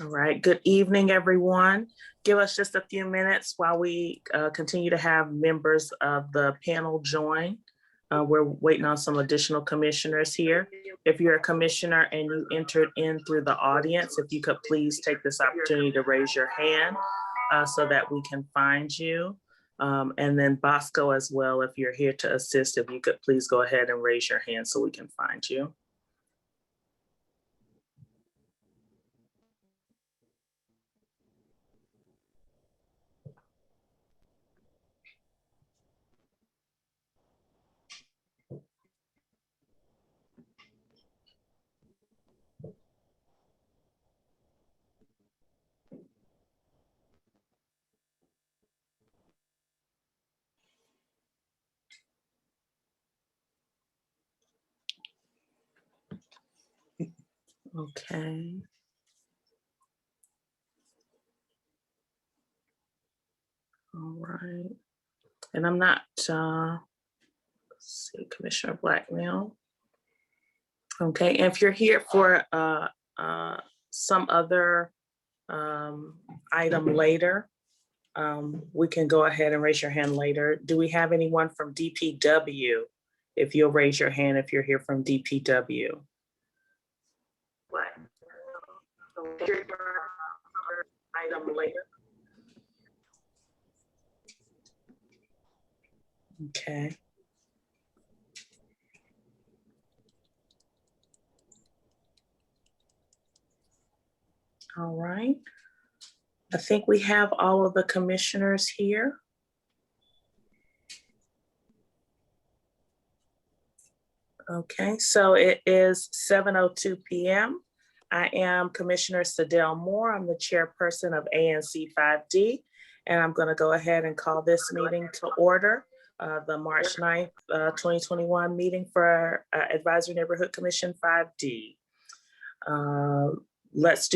All right, good evening, everyone. Give us just a few minutes while we continue to have members of the panel join. We're waiting on some additional commissioners here. If you're a commissioner and you entered in through the audience, if you could please take this opportunity to raise your hand so that we can find you. And then Bosco as well, if you're here to assist, if you could please go ahead and raise your hand so we can find you. Okay. All right. And I'm not, let's see, Commissioner Blacknell. Okay, and if you're here for some other item later, we can go ahead and raise your hand later. Do we have anyone from DPW? If you'll raise your hand if you're here from DPW. Item later. Okay. All right. I think we have all of the commissioners here. Okay, so it is 7:02 p.m. I am Commissioner Sadell Moore. I'm the chairperson of ANC 5D, and I'm going to go ahead and call this meeting to order, the March 9th, 2021 meeting for Advisory Neighborhood Commission 5D. Let's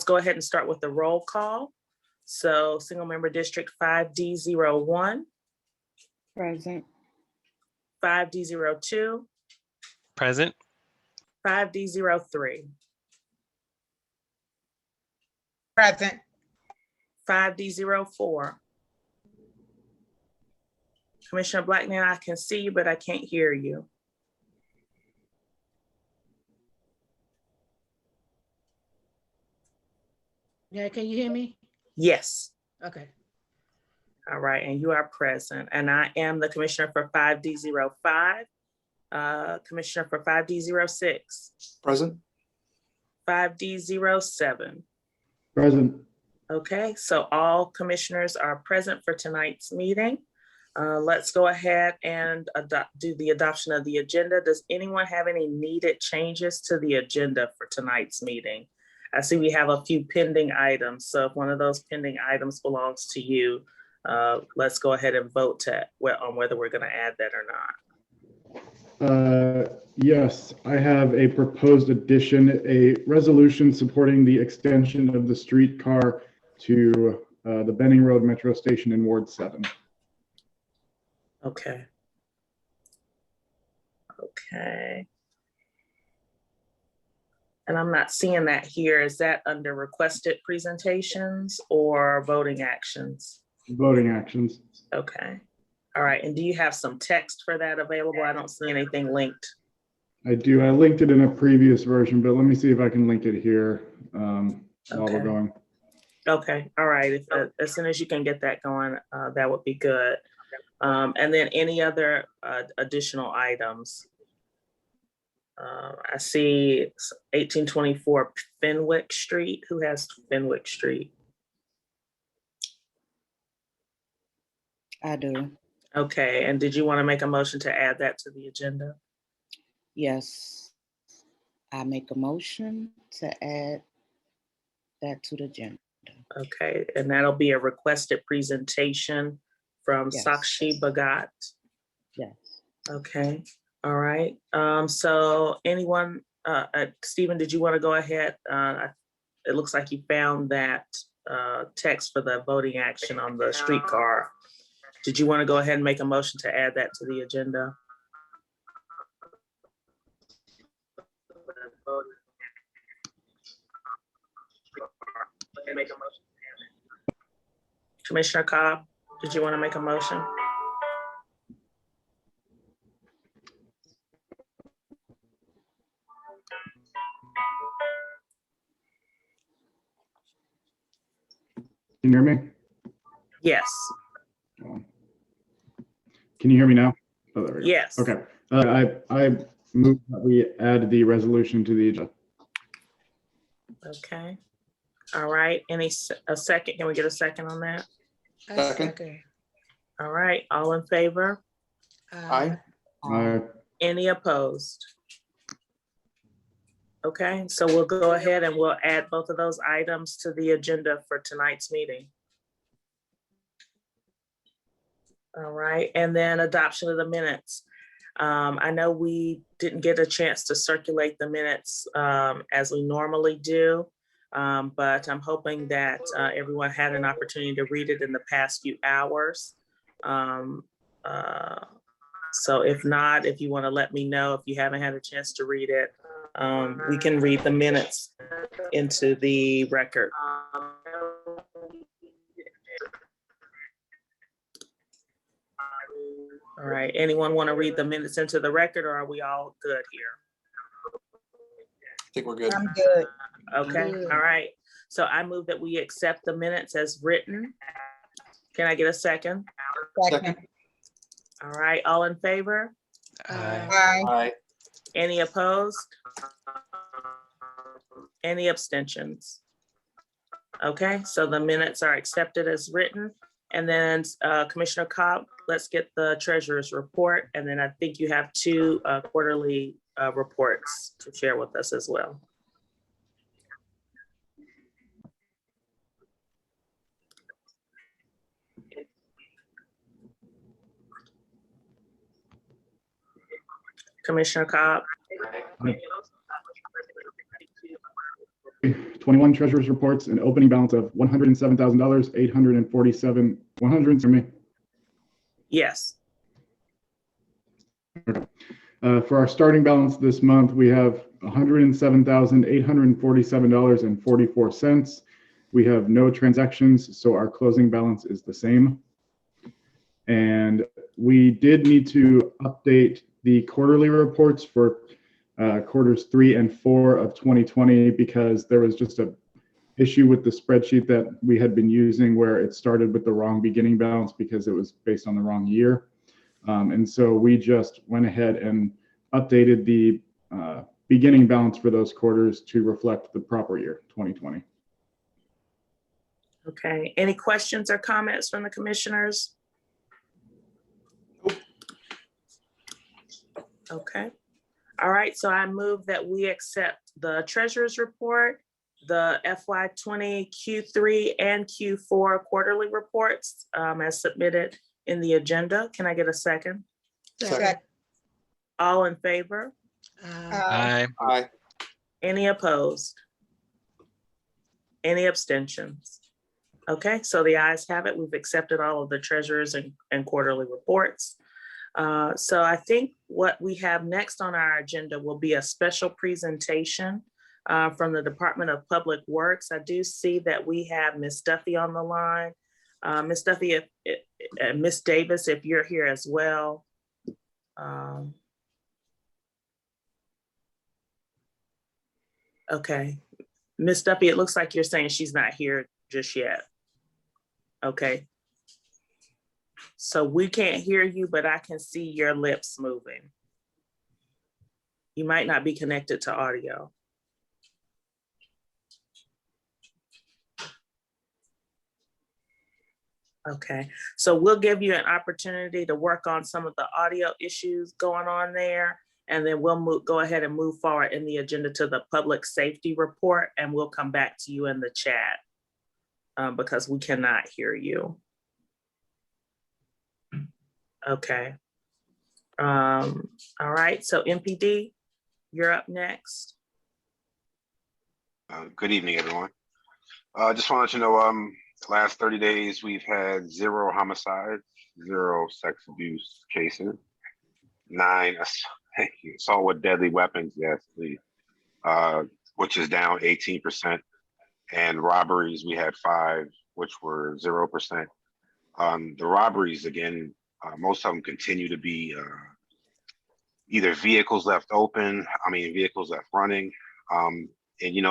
go ahead and start with the roll call. So single member district 5D01. Present. 5D02. Present. 5D03. Present. 5D04. Commissioner Blacknell, I can see you, but I can't hear you. Yeah, can you hear me? Yes. Okay. All right, and you are present. And I am the commissioner for 5D05. Commissioner for 5D06. Present. 5D07. Present. Okay, so all commissioners are present for tonight's meeting. Let's go ahead and do the adoption of the agenda. Does anyone have any needed changes to the agenda for tonight's meeting? I see we have a few pending items. So if one of those pending items belongs to you, let's go ahead and vote on whether we're going to add that or not. Yes, I have a proposed addition, a resolution supporting the extension of the streetcar to the Benning Road Metro Station in Ward 7. Okay. Okay. And I'm not seeing that here. Is that under requested presentations or voting actions? Voting actions. Okay. All right. And do you have some text for that available? I don't see anything linked. I do. I linked it in a previous version, but let me see if I can link it here while we're going. Okay. All right. As soon as you can get that going, that would be good. And then any other additional items? I see 1824 Fenwick Street. Who has Fenwick Street? I do. Okay, and did you want to make a motion to add that to the agenda? Yes. I make a motion to add that to the agenda. Okay, and that'll be a requested presentation from Yes. Sakshi Bhagat. Yes. Okay, all right. So anyone, Stephen, did you want to go ahead? It looks like you found that text for the voting action on the streetcar. Did you want to go ahead and make a motion to add that to the agenda? Commissioner Cobb, did you want to make a motion? Can you hear me? Yes. Can you hear me now? Oh, there we go. Yes. Okay. I move that we add the resolution to the agenda. Okay. All right. A second? Can we get a second on that? I second. All right. All in favor? Aye. Any opposed? Okay, so we'll go ahead and we'll add both of those items to the agenda for tonight's meeting. All right, and then adoption of the minutes. I know we didn't get a chance to circulate the minutes as we normally do, but I'm hoping that everyone had an opportunity to read it in the past few hours. So if not, if you want to let me know if you haven't had a chance to read it, we can read the minutes into the record. All right, anyone want to read the minutes into the record, or are we all good here? I think we're good. I'm good. Okay, Good. all right. So I move that we accept the minutes as written. Can I get a second? Second. All right, all in favor? Aye. Aye. Any opposed? Any abstentions? Okay, so the minutes are accepted as written. And then Commissioner Cobb, let's get the treasurer's report. And then I think you have two quarterly reports to share with us as well. Commissioner Cobb. 21 treasurer's reports, an opening balance of $107,000, 847, 100 for me. Yes. For our starting balance this month, we have $107,847.44. We have no transactions, so our closing balance is the same. And we did need to update the quarterly reports for quarters 3 and 4 of 2020 because there was just a issue with the spreadsheet that we had been using where it started with the wrong beginning balance because it was based on the wrong year. And so we just went ahead and updated the beginning balance for those quarters to reflect the proper year, 2020. Okay, any questions or comments from the commissioners? Okay. All right, so I move that we accept the treasurer's report, the FY20 Q3 and Q4 quarterly reports as submitted in the agenda. Can I get a second? Second. All in favor? Aye. Aye. Any opposed? Any abstentions? Okay, so the ayes have it. We've accepted all of the treasurers and quarterly reports. So I think what we have next on our agenda will be a special presentation from the Department of Public Works. I do see that we have Ms. Duffy on the line. Ms. Duffy, Ms. Davis, if you're here as well. Okay, Ms. Duffy, it looks like you're saying she's not here just yet. Okay. So we can't hear you, but I can see your lips moving. You might not be connected to audio. Okay, so we'll give you an opportunity to work on some of the audio issues going on there, and then we'll go ahead and move forward in the agenda to the public safety report, and we'll come back to you in the chat because we cannot hear you. Okay. All right, so MPD, you're up next. Good evening, everyone. Just wanted to know, last 30 days, we've had 0 homicides, 0 sex abuse cases, 9 assault with deadly weapons, yes, which is down 18%, And robberies, we had 5, which were 0%. The robberies, again, most of them continue to be either vehicles left open, vehicles left running. And,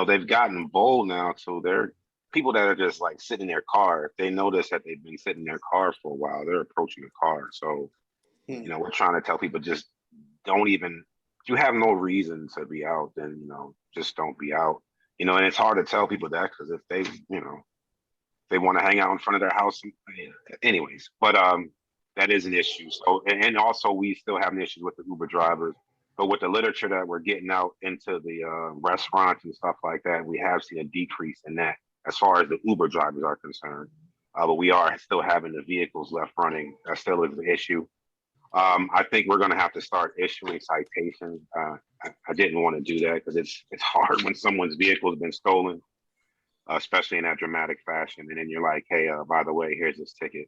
they've gotten bold now, so they're people that are just like sitting in their car. If they notice that they've been sitting in their car for a while, they're approaching the car. So, we're trying to tell people just don't even, if you have no reason to be out, then, just don't be out. And it's hard to tell people that because if they, they want to hang out in front of their house, anyways, but that is an issue. So, and also we still have an issue with the Uber drivers, but with the literature that we're getting out into the restaurants and stuff like that, we have seen a decrease in that as far as the Uber drivers are concerned. But we are still having the vehicles left running. That still is an issue. I think we're going to have to start issuing citations. I didn't want to do that because it's hard when someone's vehicle has been stolen, especially in that dramatic fashion. And then you're like, hey, by the way, here's this ticket.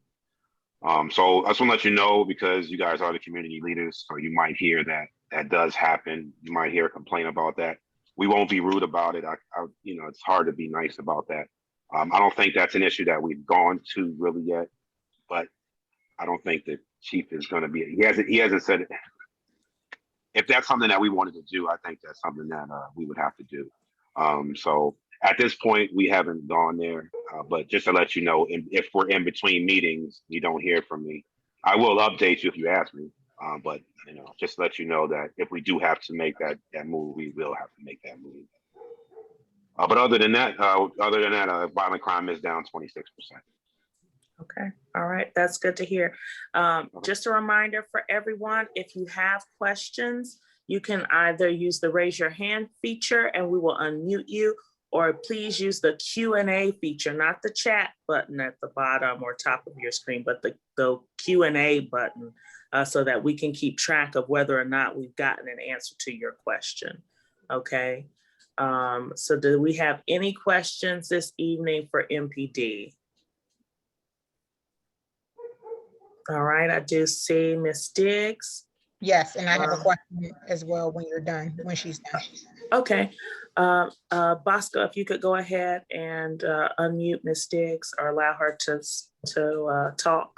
So I just want to let you know, because you guys are the community leaders, so you might hear that does happen. You might hear a complaint about that. We won't be rude about it. It's hard to be nice about that. I don't think that's an issue that we've gone to really yet, but I don't think the chief is going to be. He hasn't said it. If that's something that we wanted to do, I think that's something that we would have to do. So at this point, we haven't gone there, but just to let you know, if we're in between meetings, you don't hear from me, I will update you if you ask me. But just to let you know that if we do have to make that move, we will have to make that move. But other than that, violent crime is down 26%. Okay, all right, that's good to hear. Just a reminder for everyone, if you have questions, you can either use the raise your hand feature and we will unmute you, or please use the Q&A feature, not the chat button at the bottom or top of your screen, but the Q&A button, so that we can keep track of whether or not we've gotten an answer to your question, okay? So do we have any questions this evening for MPD? All right, I do see Ms. Diggs. Yes, and I have a question as well when you're done, when she's done. Okay, Bosco, if you could go ahead and unmute Ms. Diggs or allow her to talk.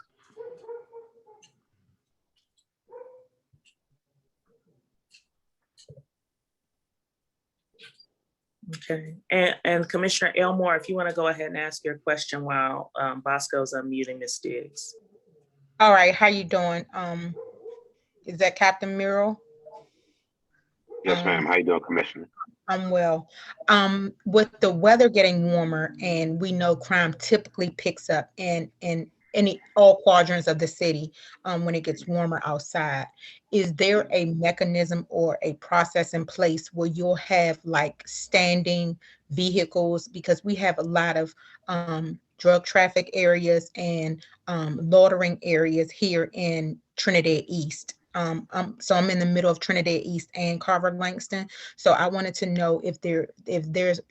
Okay, and Commissioner Elmore, if you want to go ahead and ask your question while Bosco's unmuting Ms. Diggs. All right, how you doing? Is that Captain Muriel? Yes, ma'am. How you doing, Commissioner? I'm well. With the weather getting warmer, and we know crime typically picks up in all quadrants of the city when it gets warmer outside. Is there a mechanism or a process in place where you'll have like standing vehicles? Because we have a lot of drug traffic areas and loitering areas here in Trinidad East. So I'm in the middle of Trinidad East and Carver Langston. So I wanted to know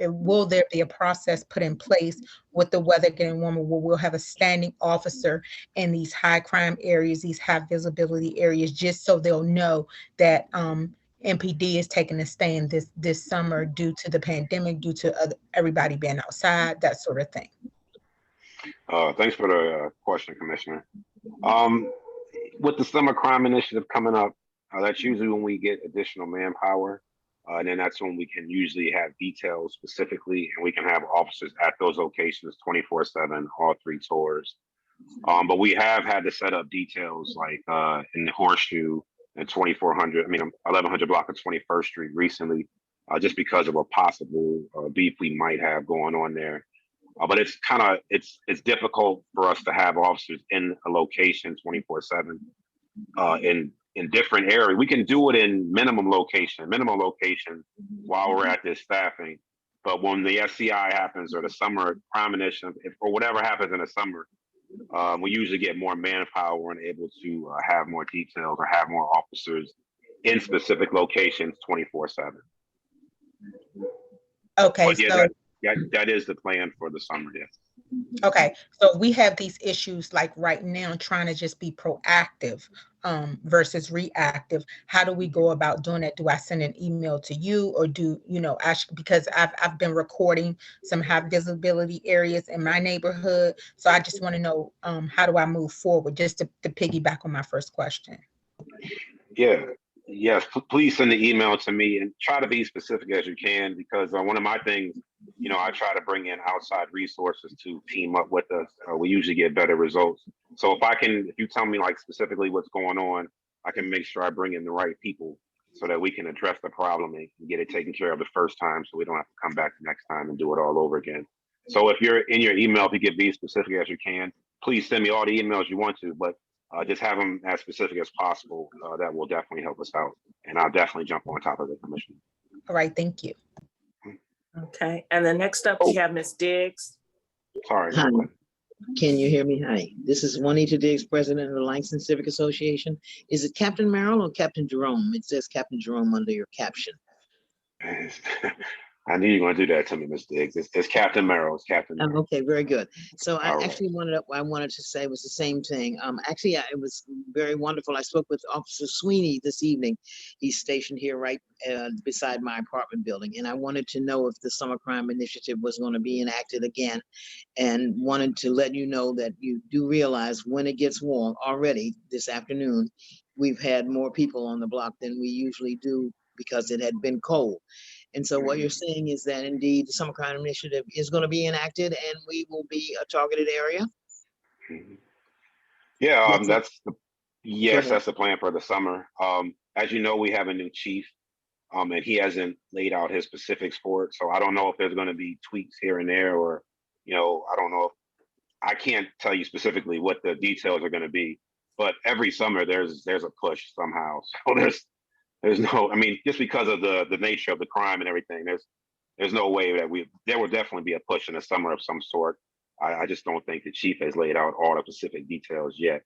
will there be a process put in place with the weather getting warmer where we'll have a standing officer in these high crime areas, these high visibility areas, just so they'll know that MPD is taking a stand this summer due to the pandemic, due to everybody being outside, that sort of thing. Thanks for the question, Commissioner. With the summer crime initiative coming up, that's usually when we get additional manpower. And then that's when we can usually have details specifically, and we can have officers at those locations 24/7, all 3 tours. But we have had to set up details like in the Horseshoe and 1100 block of 21st Street recently, just because of a possible beef we might have going on there. But it's difficult for us to have officers in a location 24/7 in different areas. We can do it in minimum location while we're at this staffing. But when the SCI happens or the summer crime initiative, or whatever happens in the summer, we usually get more manpower and able to have more details or have more officers in specific locations 24/7. Okay, but yeah, that is the plan for the summer, yes. Okay, so we have these issues like right now trying to just be proactive versus reactive. How do we go about doing that? Do I send an email to you, or do, because I've been recording some high visibility areas in my neighborhood. So I just want to know, how do I move forward, just to piggyback on my first question. Yeah, yes, please send the email to me and try to be specific as you can, because one of my things, I try to bring in outside resources to team up with us. We usually get better results. So if you tell me like specifically what's going on, I can make sure I bring in the right people so that we can address the problem and get it taken care of the first time, so we don't have to come back the next time and do it all over again. So if you're in your email, if you can be as specific as you can, please send me all the emails you want to, but just have them as specific as possible. That will definitely help us out. And I'll definitely jump on top of the commission. All right, thank you. Okay, and then next up we have Ms. Diggs. Sorry. Hi. Can you hear me? Hi, this is Juanita Diggs, president of the Langston Civic Association. Is it Captain Merrill or Captain Jerome? It says Captain Jerome under your caption. I knew you were going to do that to me, Ms. Diggs. It's Captain Merrill. It's Captain Merrill. Okay, very good. So I All right. actually wanted to say was the same thing. Actually, it was very wonderful. I spoke with Officer Sweeney this evening. He's stationed here right beside my apartment building. And I wanted to know if the Summer Crime Initiative was going to be enacted again, and wanted to let you know that you do realize when it gets warm already this afternoon, we've had more people on the block than we usually do because it had been cold. And so what you're saying is that indeed the Summer Crime Initiative is going to be enacted and we will be a targeted area? Yeah, That's that's the plan for the summer. As you know, we have a new chief, and he hasn't laid out his specifics for it. So I don't know if there's going to be tweaks here and there, or, I don't know. I can't tell you specifically what the details are going to be, but every summer there's a push somehow. So there's no, just because of the nature of the crime and everything, there's no way that there will definitely be a push in the summer of some sort. I just don't think the chief has laid out all the specific details yet.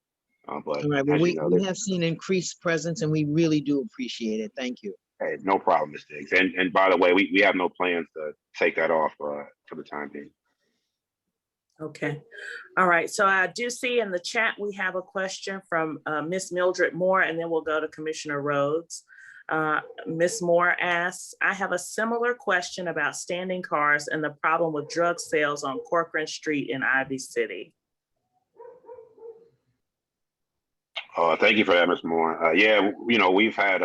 But all right. Well, we we have seen increased presence and we really do appreciate it. Thank you. Hey, no problem, Mr. Diggs. And by the way, we have no plans to take that off for the time being. Okay, all right. So I do see in the chat we have a question from Ms. Mildred Moore, and then we'll go to Commissioner Rhodes. Ms. Moore asks, I have a similar question about standing cars and the problem with drug sales on Corcoran Street in Ivy City. Thank you for that, Ms. Moore. Yeah, we've had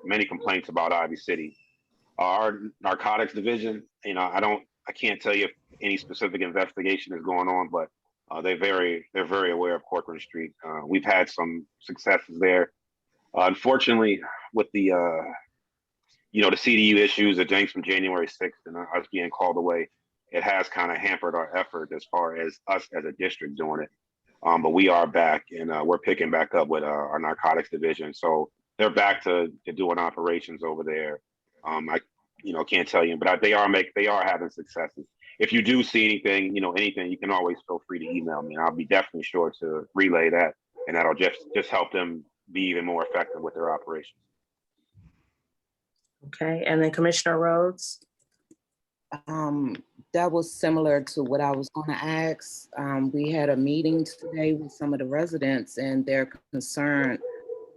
many complaints about Ivy City. Our narcotics division, I can't tell you if any specific investigation is going on, but they're very aware of Corcoran Street. We've had some successes there. Unfortunately, with the the CDU issues that James from January 6th and us being called away, it has kind of hampered our effort as far as us as a district doing it. But we are back, and we're picking back up with our narcotics division. So they're back to doing operations over there. I can't tell you, but they are having successes. If you do see anything, you can always feel free to email me. I'll be definitely sure to relay that, and that'll just help them be even more effective with their operations. Okay, and then Commissioner Rhodes. That was similar to what I was going to ask. We had a meeting today with some of the residents, and they're concerned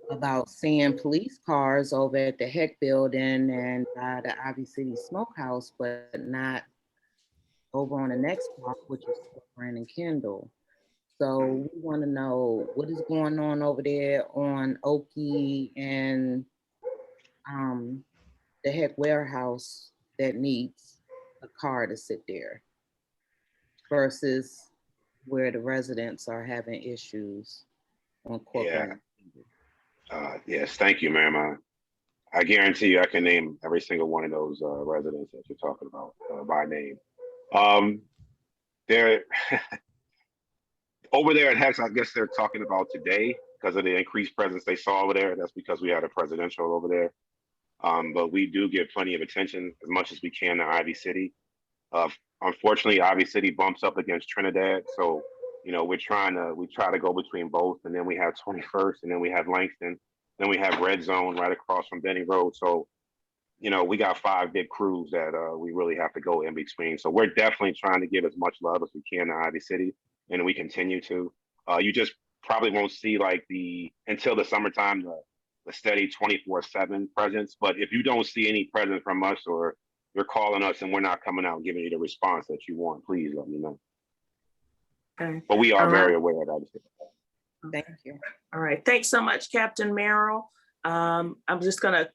about seeing police cars over at the Heck Building and the Ivy City Smokehouse, but not over on the next block, which is Corcoran and Kendall. So we want to know what is going on over there on Oakey and the Heck Warehouse that needs a car to sit there versus where the residents are having issues on Corcoran. Yeah. Yes, thank you, ma'am. I guarantee you I can name every single one of those residents that you're talking about by name. They're over there at Hex, I guess they're talking about today because of the increased presence they saw over there. That's because we had a presidential over there. But we do get plenty of attention as much as we can to Ivy City. Unfortunately, Ivy City bumps up against Trinidad. So, we try to go between both. And then we have 21st, and then we have Langston. Then we have Red Zone right across from Benny Road. So, we got 5 big crews that we really have to go in between. So we're definitely trying to give as much love as we can to Ivy City, and we continue to. You just probably won't see like until the summertime, the steady 24/7 presence. But if you don't see any presence from us, or you're calling us and we're not coming out and giving you the response that you want, please let me know. Okay. But we are All very right. aware of that. Thank you. All right. Thanks so much, Captain Merrill. I'm just going to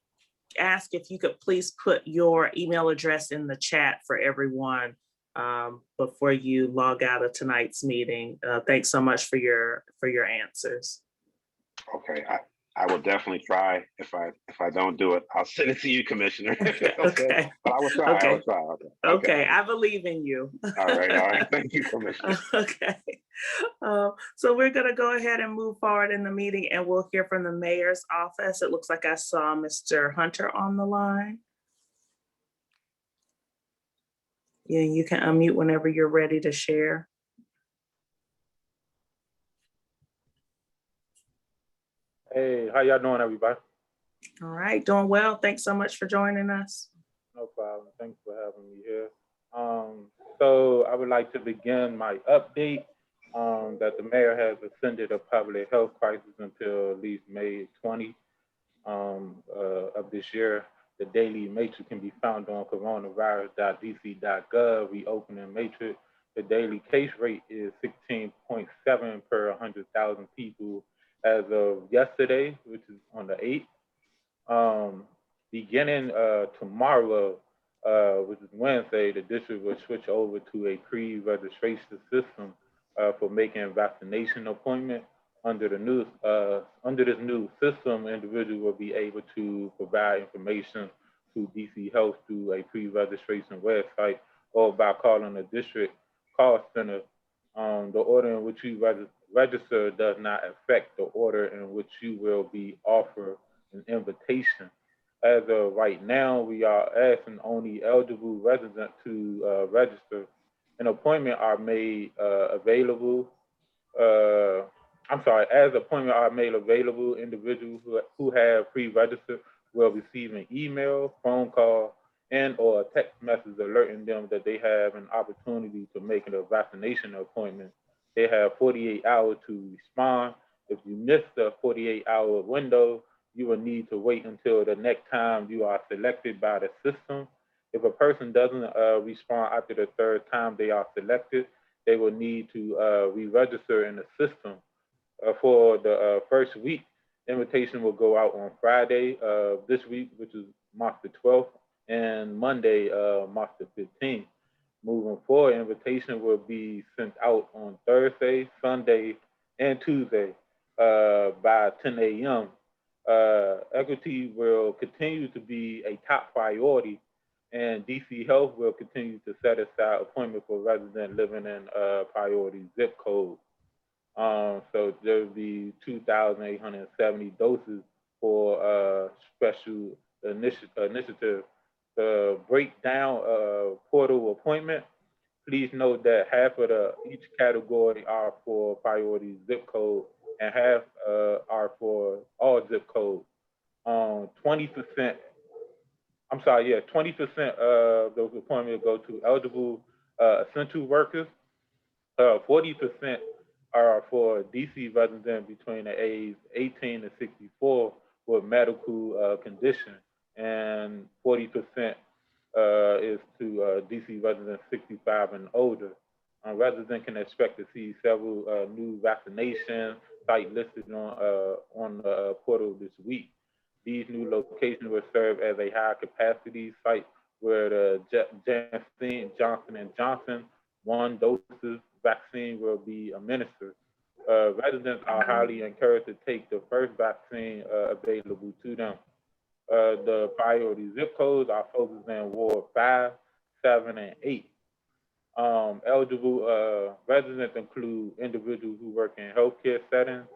ask if you could please put your email address in the chat for everyone before you log out of tonight's meeting. Thanks so much for your answers. Okay, I will definitely try. If I don't do it, I'll send it to you, Commissioner. Okay. But I will try. Okay. I will try. Okay. I believe in you. All right. Thank you, Commissioner. Okay. So we're going to go ahead and move forward in the meeting, and we'll hear from the mayor's office. It looks like I saw Mr. Hunter on the line. Yeah, you can unmute whenever you're ready to share. Hey, how y'all doing, everybody? All right, doing well. Thanks so much for joining us. No problem. Thanks for having me here. So I would like to begin my update that the mayor has extended a public health crisis until at least May 20 of this year. The daily matrix can be found on coronavirus.dc.gov, reopening matrix. The daily case rate is 16.7 per 100,000 people as of yesterday, which is on the 8th. Beginning tomorrow, which is Wednesday, the district will switch over to a pre-registration system for making vaccination appointments. Under this new system, individuals will be able to provide information to DC Health through a pre-registration website or by calling the district call center. The order in which you register does not affect the order in which you will be offered an invitation. As of right now, we are asking only eligible residents to register. An appointment are made available. As appointments are made available, individuals who have pre-registered will receive an email, phone call, and or a text message alerting them that they have an opportunity to make a vaccination appointment. They have 48 hours to respond. If you miss the 48-hour window, you will need to wait until the next time you are selected by the system. If a person doesn't respond after the third time they are selected, they will need to re-register in the system. For the first week, invitation will go out on Friday this week, which is March the 12th, and Monday, March the 15th. Moving forward, invitation will be sent out on Thursday, Sunday, and Tuesday by 10 a.m. Equity will continue to be a top priority, and DC Health will continue to set aside appointments for residents living in priority zip code. So there'll be 2,870 doses for special initiative. The breakdown of portal appointment, please note that half of each category are for priority zip code and half are for all zip codes. 20%, 20% of those appointments go to eligible essential workers. 40% are for DC residents between the age 18 to 64 with medical condition, and 40% is to DC residents 65 and older. Residents can expect to see several new vaccination sites listed on the portal this week. These new locations will serve as a high capacity site where the Johnson & Johnson 1 doses vaccine will be administered. Residents are highly encouraged to take the first vaccine available to them. The priority zip codes are focused in Ward 5, 7, and 8. Eligible residents include individuals who work in healthcare settings,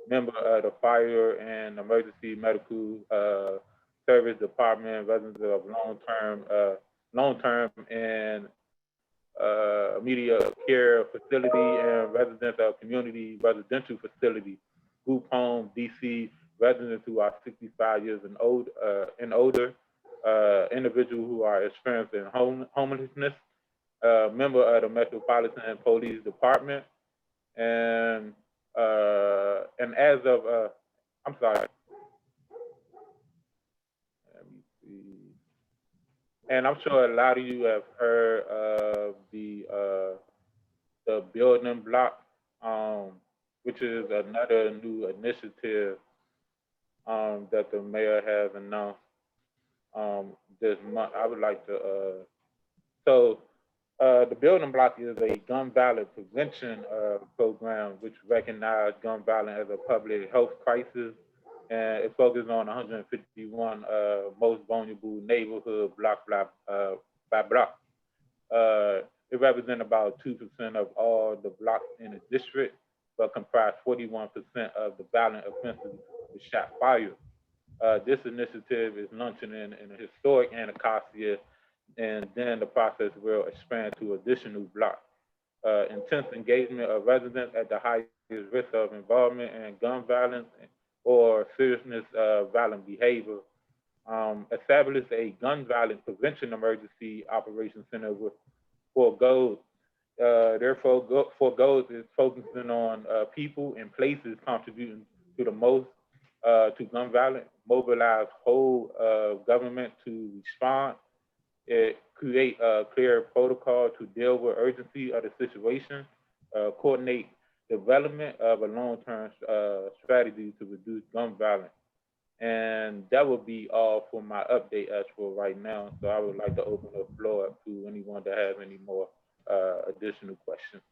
member of the fire and emergency medical service department, residents of long-term and immediate care facility, and residents of community residential facility, group home, DC residents who are 65 years and older, individuals who are experiencing homelessness, member of the Metropolitan Police Department, and And as of, I'm sorry. Let me see. And I'm sure a lot of you have heard of the building block, which is another new initiative that the mayor has announced this month. I would like to, the building block is a gun violence prevention program which recognizes gun violence as a public health crisis, and it focuses on 151 most vulnerable neighborhood block by block. It represents about 2% of all the blocks in the district, but comprise 41% of the violent offenses with shot fire. This initiative is launching in a historic Anacostia, and then the process will expand to additional blocks. Intense engagement of residents at the highest risk of involvement in gun violence or seriousness of violent behavior. Establish a gun violence prevention emergency operations center with for goals. Therefore, for goals is focusing on people and places contributing to the most to gun violence, mobilize whole government to respond. It create a clear protocol to deal with urgency of the situation, coordinate development of a long-term strategy to reduce gun violence. And that would be all for my update as for right now. So I would like to open the floor up to anyone that has any more additional questions.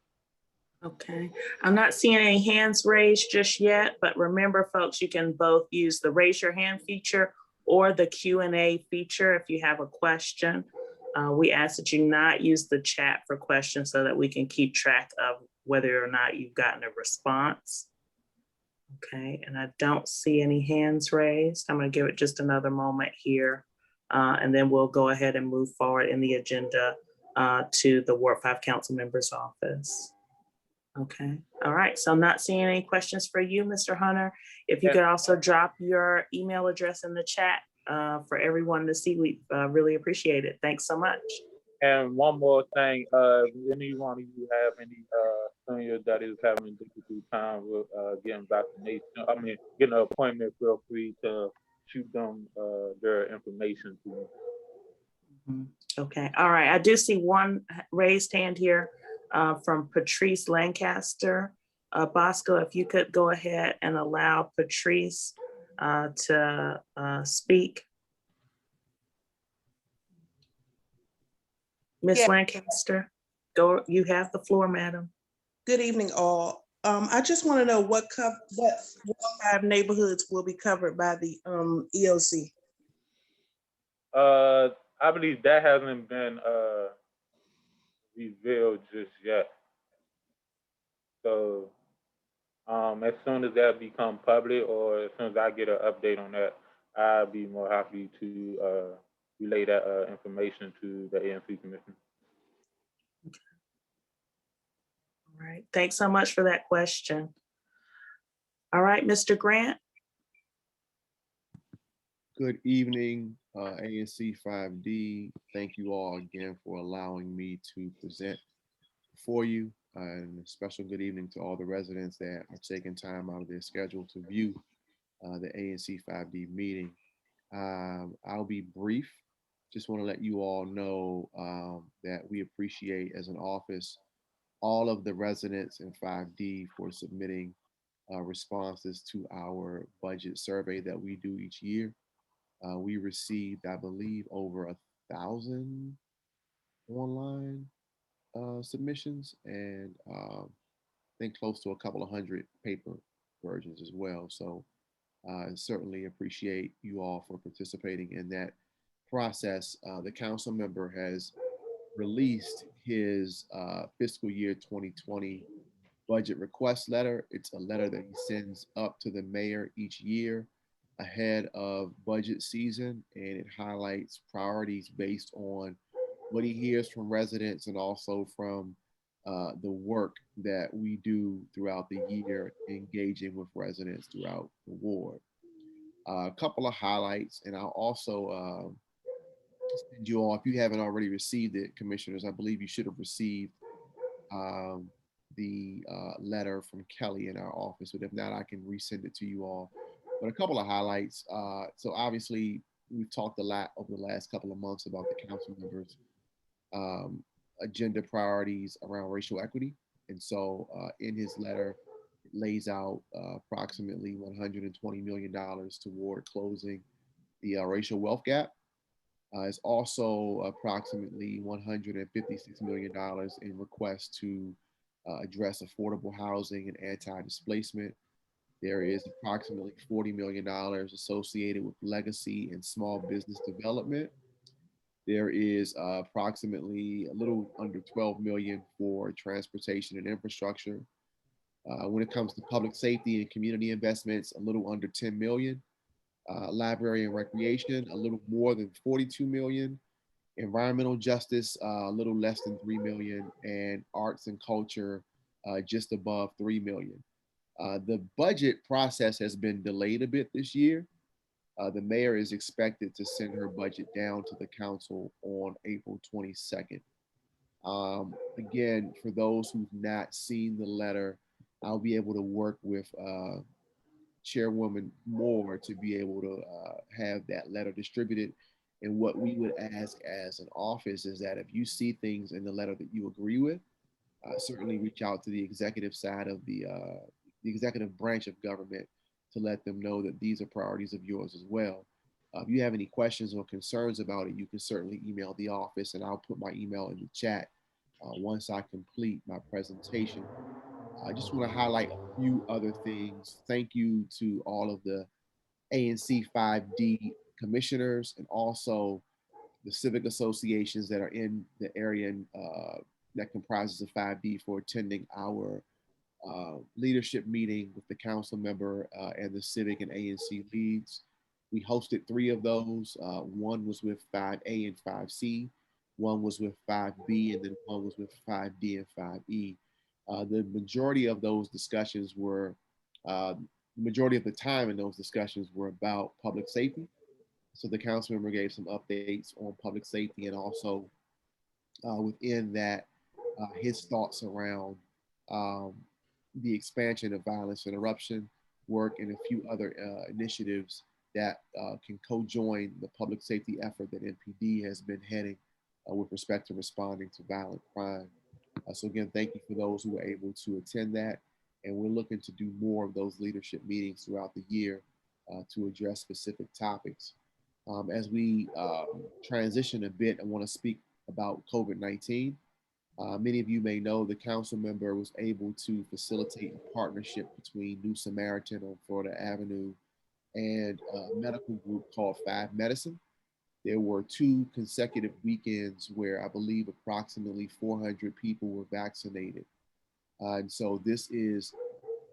Okay, I'm not seeing any hands raised just yet, but remember folks, you can both use the raise your hand feature or the Q&A feature if you have a question. We ask that you not use the chat for questions so that we can keep track of whether or not you've gotten a response. Okay, and I don't see any hands raised. I'm going to give it just another moment here, and then we'll go ahead and move forward in the agenda to the Ward 5 Council Member's office. Okay, all right, so I'm not seeing any questions for you, Mr. Hunter. If you could also drop your email address in the chat for everyone to see, we really appreciate it. Thanks so much. And one more thing, anyone of you have any senior that is having a difficult time with getting vaccination, getting an appointment, feel free to shoot them their information to me. Okay, all right, I do see one raised hand here from Patrice Lancaster. Bosco, if you could go ahead and allow Patrice to speak. Ms. Yeah. Lancaster, you have the floor, madam. Good evening, all. I just want to know what 5 neighborhoods will be covered by the EOC. I believe that hasn't been revealed just yet. So as soon as that become public, or as soon as I get an update on that, I'll be more happy to relay that information to the ANC Commission. Okay. All right, thanks so much for that question. All right, Mr. Grant. Good evening, ANC 5D. Thank you all again for allowing me to present for you. And a special good evening to all the residents that are taking time out of their schedule to view the ANC 5D meeting. I'll be brief. Just want to let you all know that we appreciate as an office all of the residents in 5D for submitting responses to our budget survey that we do each year. We received, I believe, over 1,000 online submissions, and I think close to a couple of hundred paper versions as well. So I certainly appreciate you all for participating in that process. The council member has released his fiscal year 2020 budget request letter. It's a letter that he sends up to the mayor each year ahead of budget season, and it highlights priorities based on what he hears from residents and also from the work that we do throughout the year, engaging with residents throughout the ward. A couple of highlights, and I'll also send you all, if you haven't already received it, commissioners, I believe you should have received the letter from Kelly in our office, but if not, I can resend it to you all. But a couple of highlights. So obviously, we've talked a lot over the last couple of months about the council members' um, agenda priorities around racial equity. And so in his letter, it lays out approximately $120 million toward closing the racial wealth gap. It's also approximately $156 million in requests to address affordable housing and anti-displacement. There is approximately $40 million associated with legacy and small business development. There is approximately a little under 12 million for transportation and infrastructure. When it comes to public safety and community investments, a little under 10 million. Library and recreation, a little more than 42 million. Environmental justice, a little less than 3 million. And arts and culture, just above 3 million. The budget process has been delayed a bit this year. The mayor is expected to send her budget down to the council on April 22nd. Again, for those who've not seen the letter, I'll be able to work with Chairwoman Moore to be able to have that letter distributed. And what we would ask as an office is that if you see things in the letter that you agree with, certainly reach out to the executive side of the executive branch of government to let them know that these are priorities of yours as well. If you have any questions or concerns about it, you can certainly email the office, and I'll put my email in the chat once I complete my presentation. I just want to highlight a few other things. Thank you to all of the ANC 5D commissioners and also the civic associations that are in the area and, that comprises of 5D for attending our leadership meeting with the council member and the civic and ANC leads. We hosted 3 of those. One was with 5A and 5C, one was with 5B, and then one was with 5D and 5E. The majority of those discussions were, the majority of the time in those discussions were about public safety. So the council member gave some updates on public safety and also within that, his thoughts around um, the expansion of violence interruption work and a few other initiatives that can co-join the public safety effort that NPD has been heading with respect to responding to violent crime. So again, thank you for those who were able to attend that. And we're looking to do more of those leadership meetings throughout the year to address specific topics. As we transition a bit, I want to speak about COVID-19. Many of you may know the council member was able to facilitate a partnership between New Samaritan on Florida Avenue and a medical group called 5 Medicine. There were 2 consecutive weekends where I believe approximately 400 people were vaccinated. And so this is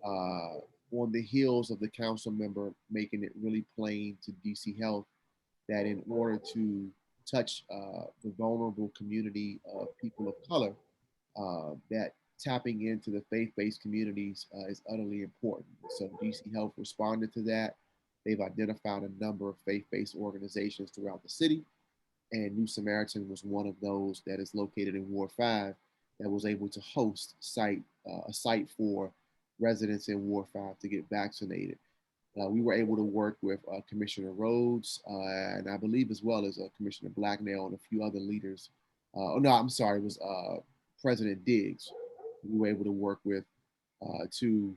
on the heels of the council member making it really plain to DC Health that in order to touch the vulnerable community of people of color, that tapping into the faith-based communities is utterly important. So DC Health responded to that. They've identified a number of faith-based organizations throughout the city, and New Samaritan was one of those that is located in Ward 5 that was able to host a site for residents in Ward 5 to get vaccinated. We were able to work with Commissioner Rhodes and I believe as well as Commissioner Blacknell and a few other leaders. Oh no, I'm sorry, it was President Diggs. We were able to work with to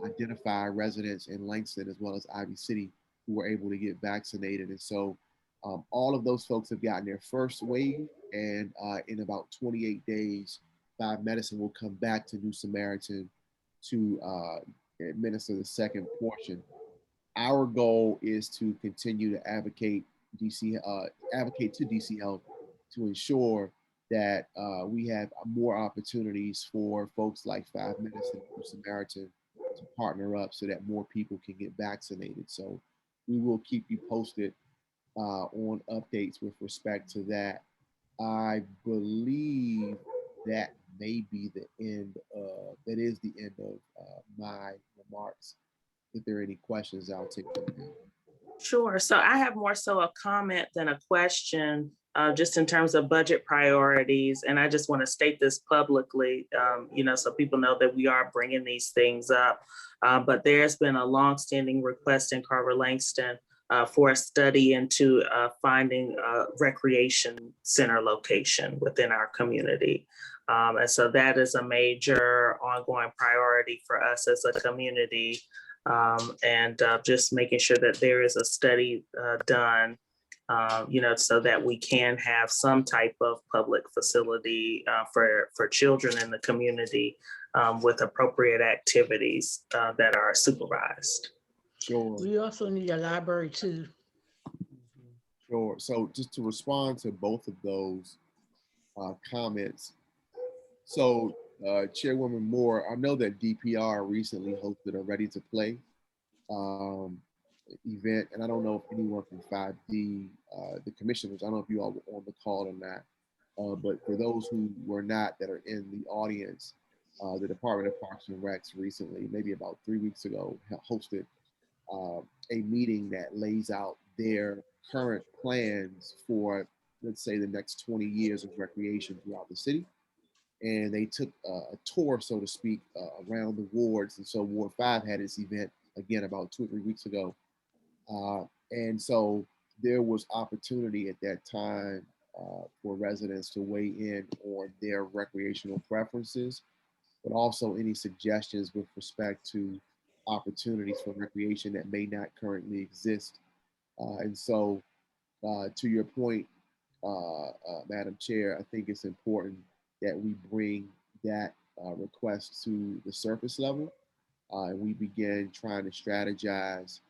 identify residents in Langston as well as Ivy City who were able to get vaccinated. And so all of those folks have gotten their first wave, and in about 28 days, 5 Medicine will come back to New Samaritan to administer the second portion. Our goal is to continue to advocate to DC Health to ensure that we have more opportunities for folks like 5 Medicine and Samaritan to partner up so that more people can get vaccinated. So we will keep you posted on updates with respect to that. I believe that may be the end of, that is the end of my remarks. If there are any questions, I'll take them now. Sure. So I have more so a comment than a question just in terms of budget priorities, and I just want to state this publicly, so people know that we are bringing these things up. But there's been a longstanding request in Carver Langston for a study into finding a recreation center location within our community. And so that is a major ongoing priority for us as a community. And just making sure that there is a study done, so that we can have some type of public facility for children in the community with appropriate activities that are supervised. Sure, We also need a library too. sure. So just to respond to both of those comments. So Chairwoman Moore, I know that DPR recently hosted a Ready to Play event, and I don't know if anyone from 5D, the commissioners, I don't know if you all were on the call or not, but for those who were not that are in the audience, the Department of Parks and Recs recently, maybe about 3 weeks ago, hosted a meeting that lays out their current plans for, let's say, the next 20 years of recreation throughout the city. And they took a tour, so to speak, around the wards. And so Ward 5 had its event again about 2 or 3 weeks ago. And so there was opportunity at that time for residents to weigh in on their recreational preferences, but also any suggestions with respect to opportunities for recreation that may not currently exist. And so to your point, Madam Chair, I think it's important that we bring that request to the surface level and we begin trying to strategize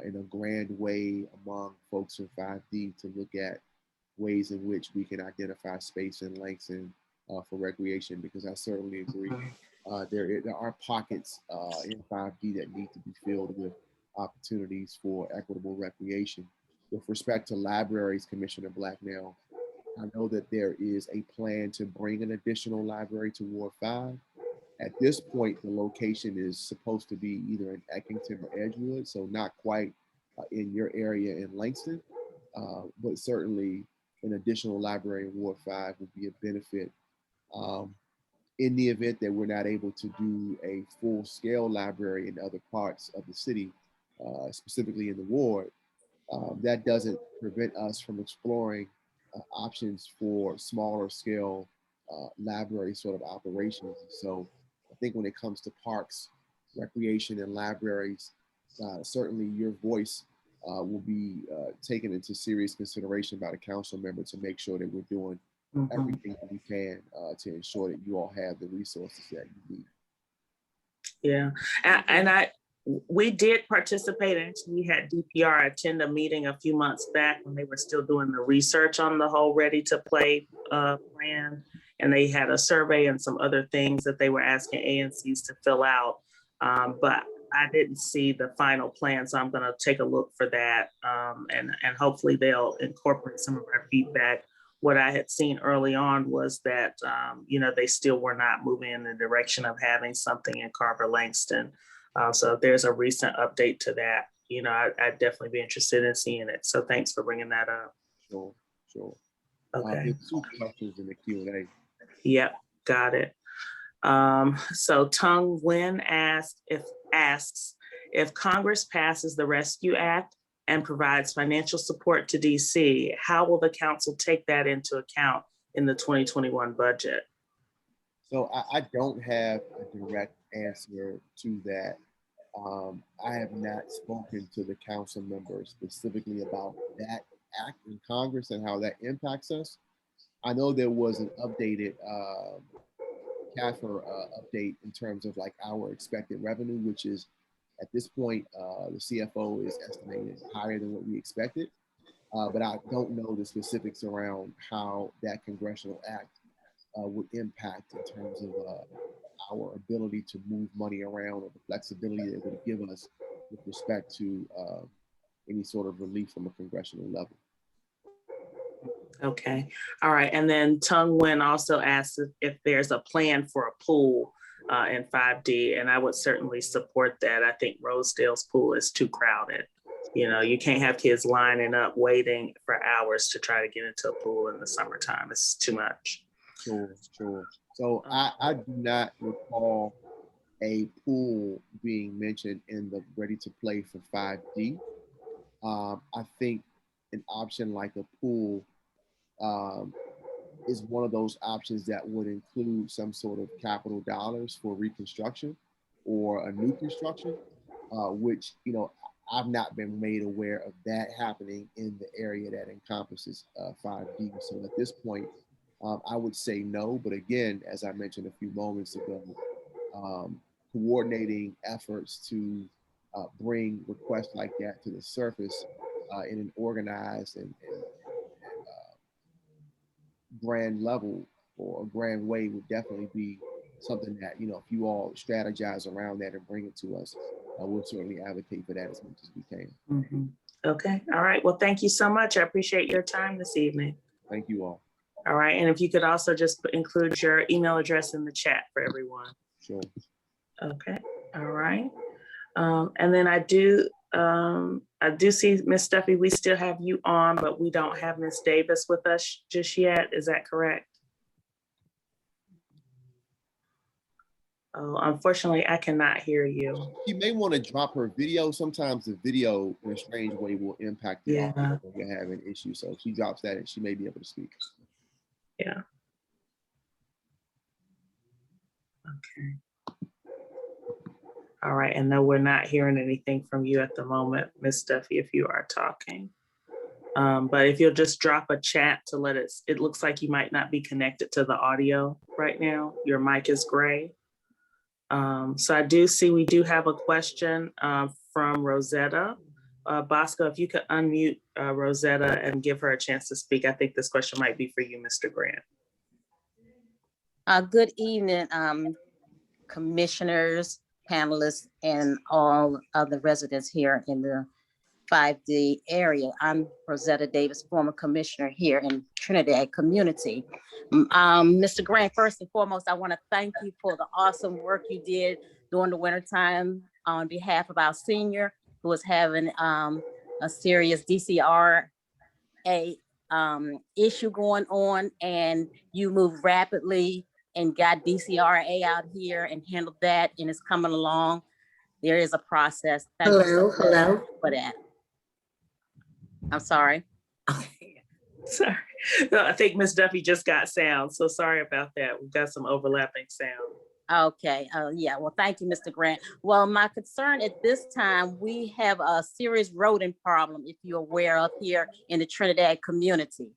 in a grand way among folks in 5D to look at ways in which we can identify space in Langston for recreation, because I certainly agree. There are pockets in 5D that need to be filled with opportunities for equitable recreation. With respect to libraries, Commissioner Blacknell, I know that there is a plan to bring an additional library to Ward 5. At this point, the location is supposed to be either in Eckington or Edgewood, so not quite in your area in Langston, but certainly an additional library in Ward 5 would be a benefit. In the event that we're not able to do a full-scale library in other parts of the city, specifically in the ward, that doesn't prevent us from exploring options for smaller scale library sort of operations. So I think when it comes to parks, recreation, and libraries, certainly your voice will be taken into serious consideration by the council member to make sure that we're doing everything that we can to ensure that you all have the resources that you need. Yeah, we did participate, and we had DPR attend a meeting a few months back when they were still doing the research on the whole Ready to Play plan. And they had a survey and some other things that they were asking ANCs to fill out. But I didn't see the final plan, so I'm gonna take a look for that. And hopefully they'll incorporate some of our feedback. What I had seen early on was that, they still were not moving in the direction of having something in Carver Langston. So if there's a recent update to that, I'd definitely be interested in seeing it. So thanks for bringing that up. Sure. Okay. There's 2 questions in the Q&A. Yep, got it. So Tung Nguyen asks if Congress passes the Rescue Act and provides financial support to DC, how will the council take that into account in the 2021 budget? So I don't have a direct answer to that. I have not spoken to the council members specifically about that act in Congress and how that impacts us. I know there was an updated CAFR update in terms of like our expected revenue, which is at this point, the CFO is estimated higher than what we expected. But I don't know the specifics around how that congressional act would impact in terms of our ability to move money around or the flexibility that it would give us with respect to any sort of relief from a congressional level. Okay, all right. And then Tung Nguyen also asked if there's a plan for a pool in 5D, and I would certainly support that. I think Rosedale's pool is too crowded, You know, you can't have kids lining up waiting for hours to try to get into a pool in the summertime. It's too much. Sure, sure. So I do not recall a pool being mentioned in the ready to play for 5D. I think an option like a pool is one of those options that would include some sort of capital dollars for reconstruction or a new construction, which, you know, I've not been made aware of that happening in the area that encompasses 5D. So at this point, I would say no. But again, as I mentioned a few moments ago, coordinating efforts to bring requests like that to the surface in an organized and grand level or a grand way would definitely be something that, you know, if you all strategize around that and bring it to us, we'll certainly advocate for that as much as we can. Mm-hmm. Okay. All right. Well, thank you so much. I appreciate your time this evening. Thank you all. All right. And if you could also just include your email address in the chat for everyone. Sure. Okay. All right. And then I do see, Miss Duffy, we still have you on, but we don't have Miss Davis with us just yet. Is that correct? Oh, unfortunately, I cannot hear you. You may want to drop her video. Sometimes the video in a strange way will impact the audio when we're having issues. So if she drops that, and she may be able to speak. Yeah. Okay. All right. And no, we're not hearing anything from you at the moment, Miss Duffy, if you are talking. But if you'll just drop a chat to let it looks like you might not be connected to the audio right now. Your mic is gray. So I do see we do have a question from Rosetta. Bosco, if you could unmute Rosetta and give her a chance to speak. I think this question might be for you, Mr. Grant. Good evening, commissioners, panelists, and all of the residents here in the 5D area. I'm Rosetta Davis, former commissioner here in Trinidad community. Mr. Grant, first and foremost, I want to thank you for the awesome work you did during the wintertime on behalf of our senior who was having a serious DCRA issue going on, and you moved rapidly and got DCRA out here and handled that, and it's coming along. There is a process. Thank you so much for that. I'm sorry. Sorry. No, I think Miss Duffy just got sound. So sorry about that. We've got some overlapping sound. Okay. Yeah. Well, thank you, Mr. Grant. Well, my concern at this time, we have a serious rodent problem, if you're aware of, here in the Trinidad community.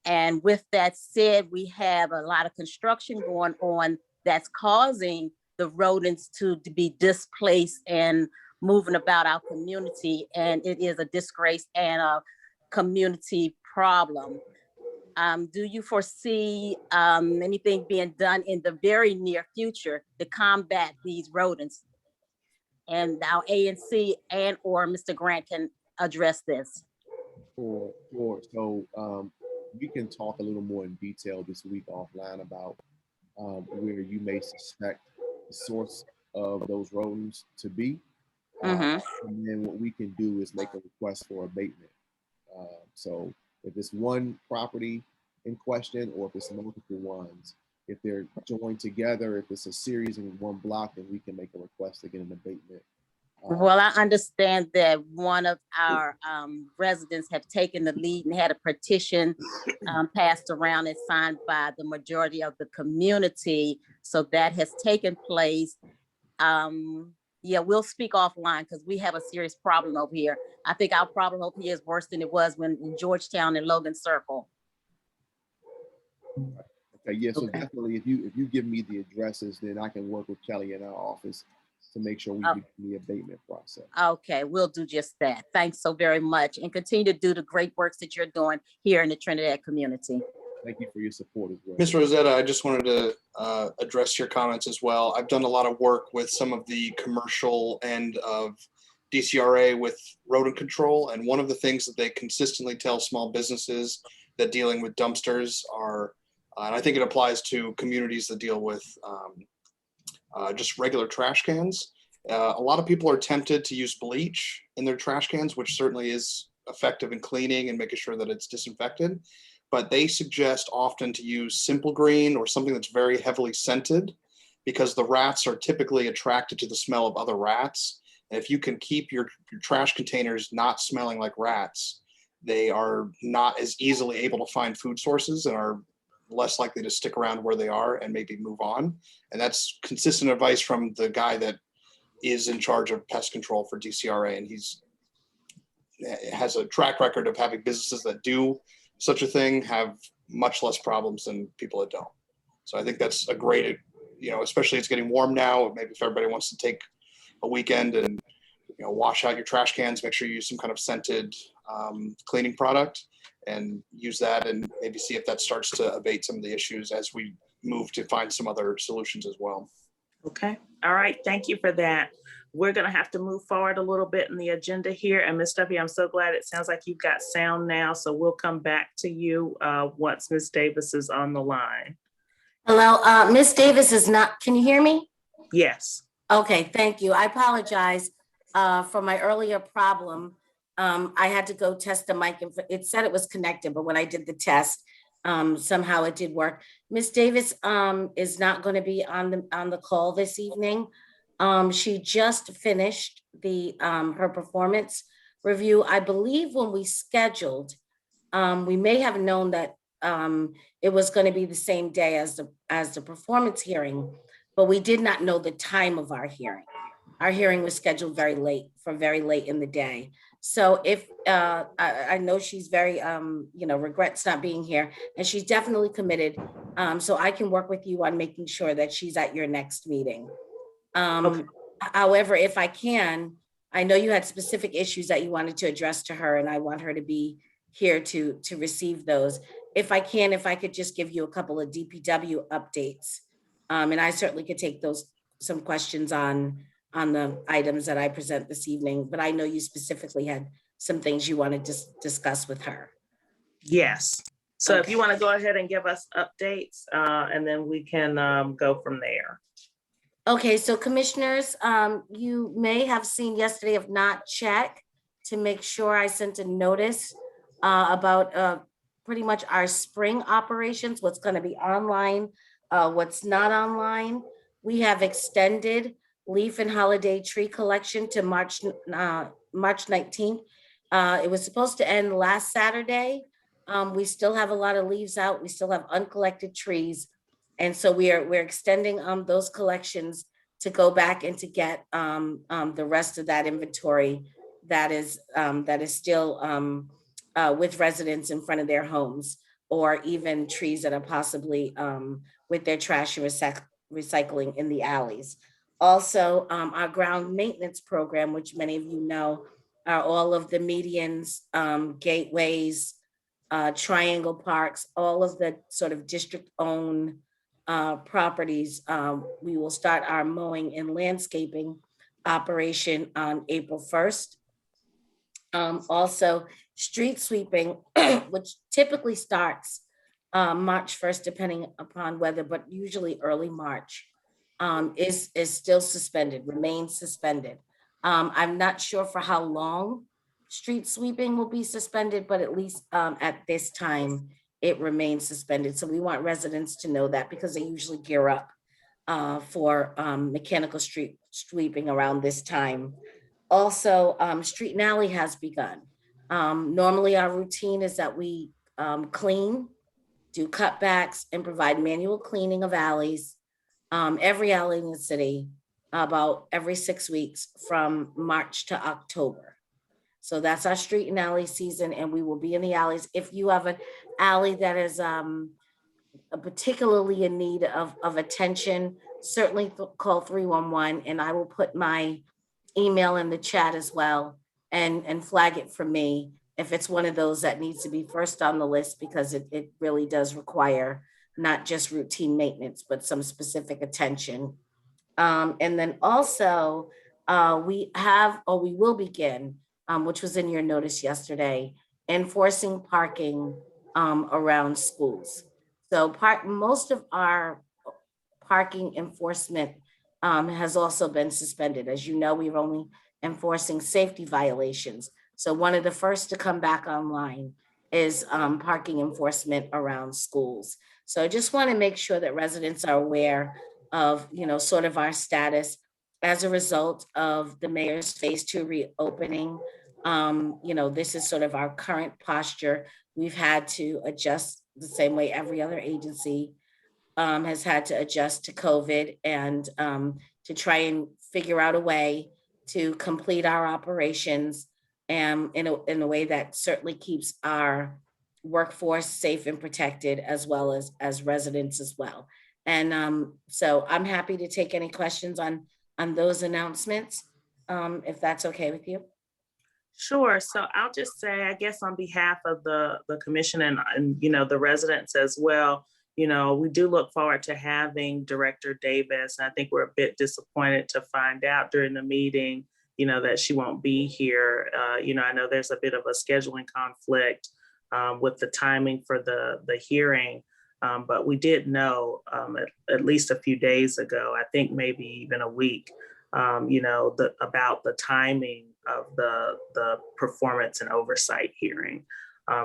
And with that said, we have a lot of construction going on that's causing the rodents to be displaced and moving about our community. And it is a disgrace and a community problem. Do you foresee anything being done in the very near future to combat these rodents? And our ANC and or Mr. Grant can address this. Sure. So we can talk a little more in detail this week offline about where you may suspect the source of those rodents to be. And then what we can do is make a request for abatement. So if it's one property in question or if it's multiple ones, if they're joined together, if it's a series in one block, then we can make a request to get an abatement. Well, I understand that one of our residents have taken the lead and had a petition passed around and signed by the majority of the community. So that has taken place. Yeah, we'll speak offline because we have a serious problem over here. I think our problem over here is worse than it was when in Georgetown and Logan Circle. Okay, yeah, so definitely if you give me the addresses, then I can work with Kelly in our office to make sure we begin the abatement process. Okay, we'll do just that. Thanks so very much, and continue to do the great works that you're doing here in the Trinidad community. Thank you for your support as well. Ms. Rosetta, I just wanted to address your comments as well. I've done a lot of work with some of the commercial end of DCRA with rodent control, and one of the things that they consistently tell small businesses that dealing with dumpsters are, and I think it applies to communities that deal with just regular trash cans, A lot of people are tempted to use bleach in their trash cans, which certainly is effective in cleaning and making sure that it's disinfected. But they suggest often to use Simple Green or something that's very heavily scented, because the rats are typically attracted to the smell of other rats. And if you can keep your trash containers not smelling like rats, they are not as easily able to find food sources and are less likely to stick around where they are and maybe move on. And that's consistent advice from the guy that is in charge of pest control for DCRA. And he's has a track record of having businesses that do such a thing have much less problems than people that don't. So I think that's a great, especially it's getting warm now. Maybe if everybody wants to take a weekend and, wash out your trash cans, make sure you use some kind of scented cleaning product and use that, and maybe see if that starts to abate some of the issues as we move to find some other solutions as well. Okay. All right. Thank you for that. We're going to have to move forward a little bit in the agenda here. And Ms. Duffy, I'm so glad it sounds like you've got sound now. So we'll come back to you once Ms. Davis is on the line. Hello, Ms. Davis is not, can you hear me? Yes. Okay, thank you. I apologize for my earlier problem. I had to go test the mic and it said it was connected, but when I did the test, somehow it did work. Ms. Davis is not going to be on the call this evening. She just finished her performance review. I believe when we scheduled, we may have known that it was going to be the same day as the performance hearing, but we did not know the time of our hearing. Our hearing was scheduled very late in the day. So if I know she's very, regrets not being here, and she's definitely committed. So I can work with you on making sure that she's at your next meeting. Okay. However, if I can, I know you had specific issues that you wanted to address to her, and I want her to be here to receive those. If I could just give you a couple of DPW updates, and I certainly could take some questions on the items that I present this evening, but I know you specifically had some things you wanted to discuss with her. Yes. So Okay. If you want to go ahead and give us updates, and then we can go from there. Okay, so commissioners, you may have seen yesterday, if not, check to make sure I sent a notice about pretty much our spring operations, what's going to be online, what's not online. We have extended leaf and holiday tree collection to March 19th. It was supposed to end last Saturday. We still have a lot of leaves out. We still have uncollected trees. And so we're extending those collections to go back and to get the rest of that inventory that is still with residents in front of their homes, or even trees that are possibly with their trash and recycling in the alleys. Also, our ground maintenance program, which many of you know, are all of the medians, gateways, triangle parks, all of the sort of district-owned properties. We will start our mowing and landscaping operation on April 1st. Also, street sweeping, which typically starts March 1st, depending upon weather, but usually early March, is still suspended, remains suspended. I'm not sure for how long street sweeping will be suspended, but at least at this time, it remains suspended. So we want residents to know that, because they usually gear up for mechanical street sweeping around this time. Also, street and alley has begun. Normally our routine is that we clean, do cutbacks, and provide manual cleaning of alleys, every alley in the city, about every 6 weeks from March to October. So that's our street and alley season, and we will be in the alleys. If you have an alley that is particularly in need of attention, certainly call 311, and I will put my email in the chat as well, and flag it for me if it's one of those that needs to be first on the list, because it really does require not just routine maintenance, but some specific attention. And then also we will begin, which was in your notice yesterday, enforcing parking around schools. So most of our parking enforcement has also been suspended. As you know, we're only enforcing safety violations. So one of the first to come back online is parking enforcement around schools. So I just want to make sure that residents are aware of, sort of our status as a result of the mayor's phase 2 reopening. This is sort of our current posture. We've had to adjust the same way every other agency has had to adjust to COVID and to try and figure out a way to complete our operations in a way that certainly keeps our workforce safe and protected, as well as residents as well. And so I'm happy to take any questions on those announcements, if that's okay with you. Sure. So I'll just say, I guess on behalf of the commission and the residents as well, we do look forward to having Director Davis. I think we're a bit disappointed to find out during the meeting, that she won't be here. I know there's a bit of a scheduling conflict with the timing for the hearing, but we did know at least a few days ago, I think maybe even a week, about the timing of the performance and oversight hearing.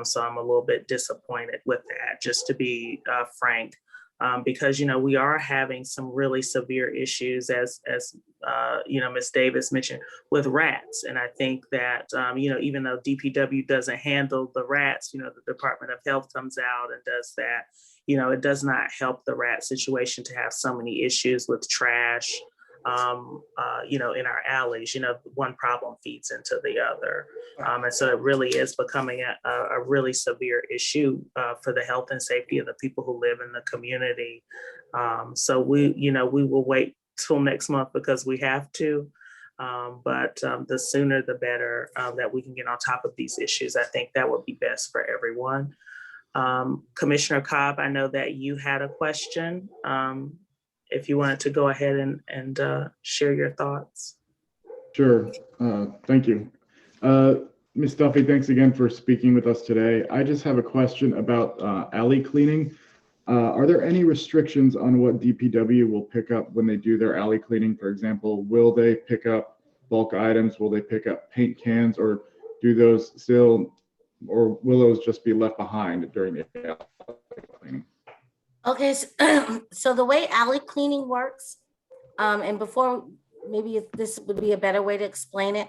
So I'm a little bit disappointed with that, just to be frank, because, we are having some really severe issues as Ms. Davis mentioned with rats. And I think that, even though DPW doesn't handle the rats, the Department of Health comes out and does that. It does not help the rat situation to have so many issues with trash, in our alleys. One problem feeds into the other. And so it really is becoming a really severe issue for the health and safety of the people who live in the community. So we will wait till next month because we have to. But the sooner the better that we can get on top of these issues. I think that would be best for everyone. Commissioner Cobb, I know that you had a question. If you wanted to go ahead and share your thoughts. Sure. Thank you. Ms. Duffy, thanks again for speaking with us today. I just have a question about alley cleaning. Are there any restrictions on what DPW will pick up when they do their alley cleaning? For example, will they pick up bulk items? Will they pick up paint cans, or do those still, or will those just be left behind during the alley cleaning? Okay, so the way alley cleaning works, and before, maybe if this would be a better way to explain it,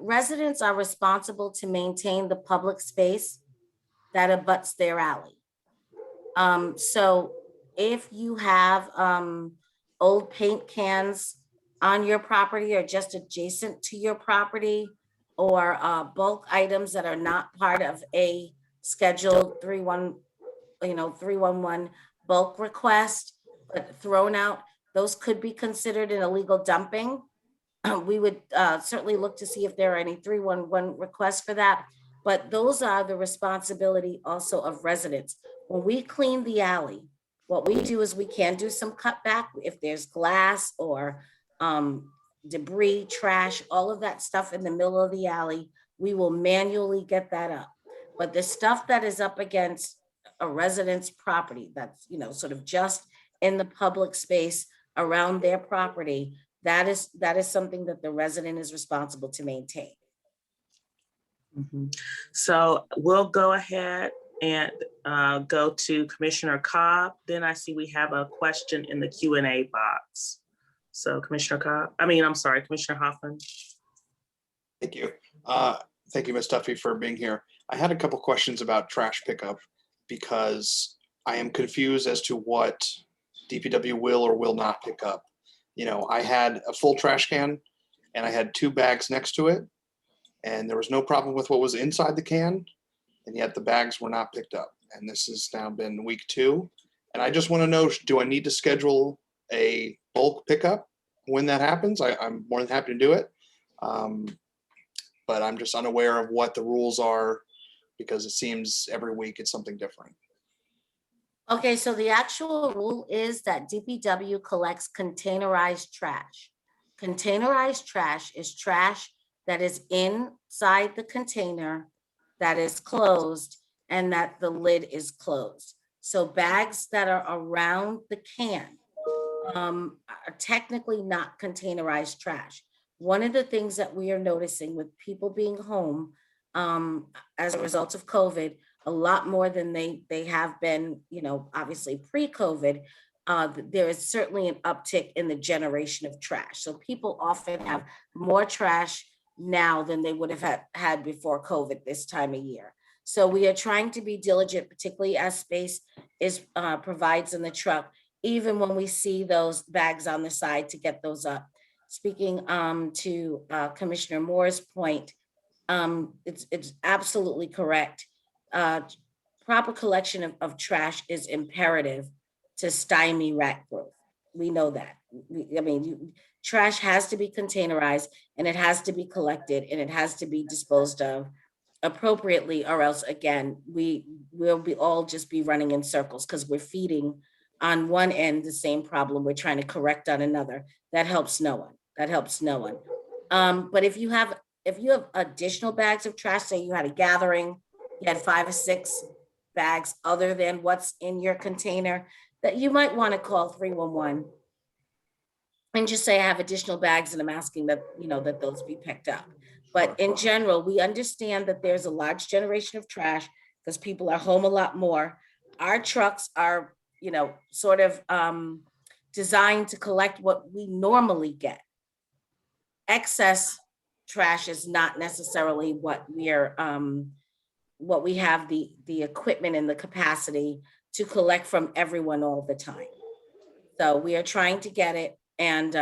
residents are responsible to maintain the public space that abuts their alley. So if you have old paint cans on your property or just adjacent to your property, or bulk items that are not part of a scheduled 311 bulk request, but thrown out, those could be considered an illegal dumping. We would certainly look to see if there are any 311 requests for that, but those are the responsibility also of residents. When we clean the alley, what we do is we can do some cutback if there's glass or debris, trash, all of that stuff in the middle of the alley, we will manually get that up. But the stuff that is up against a resident's property, that's, sort of just in the public space around their property, that is something that the resident is responsible to maintain. Mm-hmm. So we'll go ahead and go to Commissioner Cobb. Then I see we have a question in the Q&A box. So Commissioner Hoffman. Thank you. Thank you, Ms. Duffy, for being here. I had a couple questions about trash pickup because I am confused as to what DPW will or will not pick up. I had a full trash can and I had 2 bags next to it, and there was no problem with what was inside the can, and yet the bags were not picked up. And this has now been week 2. And I just want to know, do I need to schedule a bulk pickup when that happens? I'm more than happy to do it. But I'm just unaware of what the rules are, because it seems every week it's something different. Okay, so the actual rule is that DPW collects containerized trash. Containerized trash is trash that is inside the container, that is closed, and that the lid is closed. So bags that are around the can are technically not containerized trash. One of the things that we are noticing with people being home as a result of COVID, a lot more than they have been, obviously pre-COVID, there is certainly an uptick in the generation of trash. So people often have more trash now than they would have had before COVID this time of year. So we are trying to be diligent, particularly as space provides in the truck, even when we see those bags on the side, to get those up. Speaking to Commissioner Moore's point, it's absolutely correct. Proper collection of trash is imperative to stymie rat growth. We know that. Trash has to be containerized, and it has to be collected, and it has to be disposed of appropriately, or else again, we'll be all just be running in circles, because we're feeding on one end the same problem we're trying to correct on another. That helps no one. That helps no one. But if you have additional bags of trash, say you had a gathering, you had 5 or 6 bags other than what's in your container, that you might want to call 311 and just say, I have additional bags and I'm asking that, that those be picked up. But in general, we understand that there's a large generation of trash because people are home a lot more. Our trucks are, sort of designed to collect what we normally get. Excess trash is not necessarily what we have the equipment and the capacity to collect from everyone all the time. So we are trying to get it. And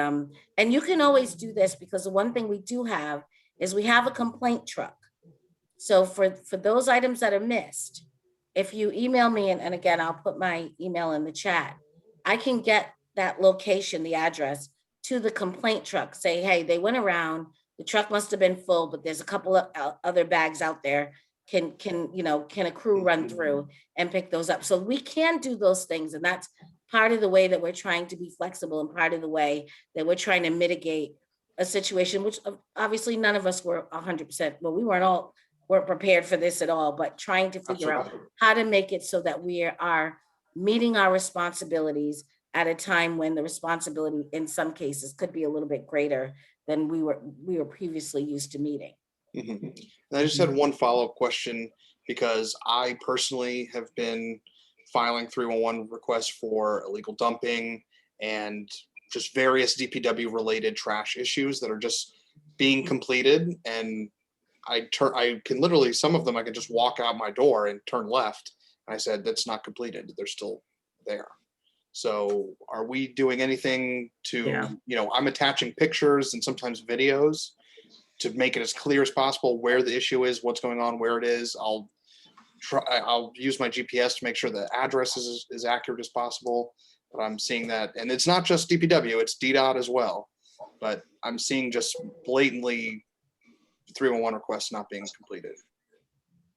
you can always do this, because the one thing we do have is we have a complaint truck. So for those items that are missed, if you email me, and again, I'll put my email in the chat, I can get that location, the address, to the complaint truck. Say, hey, they went around, the truck must have been full, but there's a couple of other bags out there. Can a crew run through and pick those up? So we can do those things. And that's part of the way that we're trying to be flexible, and part of the way that we're trying to mitigate a situation, which obviously none of us were 100%, well, we weren't prepared for this at all, but trying to figure out how to make it so that we are meeting our responsibilities at a time when the responsibility in some cases could be a little bit greater than we were previously used to meeting. Mm-hmm. And I just had one follow-up question, because I personally have been filing 311 requests for illegal dumping and just various DPW related trash issues that are just being completed. And I can literally, some of them I can just walk out my door and turn left. And I said, that's not completed. They're still there. So are we doing anything to, I'm attaching pictures and sometimes videos to make it as clear as possible where the issue is, what's going on, where it is. I'll use my GPS to make sure the address is as accurate as possible. But I'm seeing that, and it's not just DPW, it's DDOT as well. But I'm seeing just blatantly 311 requests not being completed.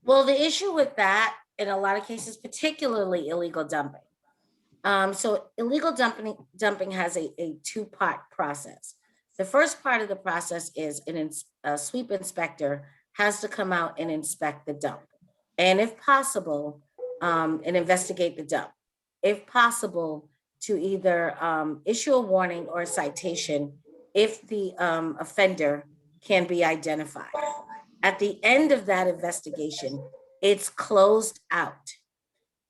Well, the issue with that, in a lot of cases, particularly illegal dumping. So illegal dumping has a 2-part process. The first part of the process is a sweep inspector has to come out and inspect the dump. And if possible, and investigate the dump. If possible, to either issue a warning or a citation if the offender can be identified. At the end of that investigation, it's closed out.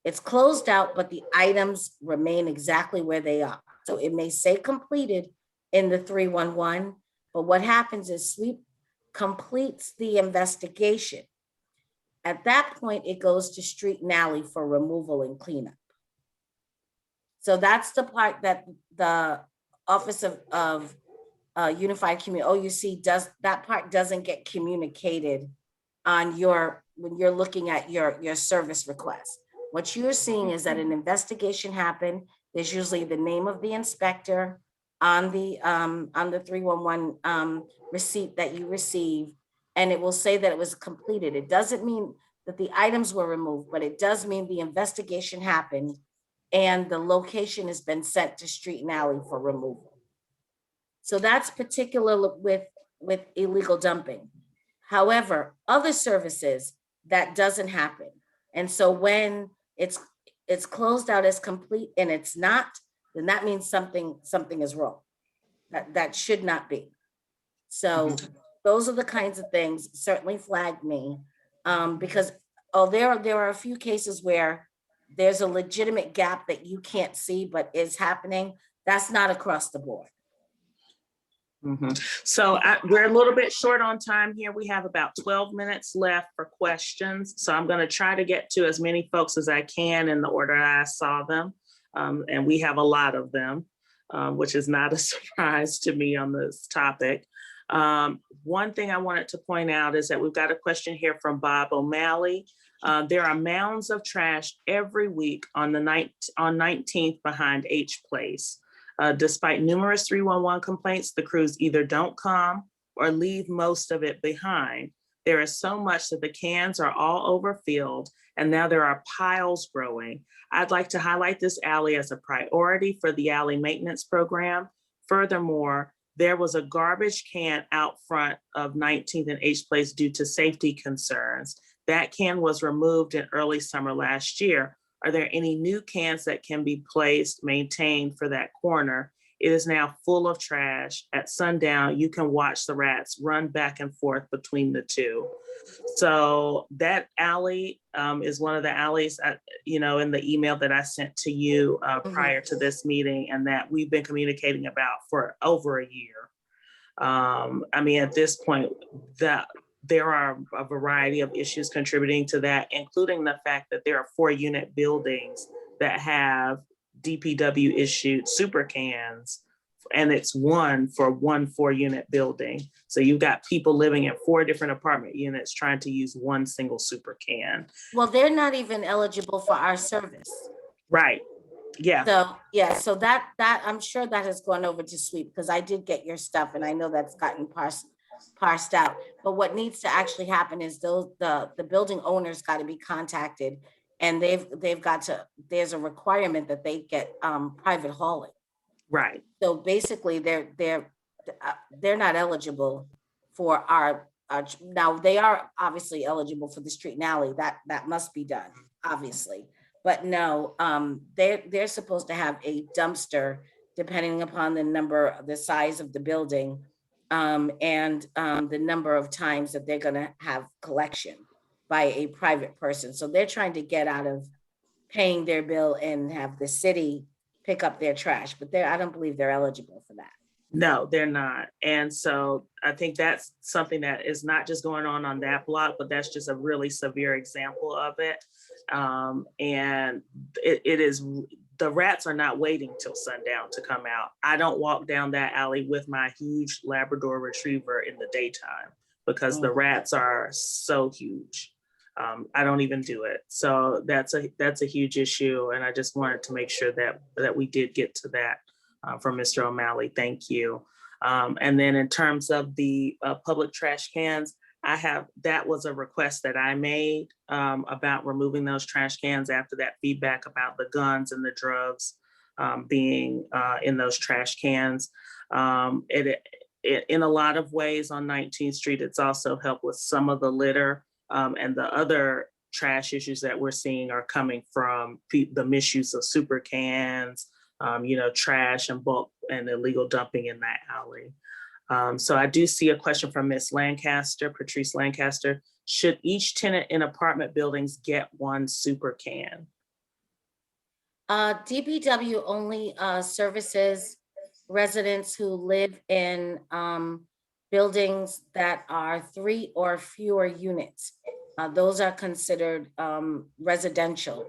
It's closed out, but the items remain exactly where they are. So it may say completed in the 311, but what happens is sweep completes the investigation. At that point, it goes to street and alley for removal and cleanup. So that's the part that the Office of Unified Community, OUC, that part doesn't get communicated on when you're looking at your service request. What you're seeing is that an investigation happened. There's usually the name of the inspector on the 311 receipt that you receive, and it will say that it was completed. It doesn't mean that the items were removed, but it does mean the investigation happened and the location has been sent to street and alley for removal. So that's particular with illegal dumping. However, other services, that doesn't happen. And so when it's closed out as complete and it's not then that means something is wrong. That should not be. So those are the kinds of things certainly flagged me, because there are a few cases where there's a legitimate gap that you can't see but is happening. That's not across the board. So we're a little bit short on time here. We have about 12 minutes left for questions. So I'm going to try to get to as many folks as I can in the order I saw them. And we have a lot of them, which is not a surprise to me on this topic. One thing I wanted to point out is that we've got a question here from Bob O'Malley. There are mounds of trash every week on 19th behind H Place. Despite numerous 311 complaints, the crews either don't come or leave most of it behind. There is so much that the cans are all overfilled, and now there are piles growing. I'd like to highlight this alley as a priority for the alley maintenance program. Furthermore, there was a garbage can out front of 19th and H Place due to safety concerns. That can was removed in early summer last year. Are there any new cans that can be placed, maintained for that corner? It is now full of trash. At sundown, you can watch the rats run back and forth between the two. So that alley is one of the alleys, in the email that I sent to you prior to this meeting, and that we've been communicating about for over a year. At this point, there are a variety of issues contributing to that, including the fact that there are 4-unit buildings that have DPW issued super cans, and it's one 4-unit building. So you've got people living in 4 different apartment units trying to use one single super can. Well, they're not even eligible for our service. Right. Yeah. So that I'm sure that has gone over to sweep, because I did get your stuff and I know that's gotten parsed out. But what needs to actually happen is the building owners got to be contacted, and they've got to, there's a requirement that they get private hauling. Right. So basically they're not eligible for our now they are obviously eligible for the street and alley. That must be done, obviously. But no, they're supposed to have a dumpster depending upon the size of the building, and the number of times that they're going to have collection by a private person. So they're trying to get out of paying their bill and have the city pick up their trash, but I don't believe they're eligible for that. No, they're not. And so I think that's something that is not just going on that block, but that's just a really severe example of it. And it is, the rats are not waiting till sundown to come out. I don't walk down that alley with my huge Labrador retriever in the daytime because the rats are so huge. I don't even do it. So that's a huge issue. And I just wanted to make sure that we did get to that from Mr. O'Malley. Thank you. And then in terms of the public trash cans, that was a request that I made about removing those trash cans after that feedback about the guns and the drugs being in those trash cans. In a lot of ways on 19th Street, it's also helped with some of the litter and the other trash issues that we're seeing are coming from the misuse of super cans, trash and bulk and illegal dumping in that alley. So I do see a question from Ms. Lancaster, Patrice Lancaster. Should each tenant in apartment buildings get one super can? DPW only services residents who live in buildings that are 3 or fewer units. Those are considered residential.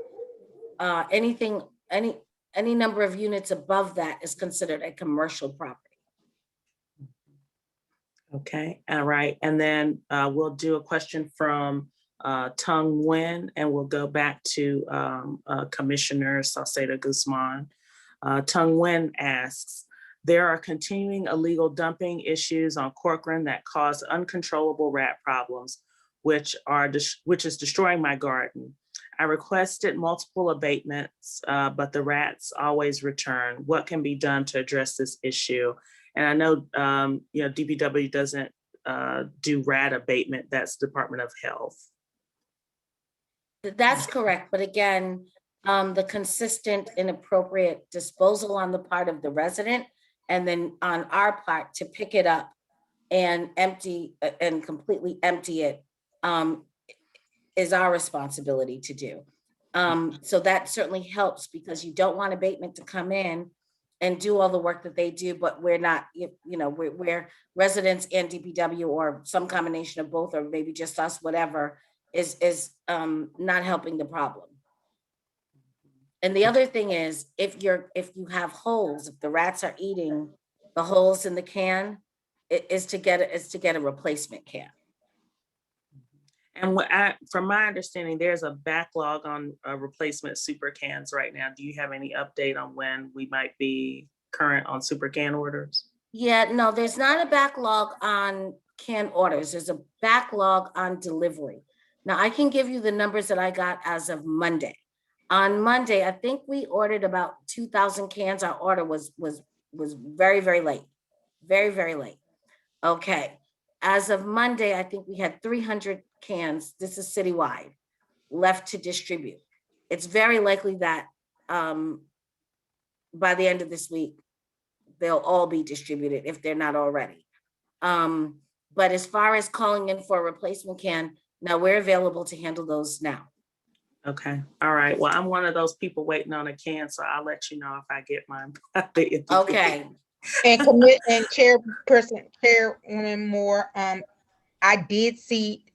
Any number of units above that is considered a commercial property. Okay, all right. And then we'll do a question from Tung Nguyen, and we'll go back to Commissioner Salcedo Guzman. Tung Nguyen asks, there are continuing illegal dumping issues on Corcoran that cause uncontrollable rat problems, which is destroying my garden. I requested multiple abatements, but the rats always return. What can be done to address this issue? And I know, DPW doesn't do rat abatement. That's Department of Health. That's correct. But again, the consistent inappropriate disposal on the part of the resident, and then on our part to pick it up and empty and completely empty it, is our responsibility to do. So that certainly helps, because you don't want abatement to come in and do all the work that they do, but we're not, we're residents and DPW, or some combination of both, or maybe just us, whatever, is not helping the problem. And the other thing is, if you have holes, if the rats are eating the holes in the can, it is to get a replacement can. And from my understanding, there's a backlog on replacement super cans right now. Do you have any update on when we might be current on super can orders? Yeah, no, there's not a backlog on can orders. There's a backlog on delivery. Now, I can give you the numbers that I got as of Monday. On Monday, I think we ordered about 2,000 cans. Our order was very, very late. Very, very late. Okay. As of Monday, I think we had 300 cans, this is citywide, left to distribute. It's very likely that by the end of this week, they'll all be distributed if they're not already. But as far as calling in for a replacement can, now we're available to handle those now. Okay. All right. Well, I'm one of those people waiting on a can, so I'll let you know if I get mine. Okay. And Chairwoman Moore, I did see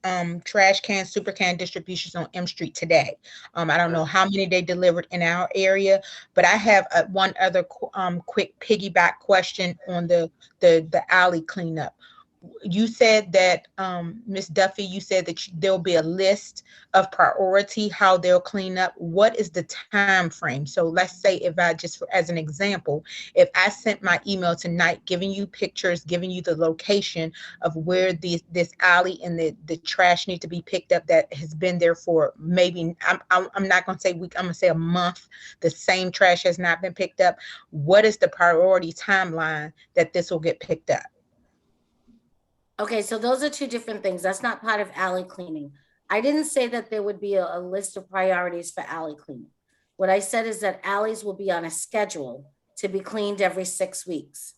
trash can, super can distributions on M Street today. I don't know how many they delivered in our area, but I have one other quick piggyback question on the alley cleanup. You said that, Ms. Duffy, you said that there'll be a list of priority, how they'll clean up. What is the time frame? So let's say, if I just, as an example, if I sent my email tonight, giving you pictures, giving you the location of where this alley and the trash need to be picked up, that has been there for maybe, I'm not going to say week, I'm going to say a month, the same trash has not been picked up. What is the priority timeline that this will get picked up? Okay, so those are two different things. That's not part of alley cleaning. I didn't say that there would be a list of priorities for alley cleaning. What I said is that alleys will be on a schedule to be cleaned every 6 weeks.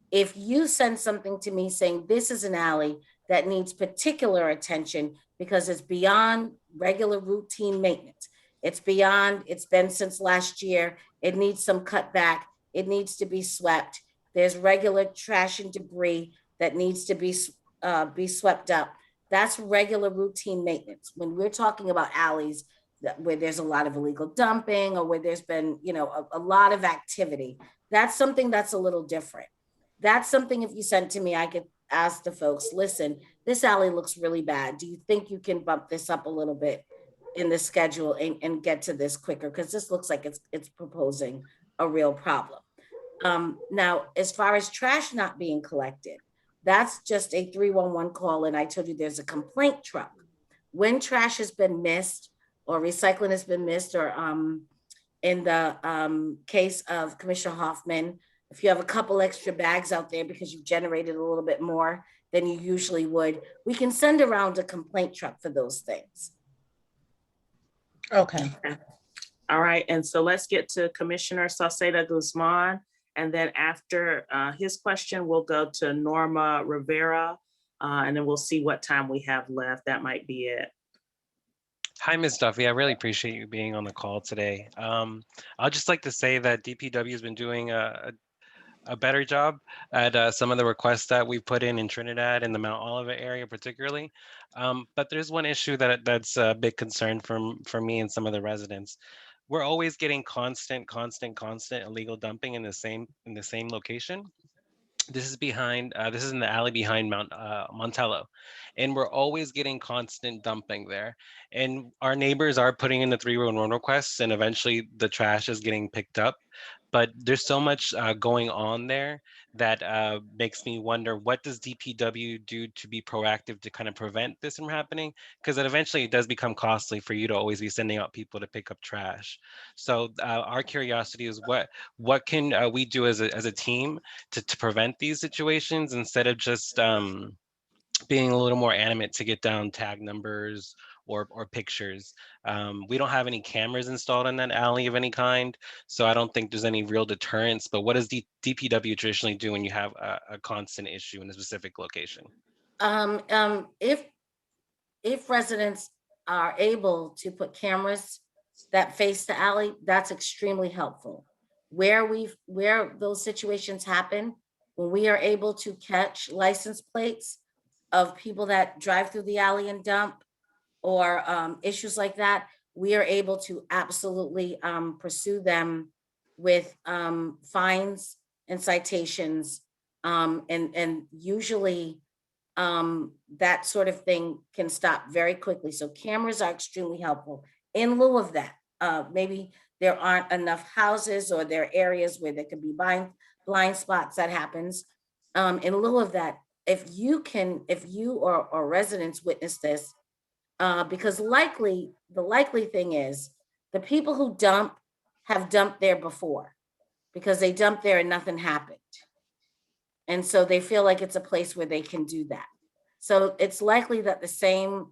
If you send something to me saying this is an alley that needs particular attention because it's beyond regular routine maintenance, it's been since last year, it needs some cutback, it needs to be swept, there's regular trash and debris that needs to be swept up. That's regular routine maintenance. When we're talking about alleys where there's a lot of illegal dumping, or where there's been, a lot of activity, that's something that's a little different. That's something, if you sent to me, I could ask the folks, listen, this alley looks really bad. Do you think you can bump this up a little bit in the schedule and get to this quicker? Because this looks like it's proposing a real problem. Now, as far as trash not being collected, that's just a 311 call. And I told you there's a complaint truck. When trash has been missed, or recycling has been missed, or in the case of Commissioner Hoffman, if you have a couple extra bags out there because you've generated a little bit more than you usually would, we can send around a complaint truck for those things. Okay. All right. And so let's get to Commissioner Sauceda Guzman. And then after his question, we'll go to Norma Rivera, and then we'll see what time we have left. That might be it. Hi, Ms. Duffy. I really appreciate you being on the call today. I'd just like to say that DPW has been doing a better job at some of the requests that we put in Trinidad and the Mount Olivet area particularly. But there's one issue that's a big concern for me and some of the residents. We're always getting constant illegal dumping in the same location. This is in the alley behind Montello, and we're always getting constant dumping there. And our neighbors are putting in the 311 requests, and eventually the trash is getting picked up. But there's so much going on there that makes me wonder, what does DPW do to be proactive to kind of prevent this from happening? Because eventually it does become costly for you to always be sending out people to pick up trash. So our curiosity is, what can we do as a team to prevent these situations, instead of just being a little more animate to get down tag numbers or pictures. We don't have any cameras installed in that alley of any kind, so I don't think there's any real deterrence. But what does DPW traditionally do when you have a constant issue in a specific location? If residents are able to put cameras that face the alley, that's extremely helpful. Where those situations happen, when we are able to catch license plates of people that drive through the alley and dump, or issues like that, we are able to absolutely pursue them with fines and citations. And usually that sort of thing can stop very quickly. So cameras are extremely helpful. In lieu of that, maybe there aren't enough houses, or there are areas where there could be blind spots. That happens. In lieu of that, if you or residents witness this, because the likely thing is the people who dump have dumped there before, because they dumped there and nothing happened. And so they feel like it's a place where they can do that. So it's likely that the same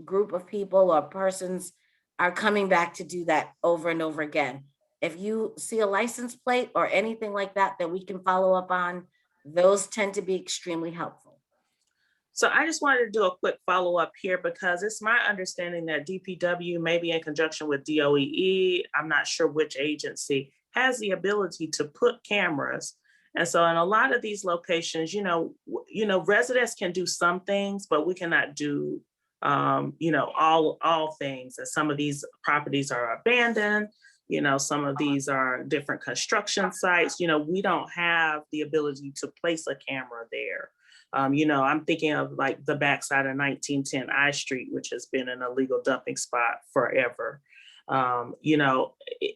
group of people or persons are coming back to do that over and over again. If you see a license plate or anything like that that we can follow up on, those tend to be extremely helpful. So I just wanted to do a quick follow-up here, because it's my understanding that DPW, maybe in conjunction with DOEE, I'm not sure which agency, has the ability to put cameras. And so in a lot of these locations, residents can do some things, but we cannot do all things. And some of these properties are abandoned. Some of these are different construction sites. We don't have the ability to place a camera there. I'm thinking of like the backside of 1910 I Street, which has been an illegal dumping spot forever.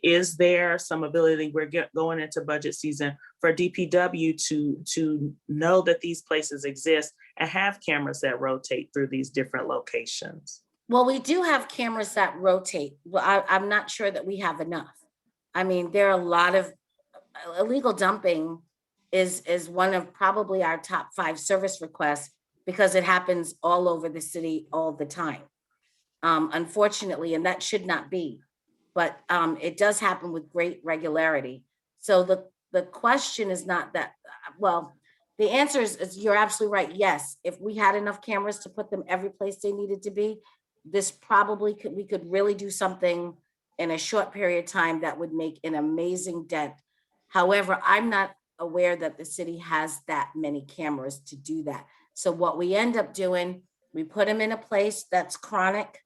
Is there some ability, we're going into budget season, for DPW to know that these places exist and have cameras that rotate through these different locations? Well, we do have cameras that rotate. Well, I'm not sure that we have enough. I mean, there are a lot of illegal dumping is one of probably our top 5 service requests, because it happens all over the city all the time. Unfortunately, and that should not be, but it does happen with great regularity. So the question is not that, well, the answer is you're absolutely right. Yes, if we had enough cameras to put them every place they needed to be, we could really do something in a short period of time that would make an amazing dent. However, I'm not aware that the city has that many cameras to do that. So what we end up doing, we put them in a place that's chronic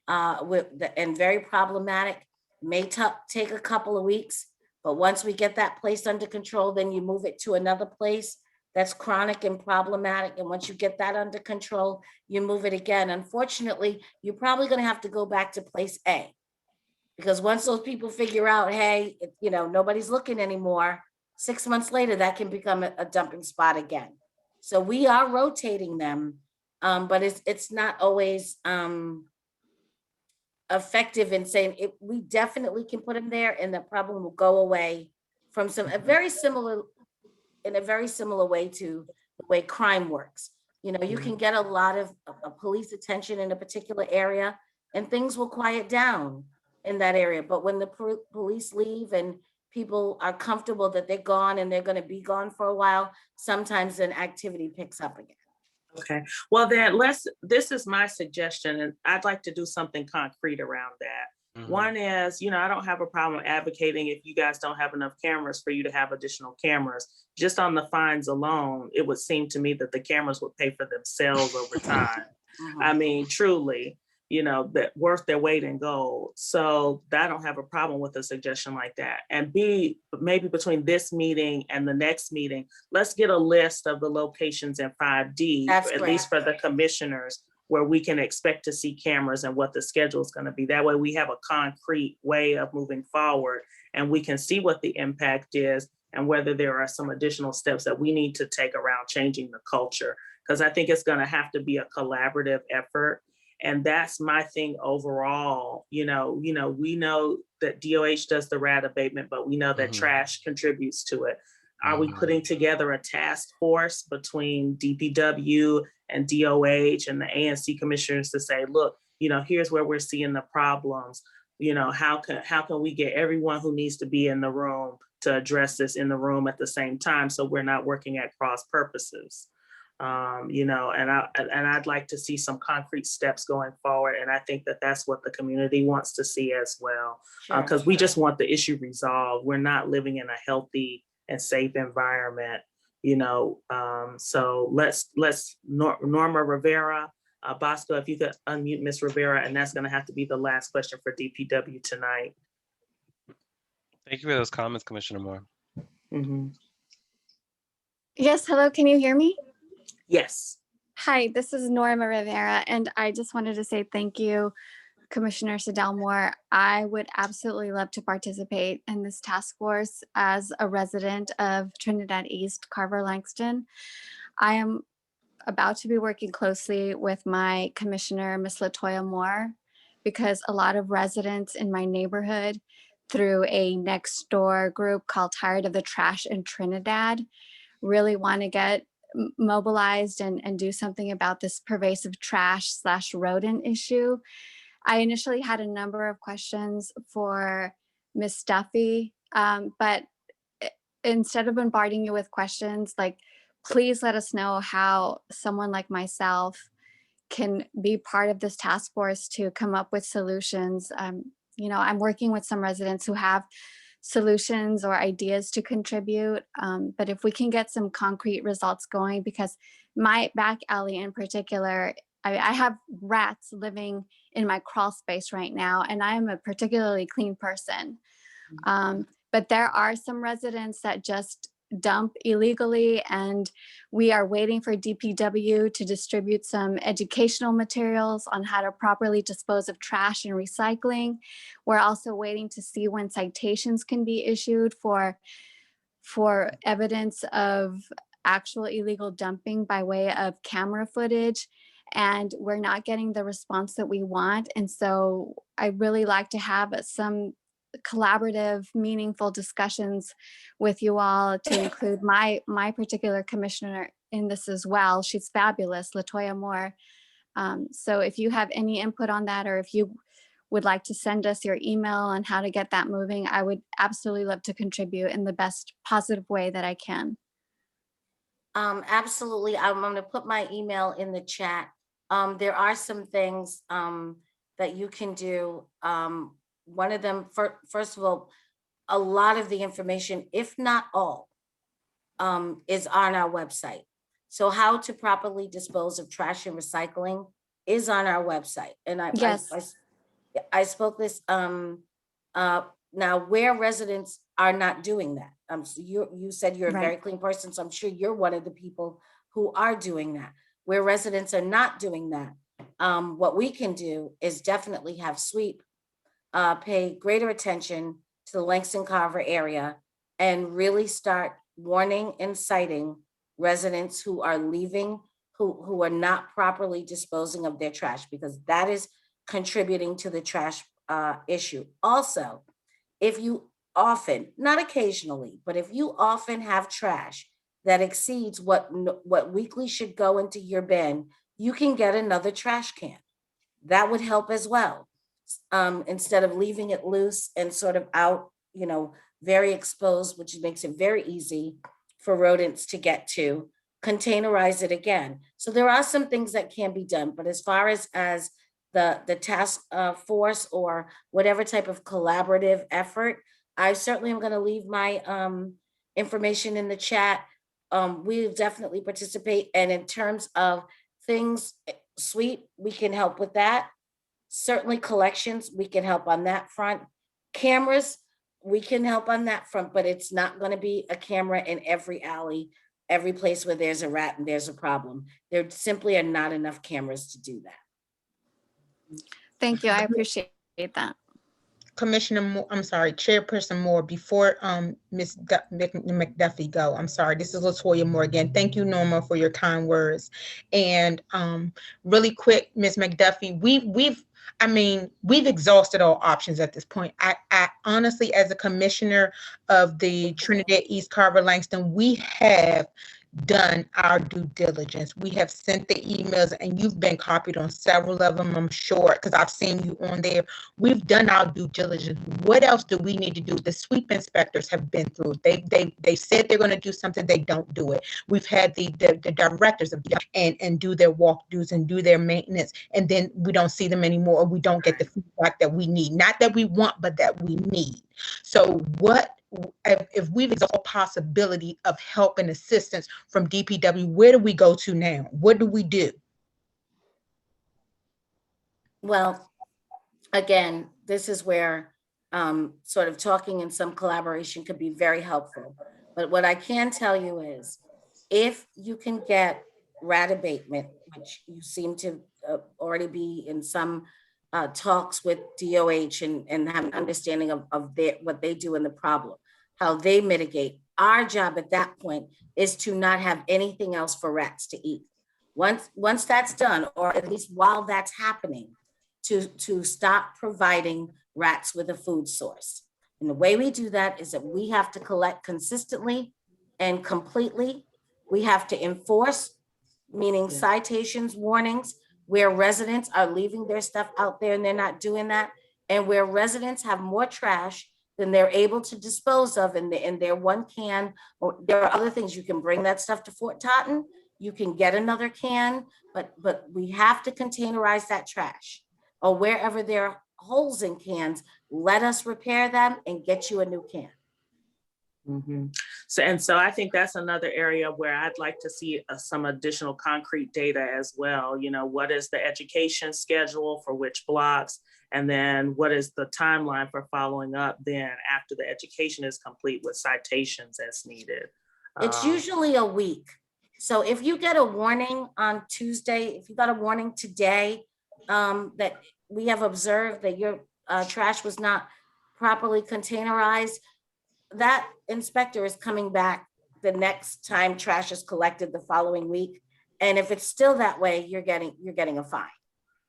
and very problematic. May take a couple of weeks, but once we get that place under control, then you move it to another place that's chronic and problematic. And once you get that under control, you move it again. Unfortunately, you're probably going to have to go back to place A, because once those people figure out, hey, nobody's looking anymore, 6 months later, that can become a dumping spot again. So we are rotating them, but it's not always effective in saying we definitely can put them there and the problem will go away from in a very similar way to the way crime works. You can get a lot of police attention in a particular area and things will quiet down in that area. But when the police leave and people are comfortable that they're gone and they're going to be gone for a while, sometimes an activity picks up again. Okay, well then this is my suggestion, and I'd like to do something concrete around that. Mm-hmm. One is, I don't have a problem advocating if you guys don't have enough cameras for you to have additional cameras. Just on the fines alone, it would seem to me that the cameras would pay for themselves over time. Mm-hmm. I mean, truly, that worth their weight in gold. So I don't have a problem with a suggestion like that. And B, maybe between this meeting and the next meeting, let's get a list of the locations in 5D, at least for the commissioners, where we can expect to see cameras and what the schedule is going to be. That way we have a concrete way of moving forward and we can see what the impact is and whether there are some additional steps that we need to take around changing the culture. Because I think it's going to have to be a collaborative effort. And that's my thing overall. We know that DOH does the rat abatement, but we know that trash contributes to it. Are we putting together a task force between DPW and DOH and the ANC commissioners to say, look, here's where we're seeing the problems. How can we get everyone who needs to be in the room to address this in the room at the same time, so we're not working at cross purposes. And I'd like to see some concrete steps going forward. And I think that that's what the community wants to see as well, because we just want the issue resolved. We're not living in a healthy and safe environment, so let's Norma Rivera, Bosco, if you could unmute Ms. Rivera, and that's going to have to be the last question for DPW tonight. Thank you for those comments, Commissioner Moore. Yes, hello, can you hear me? Yes. Hi, this is Norma Rivera, and I just wanted to say thank you, Commissioner Sadell Moore. I would absolutely love to participate in this task force as a resident of Trinidad East, Carver Langston. I am about to be working closely with my commissioner, Ms. Latoya Moore, because a lot of residents in my neighborhood, through a next door group called Tired of the Trash in Trinidad, really want to get mobilized and do something about this pervasive trash/rodent issue. I initially had a number of questions for Ms. Duffy, but instead of bombarding you with questions, please let us know how someone like myself can be part of this task force to come up with solutions. I'm working with some residents who have solutions or ideas to contribute. But if we can get some concrete results going, because my back alley in particular, I have rats living in my crawl space right now, and I am a particularly clean person. But there are some residents that just dump illegally, and we are waiting for DPW to distribute some educational materials on how to properly dispose of trash and recycling. We're also waiting to see when citations can be issued for evidence of actual illegal dumping by way of camera footage, and we're not getting the response that we want. And so I'd really like to have some collaborative, meaningful discussions with you all to include my particular commissioner in this as well. She's fabulous, Latoya Moore. So if you have any input on that, or if you would like to send us your email on how to get that moving, I would absolutely love to contribute in the best positive way that I can. Absolutely. I'm going to put my email in the chat. There are some things that you can do. One of them, first of all, a lot of the information, if not all, is on our website. So how to properly dispose of trash and recycling is on our website. And I spoke this, now where residents are not doing that. So you said you're a very clean person, so I'm sure you're one of the people who are doing that. Where residents are not doing that, what we can do is definitely have sweep pay greater attention to the Langston Carver area and really start warning and citing residents who are leaving, who are not properly disposing of their trash, because that is contributing to the trash issue. Also, if you often, not occasionally, but if you often have trash that exceeds what weekly should go into your bin, you can get another trash can. That would help as well. Instead of leaving it loose and sort of out, very exposed, which makes it very easy for rodents to get to, containerize it again. So there are some things that can be done, but as far as the task force or whatever type of collaborative effort, I certainly am going to leave my information in the chat. We definitely participate. And in terms of things, sweep, we can help with that. Certainly collections, we can help on that front. Cameras, we can help on that front, but it's not going to be a camera in every alley, every place where there's a rat and there's a problem. There simply are not enough cameras to do that. Thank you. I appreciate that. Commissioner Moore, I'm sorry, Chairperson Moore, before Ms. McDuffie go, I'm sorry, this is Latoya Moore again. Thank you, Norma, for your kind words. And really quick, Ms. McDuffie, I mean, we've exhausted all options at this point. I honestly, as a commissioner of the Trinidad East Carver Langston, we have done our due diligence. We have sent the emails, and you've been copied on several of them, I'm sure, because I've seen you on there. We've done our due diligence. What else do we need to do? The sweep inspectors have been through. They said they're going to do something. They don't do it. We've had the directors of and do their walkthroughs and do their maintenance, and then we don't see them anymore. Or we don't get the feedback that we need. Not that we want, but that we need. So what? If we've exhausted all possibility of help and assistance from DPW, where do we go to now? What do we do? Well, again, this is where sort of talking and some collaboration could be very helpful. But what I can tell you is, if you can get rat abatement, which you seem to already be in some talks with DOH and have an understanding of what they do in the problem, how they mitigate. Our job at that point is to not have anything else for rats to eat. Once that's done, or at least while that's happening, to stop providing rats with a food source. And the way we do that is that we have to collect consistently and completely. We have to enforce, meaning citations, warnings, where residents are leaving their stuff out there and they're not doing that, and where residents have more trash than they're able to dispose of in their one can. Or there are other things. You can bring that stuff to Fort Totten, you can get another can, but we have to containerize that trash. Or wherever there are holes in cans, let us repair them and get you a new can. Mm-hmm. So I think that's another area where I'd like to see some additional concrete data as well. You know, what is the education schedule for which blocks? And then what is the timeline for following up then after the education is complete with citations as needed? It's usually a week. So if you get a warning on Tuesday, if you got a warning today that we have observed that your trash was not properly containerized, that inspector is coming back the next time trash is collected the following week. And if it's still that way, you're getting a fine.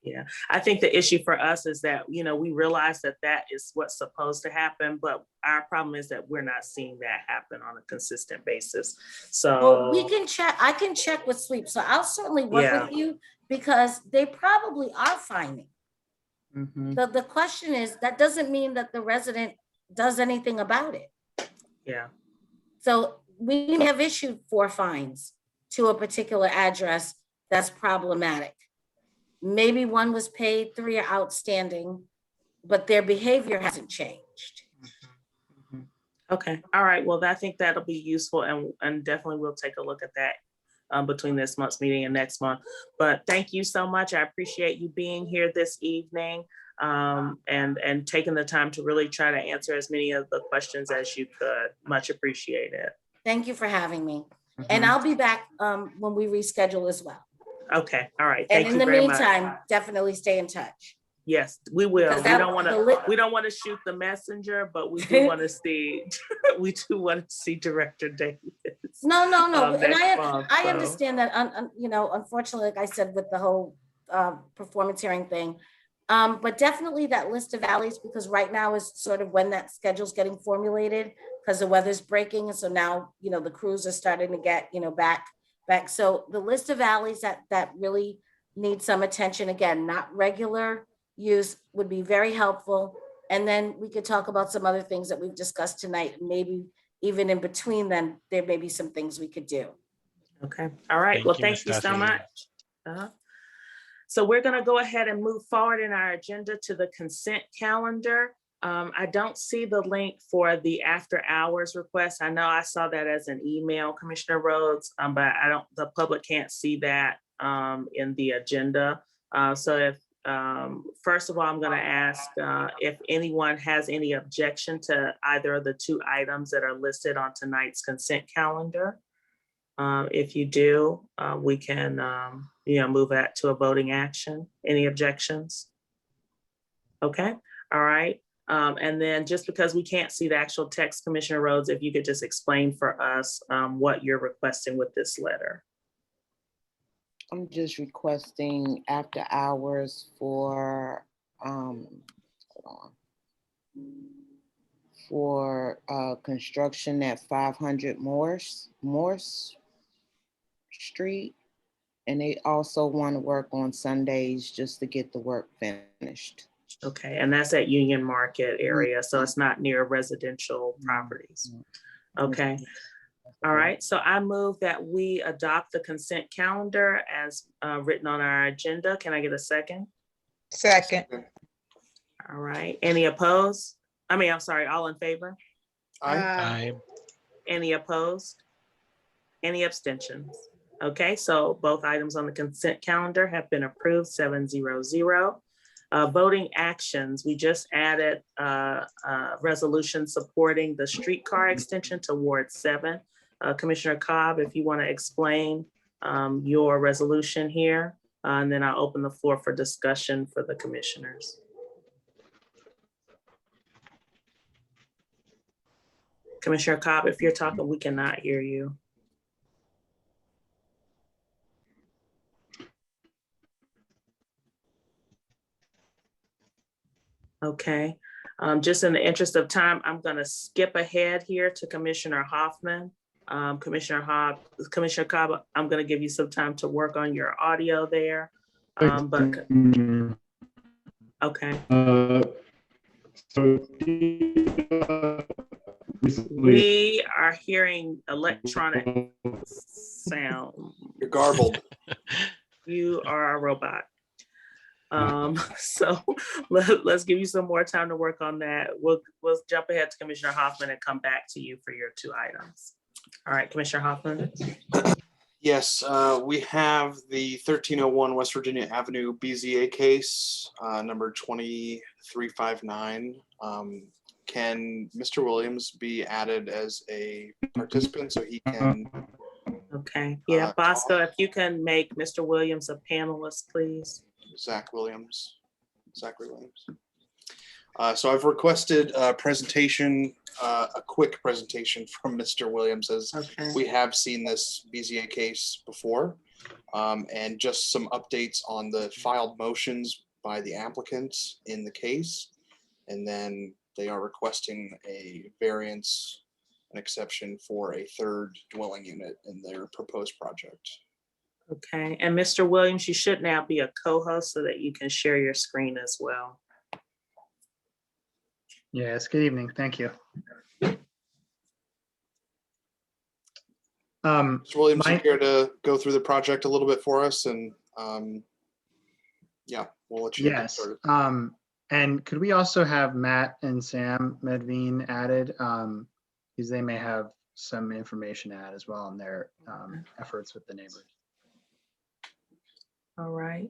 Yeah, I think the issue for us is that, you know, we realize that that is what's supposed to happen, but our problem is that we're not seeing that happen on a consistent basis. So well, we can check. I can check with sweep. So I'll certainly work with you, because they probably are fining. Mm-hmm. The question is, that doesn't mean that the resident does anything about it. Yeah. So we may have issued 4 fines to a particular address that's problematic. Maybe 1 was paid, 3 are outstanding, but their behavior hasn't changed. Mm-hmm. Okay. All right. Well, I think that'll be useful, and definitely we'll take a look at that between this month's meeting and next month. But thank you so much. I appreciate you being here this evening and taking the time to really try to answer as many of the questions as you could. Much appreciated. Thank you for having me. Mm-hmm. And I'll be back when we reschedule as well. Okay. All right. Thank you very much. And in the meantime, definitely stay in touch. Yes, we will. We don't want to shoot the messenger, but we do want to see. We do want to see Director Davis. No. And I understand that. You know, unfortunately, like I said, with the whole performance hearing thing, but definitely that list of alleys, because right now is sort of when that schedule's getting formulated, because the weather's breaking, and so now the crews are starting to get back. So the list of alleys that really need some attention, again, not regular use, would be very helpful. And then we could talk about some other things that we've discussed tonight. Maybe even in between, then there may be some things we could do. Okay. All right. Thank you so much. So we're going to go ahead and move forward in our agenda to the consent calendar. I don't see the link for the after hours request. I know I saw that as an email, Commissioner Rhodes, but the public can't see that in the agenda. So if first of all, I'm going to ask if anyone has any objection to either of the 2 items that are listed on tonight's consent calendar. If you do, we can move that to a voting action. Any objections? Okay. All right. And then just because we can't see the actual text, Commissioner Rhodes, if you could just explain for us what you're requesting with this letter. I'm just requesting after hours for hold on, for construction at 500 Morse Street. And they also want to work on Sundays just to get the work finished. Okay, and that's at Union Market area, so it's not near residential properties. Okay. All right, so I move that we adopt the consent calendar as written on our agenda. Can I get a second? Second. All right, any opposed? I'm sorry, all in favor? Aye. Any opposed? Any abstentions? Okay, so both items on the consent calendar have been approved 7-0-0. Voting actions, we just added a resolution supporting the streetcar extension to Ward 7. Commissioner Cobb, if you want to explain your resolution here, and then I'll open the floor for discussion for the commissioners. Commissioner Cobb, if you're talking, we cannot hear you. Okay, just in the interest of time, I'm gonna skip ahead here to Commissioner Hoffman. Commissioner Cobb, I'm gonna give you some time to work on your audio there. Okay. So recently, We are hearing electronic sound. You're garbled. You are a robot. So let's give you some more time to work on that. We'll jump ahead to Commissioner Hoffman and come back to you for your 2 items. All right, Commissioner Hoffman. Yes, we have the 1301 West Virginia Avenue BZA case, number 2359. Can Mr. Williams be added as a participant so he can? Okay, yeah, Bosco, if you can make Mr. Williams a panelist, please. Zachary Williams. So I've requested a presentation, a quick presentation from Mr. Williams, as we have seen this BZA case before, and just some updates on the filed motions by the applicants in the case. And then they are requesting a variance, an exception for a 3rd dwelling unit in their proposed project. Okay, and Mr. Williams, you should now be a co-host so that you can share your screen as well. Yes, good evening. Thank you. Mr. Williams, you here to go through the project a little bit for us, and yeah, we'll let you get started. And could we also have Matt and Sam Medvine added? Because they may have some information to add as well on their efforts with the neighbors. All right.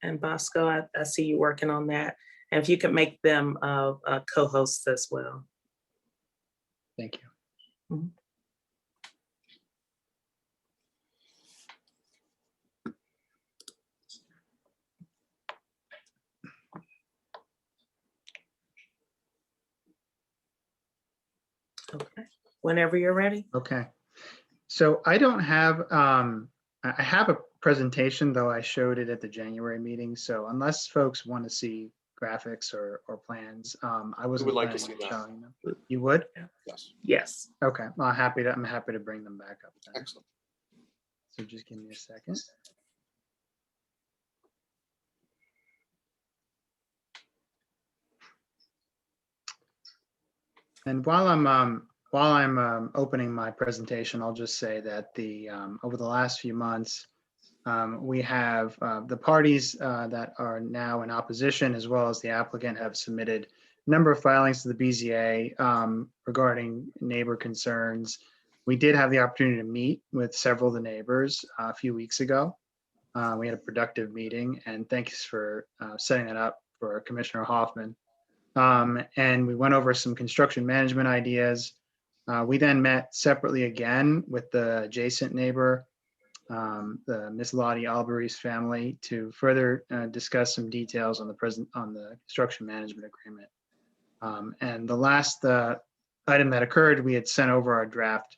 And Bosco, I see you working on that. And if you could make them co-hosts as well. Thank you. Mm-hmm. Okay, whenever you're ready. Okay. So I don't have, I have a presentation, though I showed it at the January meeting. So unless folks want to see graphics or plans, I wasn't like to planning see on that. showing them. You would? Yes. Yes. Okay, well, I'm happy to bring them back up then. Excellent. So just give me a second. And while I'm opening my presentation, I'll just say that over the last few months, we have the parties that are now in opposition, as well as the applicant, have submitted a number of filings to the BZA regarding neighbor concerns. We did have the opportunity to meet with several of the neighbors a few weeks ago. We had a productive meeting, and thanks for setting that up for Commissioner Hoffman. And we went over some construction management ideas. We then met separately again with the adjacent neighbor, the Miss Lottie Albury's family, to further discuss some details on the construction management agreement. And the last item that occurred, we had sent over our draft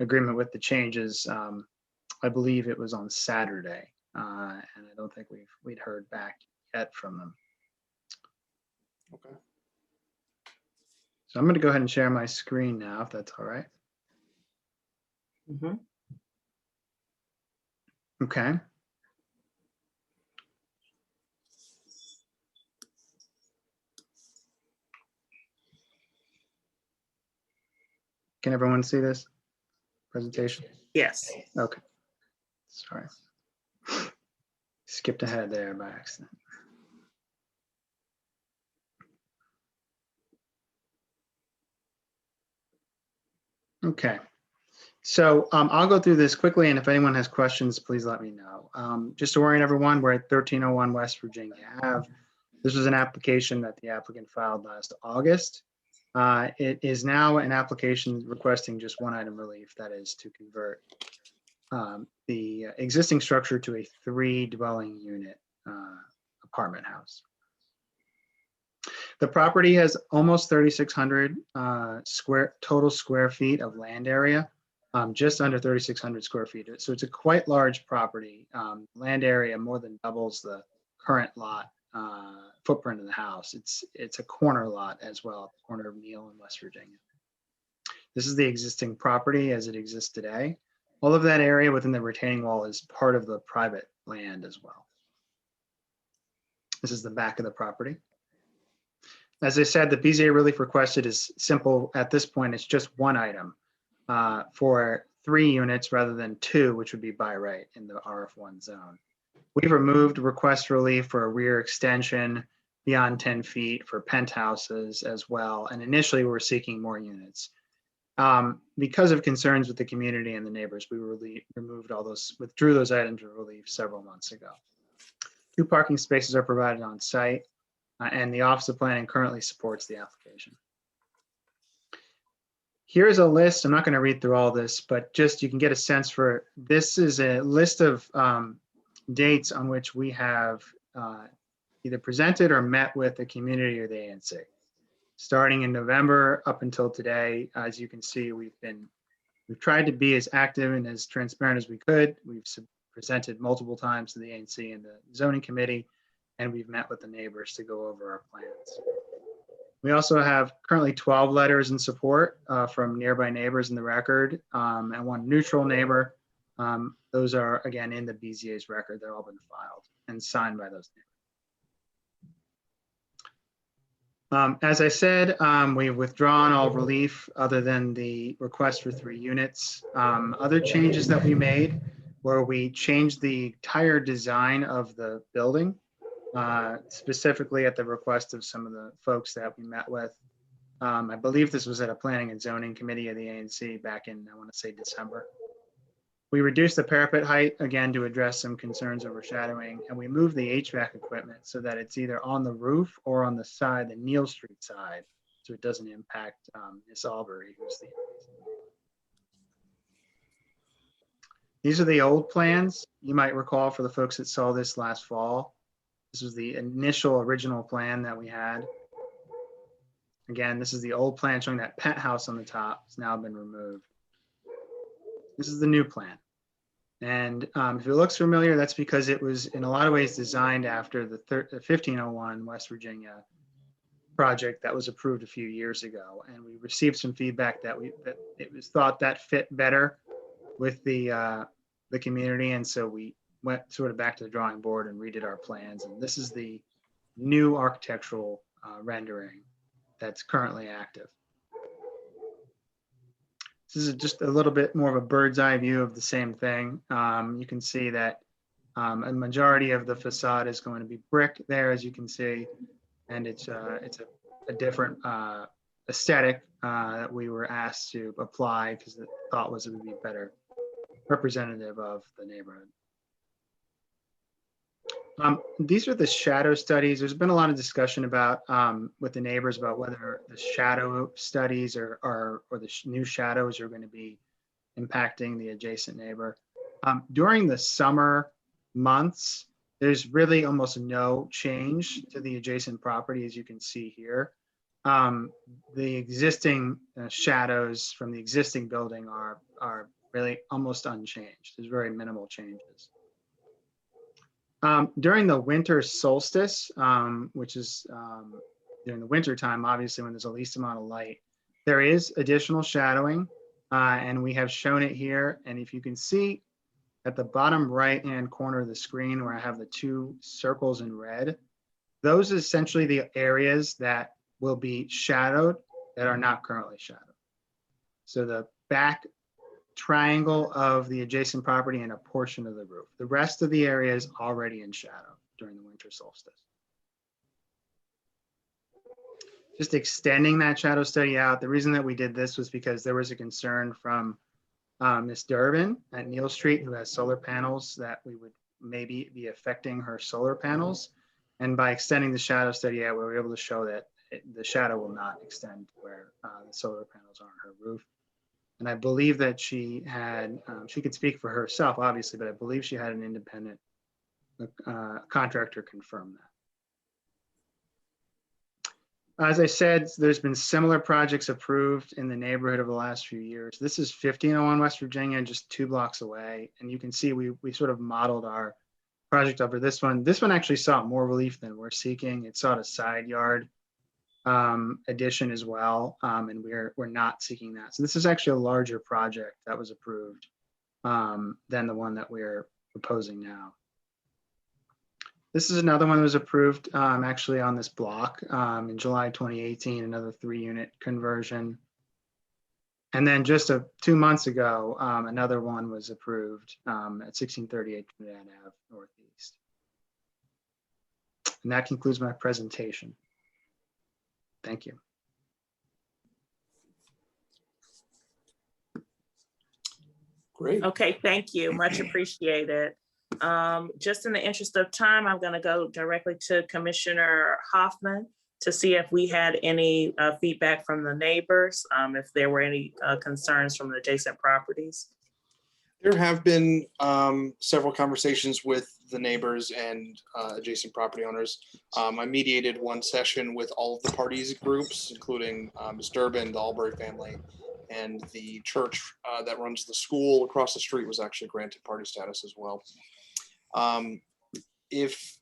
agreement with the changes. I believe it was on Saturday, and I don't think we'd heard back yet from them. Okay. So I'm going to go ahead and share my screen now, if that's all right. Mhm. Okay. Can everyone see this presentation? Yes. Okay. Sorry. Skipped ahead there by accident. Okay. So I'll go through this quickly, and if anyone has questions, please let me know. Just to orient everyone, we're at 1301 West Virginia Ave. This was an application that the applicant filed last August. It is now an application requesting just one item relief, that is to convert the existing structure to a 3-dwelling unit apartment house. The property has almost 3,600 total square feet of land area, just under 3,600 square feet. So it's a quite large property. Land area more than doubles the current lot footprint of the house. It's a corner lot as well, at the corner of Neal and West Virginia. This is the existing property as it exists today. All of that area within the retaining wall is part of the private land as well. This is the back of the property. As I said, the BZA relief requested is simple at this point. It's just one item for 3 units rather than 2, which would be by right in the RF1 zone. We've removed request relief for a rear extension beyond 10 feet for penthouses as well. And initially we're seeking more units. Because of concerns with the community and the neighbors, we withdrew those items of relief several months ago. 2 parking spaces are provided on site. And the Office of Planning currently supports the application. Here's a list. I'm not going to read through all this, but just you can get a sense for this is a list of dates on which we have either presented or met with the community or the ANC. Starting in November up until today, as you can see, we've tried to be as active and as transparent as we could. We've presented multiple times to the ANC and the zoning committee, and we've met with the neighbors to go over our plans. We also have currently 12 letters in support from nearby neighbors in the record and 1 neutral neighbor. Those are, again, in the BZA's record. They've all been filed and signed by those neighbors. As I said, we've withdrawn all relief other than the request for 3 units. Other changes that we made were we changed the entire design of the building. Specifically at the request of some of the folks that we met with. I believe this was at a planning and zoning committee of the ANC back in, I want to say, December. We reduced the parapet height, again, to address some concerns overshadowing, and we moved the HVAC equipment so that it's either on the roof or on the side, the Neal Street side, so it doesn't impact Miss Albury, who's the. These are the old plans. You might recall for the folks that saw this last fall. This was the initial original plan that we had. Again, this is the old plan showing that penthouse on the top. It's now been removed. This is the new plan. And if it looks familiar, that's because it was in a lot of ways designed after the 1501 West Virginia project that was approved a few years ago. And we received some feedback that it was thought that fit better with the community. And so we went sort of back to the drawing board and redid our plans. And this is the new architectural rendering that's currently active. This is just a little bit more of a bird's eye view of the same thing. You can see that a majority of the facade is going to be brick there, as you can see, and it's a different aesthetic that we were asked to apply because the thought was it would be better representative of the neighborhood. These are the shadow studies. There's been a lot of discussion about with the neighbors about whether the shadow studies or the new shadows are going to be impacting the adjacent neighbor. During the summer months, there's really almost no change to the adjacent property, as you can see here. The existing shadows from the existing building are really almost unchanged. There's very minimal changes. During the winter solstice, which is during the winter time, obviously when there's the least amount of light. There is additional shadowing, and we have shown it here. And if you can see at the bottom right-hand corner of the screen where I have the two circles in red, those are essentially the areas that will be shadowed that are not currently shadowed. So the back triangle of the adjacent property and a portion of the roof. The rest of the area is already in shadow during the winter solstice. Just extending that shadow study out. The reason that we did this was because there was a concern from Ms. Durbin at Neal Street, who has solar panels, that we would maybe be affecting her solar panels. And by extending the shadow study out, we were able to show that the shadow will not extend where the solar panels are on her roof. And I believe that she had, she could speak for herself, obviously, but I believe she had an independent contractor confirm that. As I said, there's been similar projects approved in the neighborhood over the last few years. This is 1501 West Virginia, just 2 blocks away. And you can see we sort of modeled our project over this one. This one actually sought more relief than we're seeking. It sought a side yard addition as well, and we're not seeking that. So this is actually a larger project that was approved than the one that we're proposing now. This is another one that was approved actually on this block in July 2018, another 3-unit conversion. And then just 2 months ago, another one was approved at 1638 Trinidad Ave Northeast. And that concludes my presentation. Thank you. Great. Okay, thank you. Much appreciated. Just in the interest of time, I'm going to go directly to Commissioner Hoffman to see if we had any feedback from the neighbors, if there were any concerns from the adjacent properties. There have been several conversations with the neighbors and adjacent property owners. I mediated one session with all of the parties groups, including Ms. Durbin, the Albury family, and the church that runs the school across the street was actually granted party status as well. If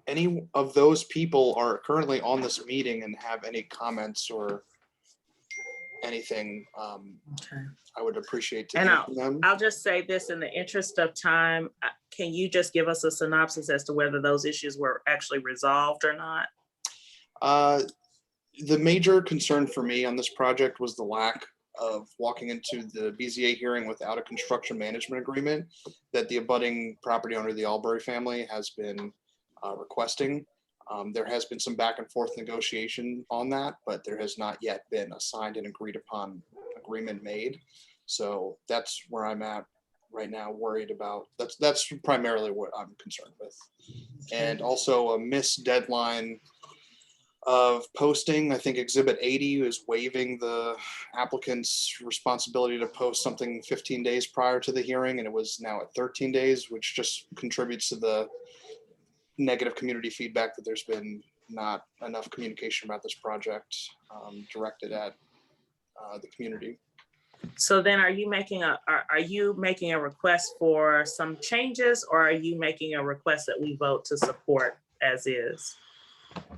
any of those people are currently on this meeting and have any comments or anything, Okay. I would appreciate to And hear from them. I'll just say this in the interest of time. Can you just give us a synopsis as to whether those issues were actually resolved or not? The major concern for me on this project was the lack of walking into the BZA hearing without a construction management agreement that the abutting property owner, the Albury family, has been requesting. There has been some back and forth negotiation on that, but there has not yet been a signed and agreed upon agreement made. So that's where I'm at right now, worried about. That's primarily what I'm concerned with. And also a missed deadline of posting. I think Exhibit 80 is waiving the applicant's responsibility to post something 15 days prior to the hearing, and it was now at 13 days, which just contributes to the negative community feedback that there's been not enough communication about this project directed at the community. So then are you making a request for some changes, or are you making a request that we vote to support as is?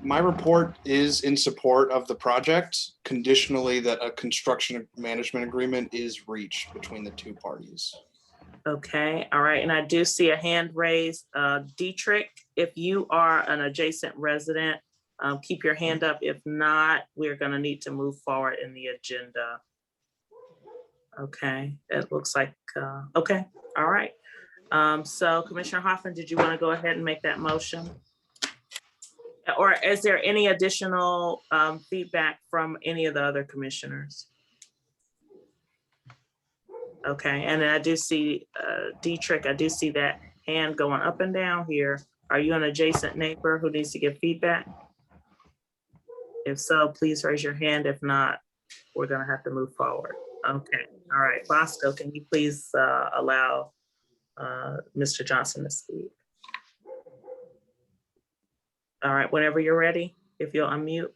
My report is in support of the project, conditionally that a construction management agreement is reached between the two parties. Okay, all right, and I do see a hand raised. Dietrich, if you are an adjacent resident, keep your hand up. If not, we're gonna need to move forward in the agenda. Okay, it looks like, okay, all right. So Commissioner Hoffman, did you wanna go ahead and make that motion? Or is there any additional feedback from any of the other commissioners? Okay, and then I do see Dietrich, I do see that hand going up and down here. Are you an adjacent neighbor who needs to give feedback? If so, please raise your hand. If not, we're gonna have to move forward. Okay, all right, Bosco, can you please allow Mr. Johnson to speak? All right, whenever you're ready, if you'll unmute.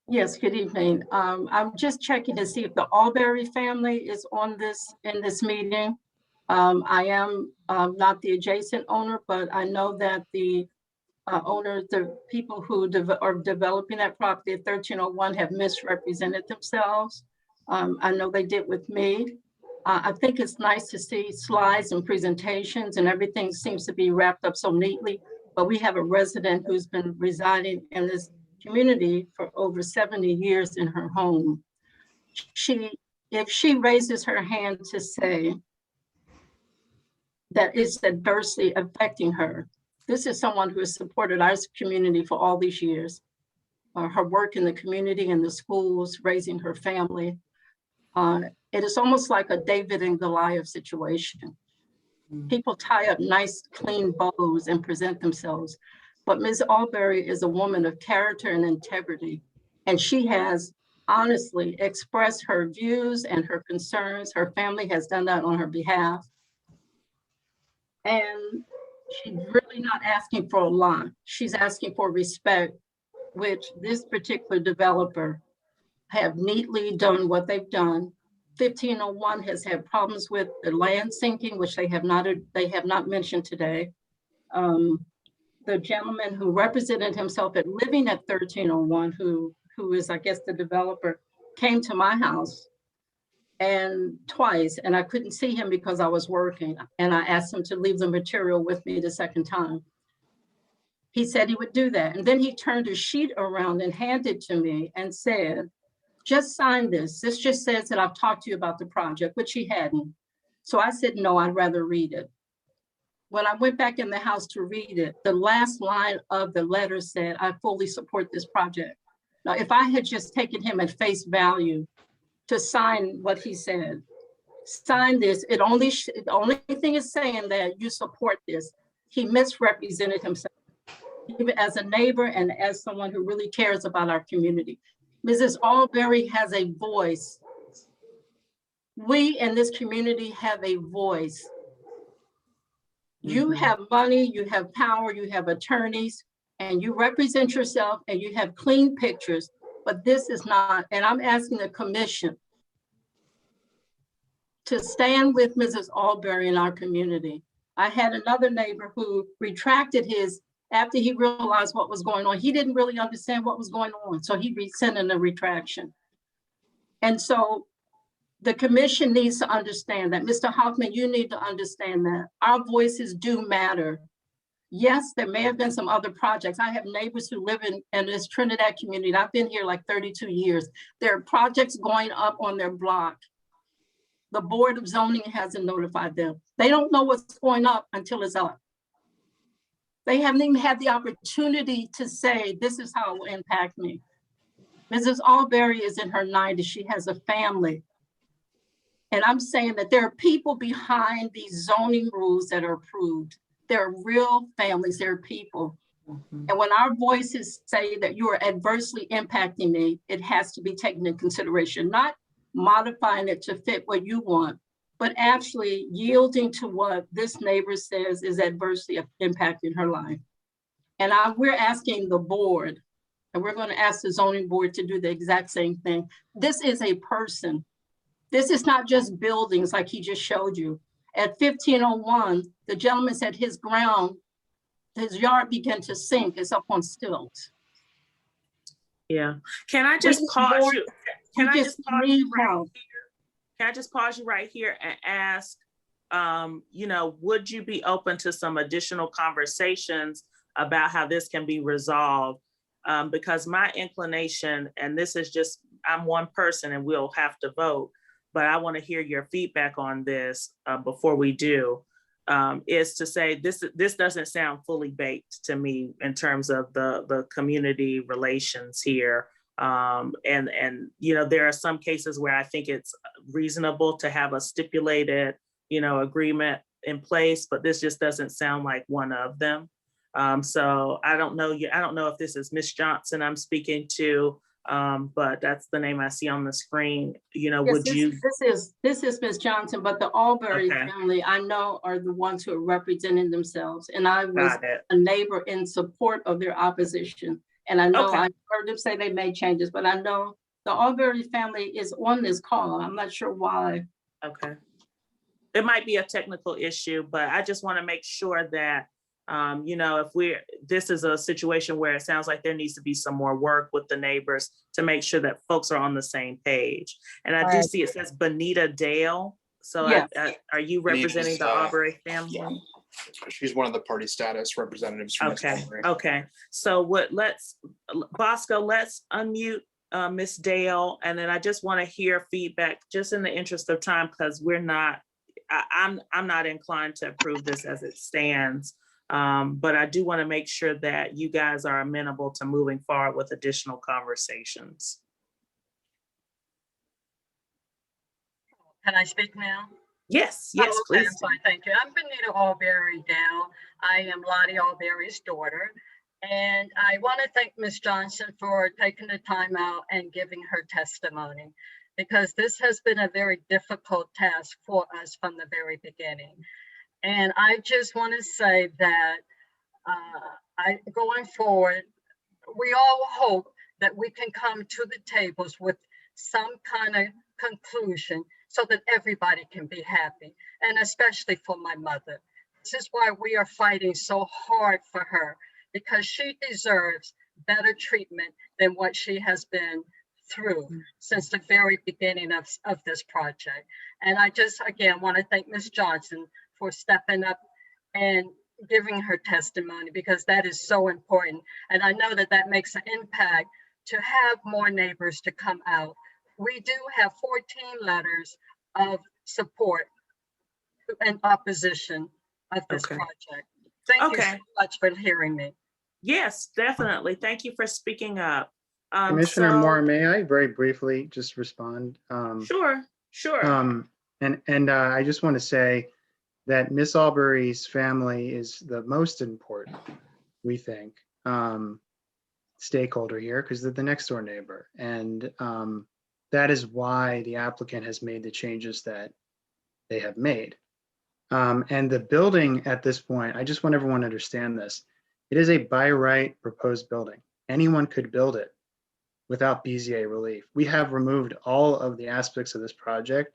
Yes, good evening. I'm just checking to see if the Albury family is on in this meeting. I am not the adjacent owner, but I know that the owners, the people who are developing that property at 1301 have misrepresented themselves. I know they did with me. I think it's nice to see slides and presentations and everything seems to be wrapped up so neatly, but we have a resident who's been residing in this community for over 70 years in her home. If she raises her hand to say that it's adversely affecting her, this is someone who has supported our community for all these years. Her work in the community and the schools, raising her family. It is almost like a David and Goliath situation. People tie up nice, clean bows and present themselves. But Ms. Albury is a woman of character and integrity. And she has honestly expressed her views and her concerns. Her family has done that on her behalf. And she's really not asking for a lot. She's asking for respect, which this particular developer have neatly done what they've done. 1501 has had problems with the land sinking, which they have not mentioned today. The gentleman who represented himself at living at 1301, who is, I guess, the developer, came to my house and twice, and I couldn't see him because I was working. And I asked him to leave the material with me the second time. He said he would do that. And then he turned a sheet around and handed to me and said, just sign this. This just says that I've talked to you about the project, which he hadn't. So I said, no, I'd rather read it. When I went back in the house to read it, the last line of the letter said, I fully support this project. Now, if I had just taken him at face value to sign what he said, sign this, the only thing is saying that you support this. He misrepresented himself, even as a neighbor and as someone who really cares about our community. Mrs. Albury has a voice. We in this community have a voice. You have money, you have power, you have attorneys, and you represent yourself and you have clean pictures, but this is not, and I'm asking the commission to stand with Mrs. Albury in our community. I had another neighbor who retracted his after he realized what was going on. He didn't really understand what was going on, so he sent in a retraction. And so the commission needs to understand that. Mr. Hoffman, you need to understand that our voices do matter. Yes, there may have been some other projects. I have neighbors who live in this Trinidad community. And I've been here like 32 years. There are projects going up on their block. The Board of Zoning hasn't notified them. They don't know what's going up until it's up. They haven't even had the opportunity to say, this is how it will impact me. Mrs. Albury is in her 90s. She has a family. And I'm saying that there are people behind these zoning rules that are approved. There are real families, there are people. And when our voices say that you are adversely impacting me, it has to be taken into consideration, not modifying it to fit what you want, but actually yielding to what this neighbor says is adversely impacting her life. And we're asking the board, and we're going to ask the zoning board to do the exact same thing. This is a person. This is not just buildings like he just showed you. At 1501, the gentleman said his yard began to sink. It's up on stilts. Yeah. Can I just pause you? Can I just pause you right here and ask, would you be open to some additional conversations about how this can be resolved? Because my inclination, and this is just, I'm one person and we'll have to vote, but I want to hear your feedback on this before we do, is to say this doesn't sound fully baked to me in terms of the community relations here. And there are some cases where I think it's reasonable to have a stipulated, agreement in place, but this just doesn't sound like one of them. So I don't know if this is Miss Johnson I'm speaking to, but that's the name I see on the screen. Yes, this is Miss Johnson, but the Albury family I know are the ones who are representing themselves. And I was a neighbor in support of their opposition. And I know I've heard them say they made changes, but I know the Albury family is on this call. I'm not sure why. Okay. It might be a technical issue, but I just want to make sure that You know, this is a situation where it sounds like there needs to be some more work with the neighbors to make sure that folks are on the same page. And I do see it says Bonita Dale. So Yes. are you representing the Aubrey family? Yeah. She's one of the party status representatives from Miss Okay, Aubrey. okay. So Bosco, let's unmute Miss Dale, and then I just want to hear feedback, just in the interest of time, because I'm not inclined to approve this as it stands. But I do want to make sure that you guys are amenable to moving forward with additional conversations. Can I speak now? Yes, Oh, okay, please. I'm sorry, thank you. I'm Benita Alberry Dale. I am Lottie Alberry's daughter. And I want to thank Ms. Johnson for taking the time out and giving her testimony, because this has been a very difficult task for us from the very beginning. And I just want to say that going forward, we all hope that we can come to the tables with some kind of conclusion so that everybody can be happy, and especially for my mother. This is why we are fighting so hard for her, because she deserves better treatment than what she has been through since the very beginning of this project. And I just, again, want to thank Ms. Johnson for stepping up and giving her testimony, because that is so important. And I know that that makes an impact to have more neighbors to come out. We do have 14 letters of support and opposition of this project. Thank you so much for hearing me. Yes, definitely. Thank you for speaking up. Commissioner Moore, may I very briefly just respond? Sure. I just want to say that Miss Alberry's family is the most important, we think, stakeholder here, because they're the next door neighbor. And that is why the applicant has made the changes that they have made. And the building at this point, I just want everyone to understand this. It is a by right proposed building. Anyone could build it without BZA relief. We have removed all of the aspects of this project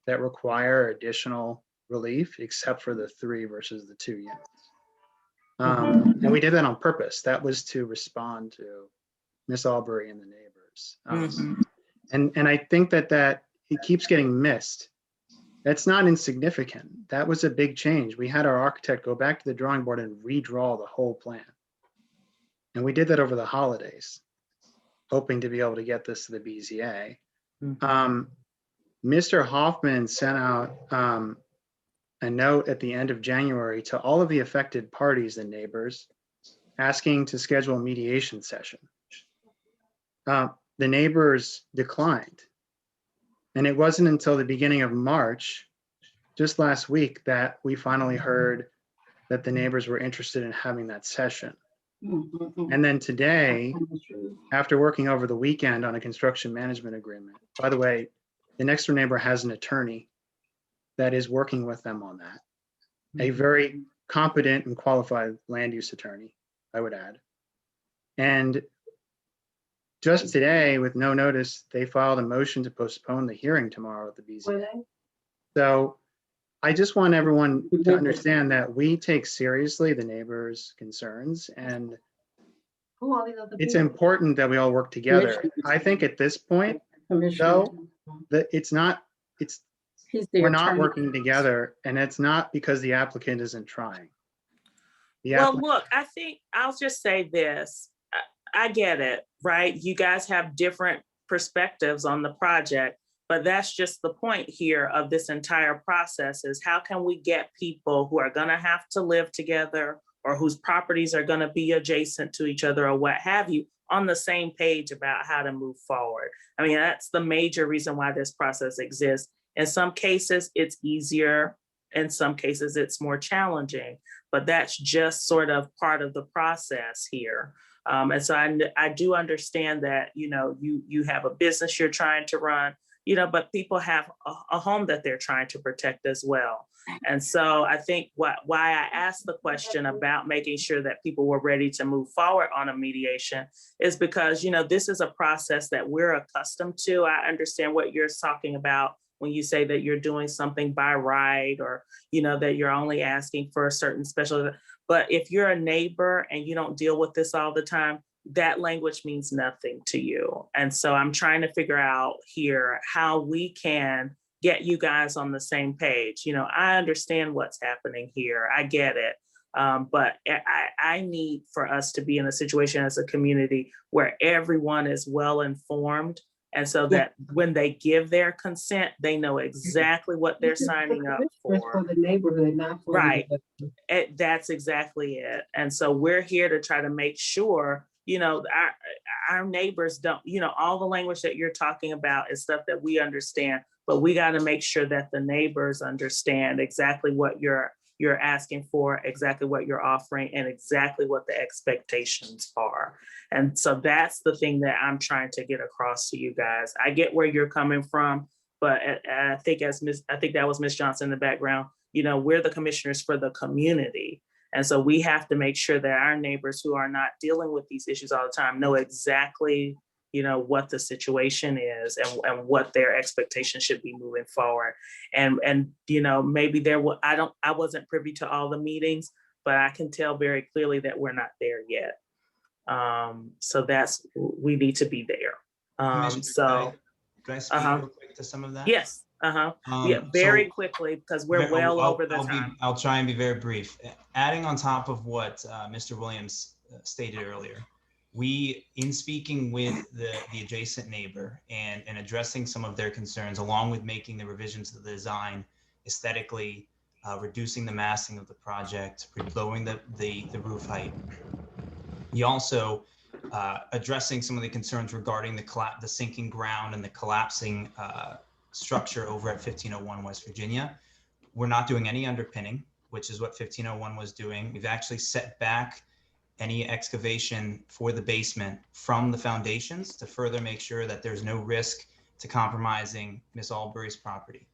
that require additional relief, except for the 3 versus the 2 units. And we did that on purpose. That was to respond to Miss Alberry and the neighbors. And I think that it keeps getting missed. That's not insignificant. That was a big change. We had our architect go back to the drawing board and redraw the whole plan. And we did that over the holidays, hoping to be able to get this to the BZA. Mr. Hoffman sent out a note at the end of January to all of the affected parties and neighbors, asking to schedule a mediation session. The neighbors declined. And it wasn't until the beginning of March, just last week, that we finally heard that the neighbors were interested in having that session. And then today, after working over the weekend on a construction management agreement, by the way, the next door neighbor has an attorney that is working with them on that. A very competent and qualified land use attorney, I would add. And just today, with no notice, they filed a motion to postpone the hearing tomorrow at the BZA. So I just want everyone to understand that we take seriously the neighbors' concerns, and it's important that we all work together. I think at this point, though, that we're not working together, and it's not because the applicant isn't trying. Well, look, I think I'll just say this. I get it, right? You guys have different perspectives on the project, but that's just the point here of this entire process, is how can we get people who are gonna have to live together or whose properties are gonna be adjacent to each other or what have you, on the same page about how to move forward. I mean, that's the major reason why this process exists. In some cases, it's easier. In some cases, it's more challenging, but that's just sort of part of the process here. And so I do understand that, you have a business you're trying to run, but people have a home that they're trying to protect as well. And so I think why I asked the question about making sure that people were ready to move forward on a mediation is because, this is a process that we're accustomed to. I understand what you're talking about when you say that you're doing something by right, or, that you're only asking for a certain special, But if you're a neighbor and you don't deal with this all the time, that language means nothing to you. And so I'm trying to figure out here how we can get you guys on the same page. You know, I understand what's happening here. I get it. But I need for us to be in a situation as a community where everyone is well informed. And so that when they give their consent, they know exactly what they're signing up for. For the neighborhood, not for Right. the That's exactly it. And so we're here to try to make sure, you know, our neighbors don't, you know, all the language that you're talking about is stuff that we understand, but we got to make sure that the neighbors understand exactly what you're asking for, exactly what you're offering, and exactly what the expectations are. And so that's the thing that I'm trying to get across to you guys. I get where you're coming from, but I think that was Ms. Johnson in the background. You know, we're the commissioners for the community. And so we have to make sure that our neighbors who are not dealing with these issues all the time know exactly, you know, what the situation is and what their expectations should be moving forward. And you know, maybe I wasn't privy to all the meetings, but I can tell very clearly that we're not there yet. So we need to be there. Commissioner, can I speak real quick to some of that? Yes. Yeah, very quickly, because we're well over the I'll time. I'll try and be very brief. Adding on top of what Mr. Williams stated earlier, we, in speaking with the adjacent neighbor and addressing some of their concerns, along with making the revisions to the design aesthetically, reducing the massing of the project, lowering the roof height. We also addressing some of the concerns regarding the sinking ground and the collapsing structure over at 1501 West Virginia. We're not doing any underpinning, which is what 1501 was doing. We've actually set back any excavation for the basement from the foundations to further make sure that there's no risk to compromising Miss Albury's property.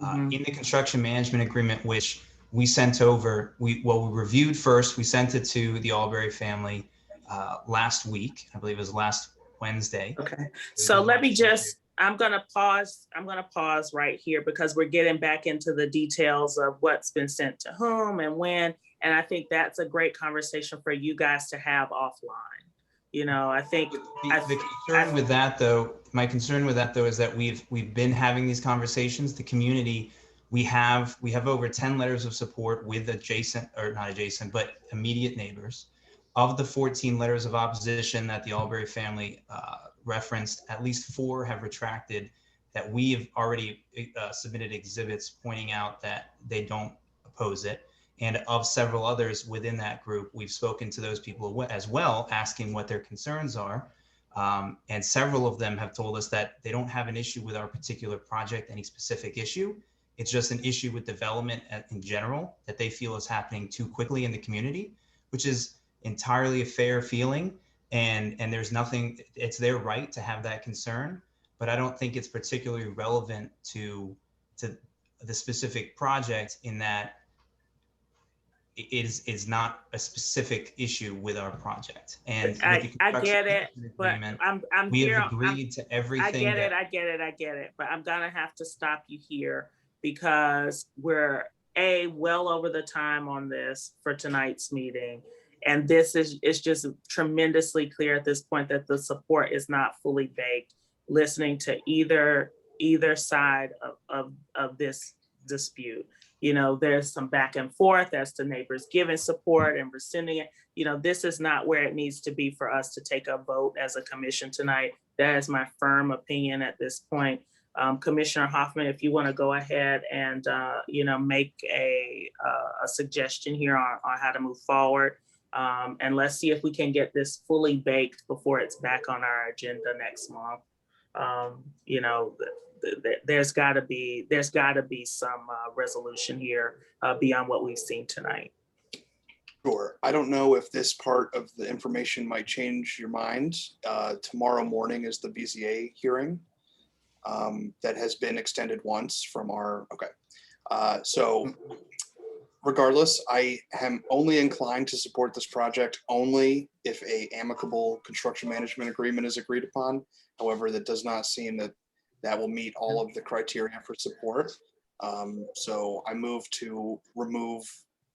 In the construction management agreement, which we sent over, we reviewed first, we sent it to the Albury family last week. I believe it was last Wednesday. Okay. So let me just, I'm gonna pause right here because we're getting back into the details of what's been sent to whom and when. And I think that's a great conversation for you guys to have offline. You know, I think the concern with that though, my concern with that though is that we've been having these conversations. The community, we have over 10 letters of support with but immediate neighbors. Of the 14 letters of opposition that the Albury family referenced, at least 4 have retracted that we have already submitted exhibits pointing out that they don't oppose it. And of several others within that group, we've spoken to those people as well, asking what their concerns are. And several of them have told us that they don't have an issue with our particular project, any specific issue. It's just an issue with development in general that they feel is happening too quickly in the community, which is entirely a fair feeling. And there's nothing, it's their right to have that concern, but I don't think it's particularly relevant to the specific project in that it is not a specific issue with our project. And I get it, but we have agreed to everything. I get it, but I'm gonna have to stop you here because we're well over the time on this for tonight's meeting. And this is just tremendously clear at this point that the support is not fully baked, listening to either side of this dispute. You know, there's some back and forth as to neighbors giving support and rescinding it. You know, this is not where it needs to be for us to take a vote as a commission tonight. That is my firm opinion at this point. Commissioner Hoffman, if you want to go ahead and, you know, make a suggestion here on how to move forward. And let's see if we can get this fully baked before it's back on our agenda next month. You know, there's got to be some resolution here beyond what we've seen tonight. Sure. I don't know if this part of the information might change your mind. Tomorrow morning is the BZA hearing that has been extended once from our, so regardless, I am only inclined to support this project only if a amicable construction management agreement is agreed upon. However, that does not seem that will meet all of the criteria for support. So I move to remove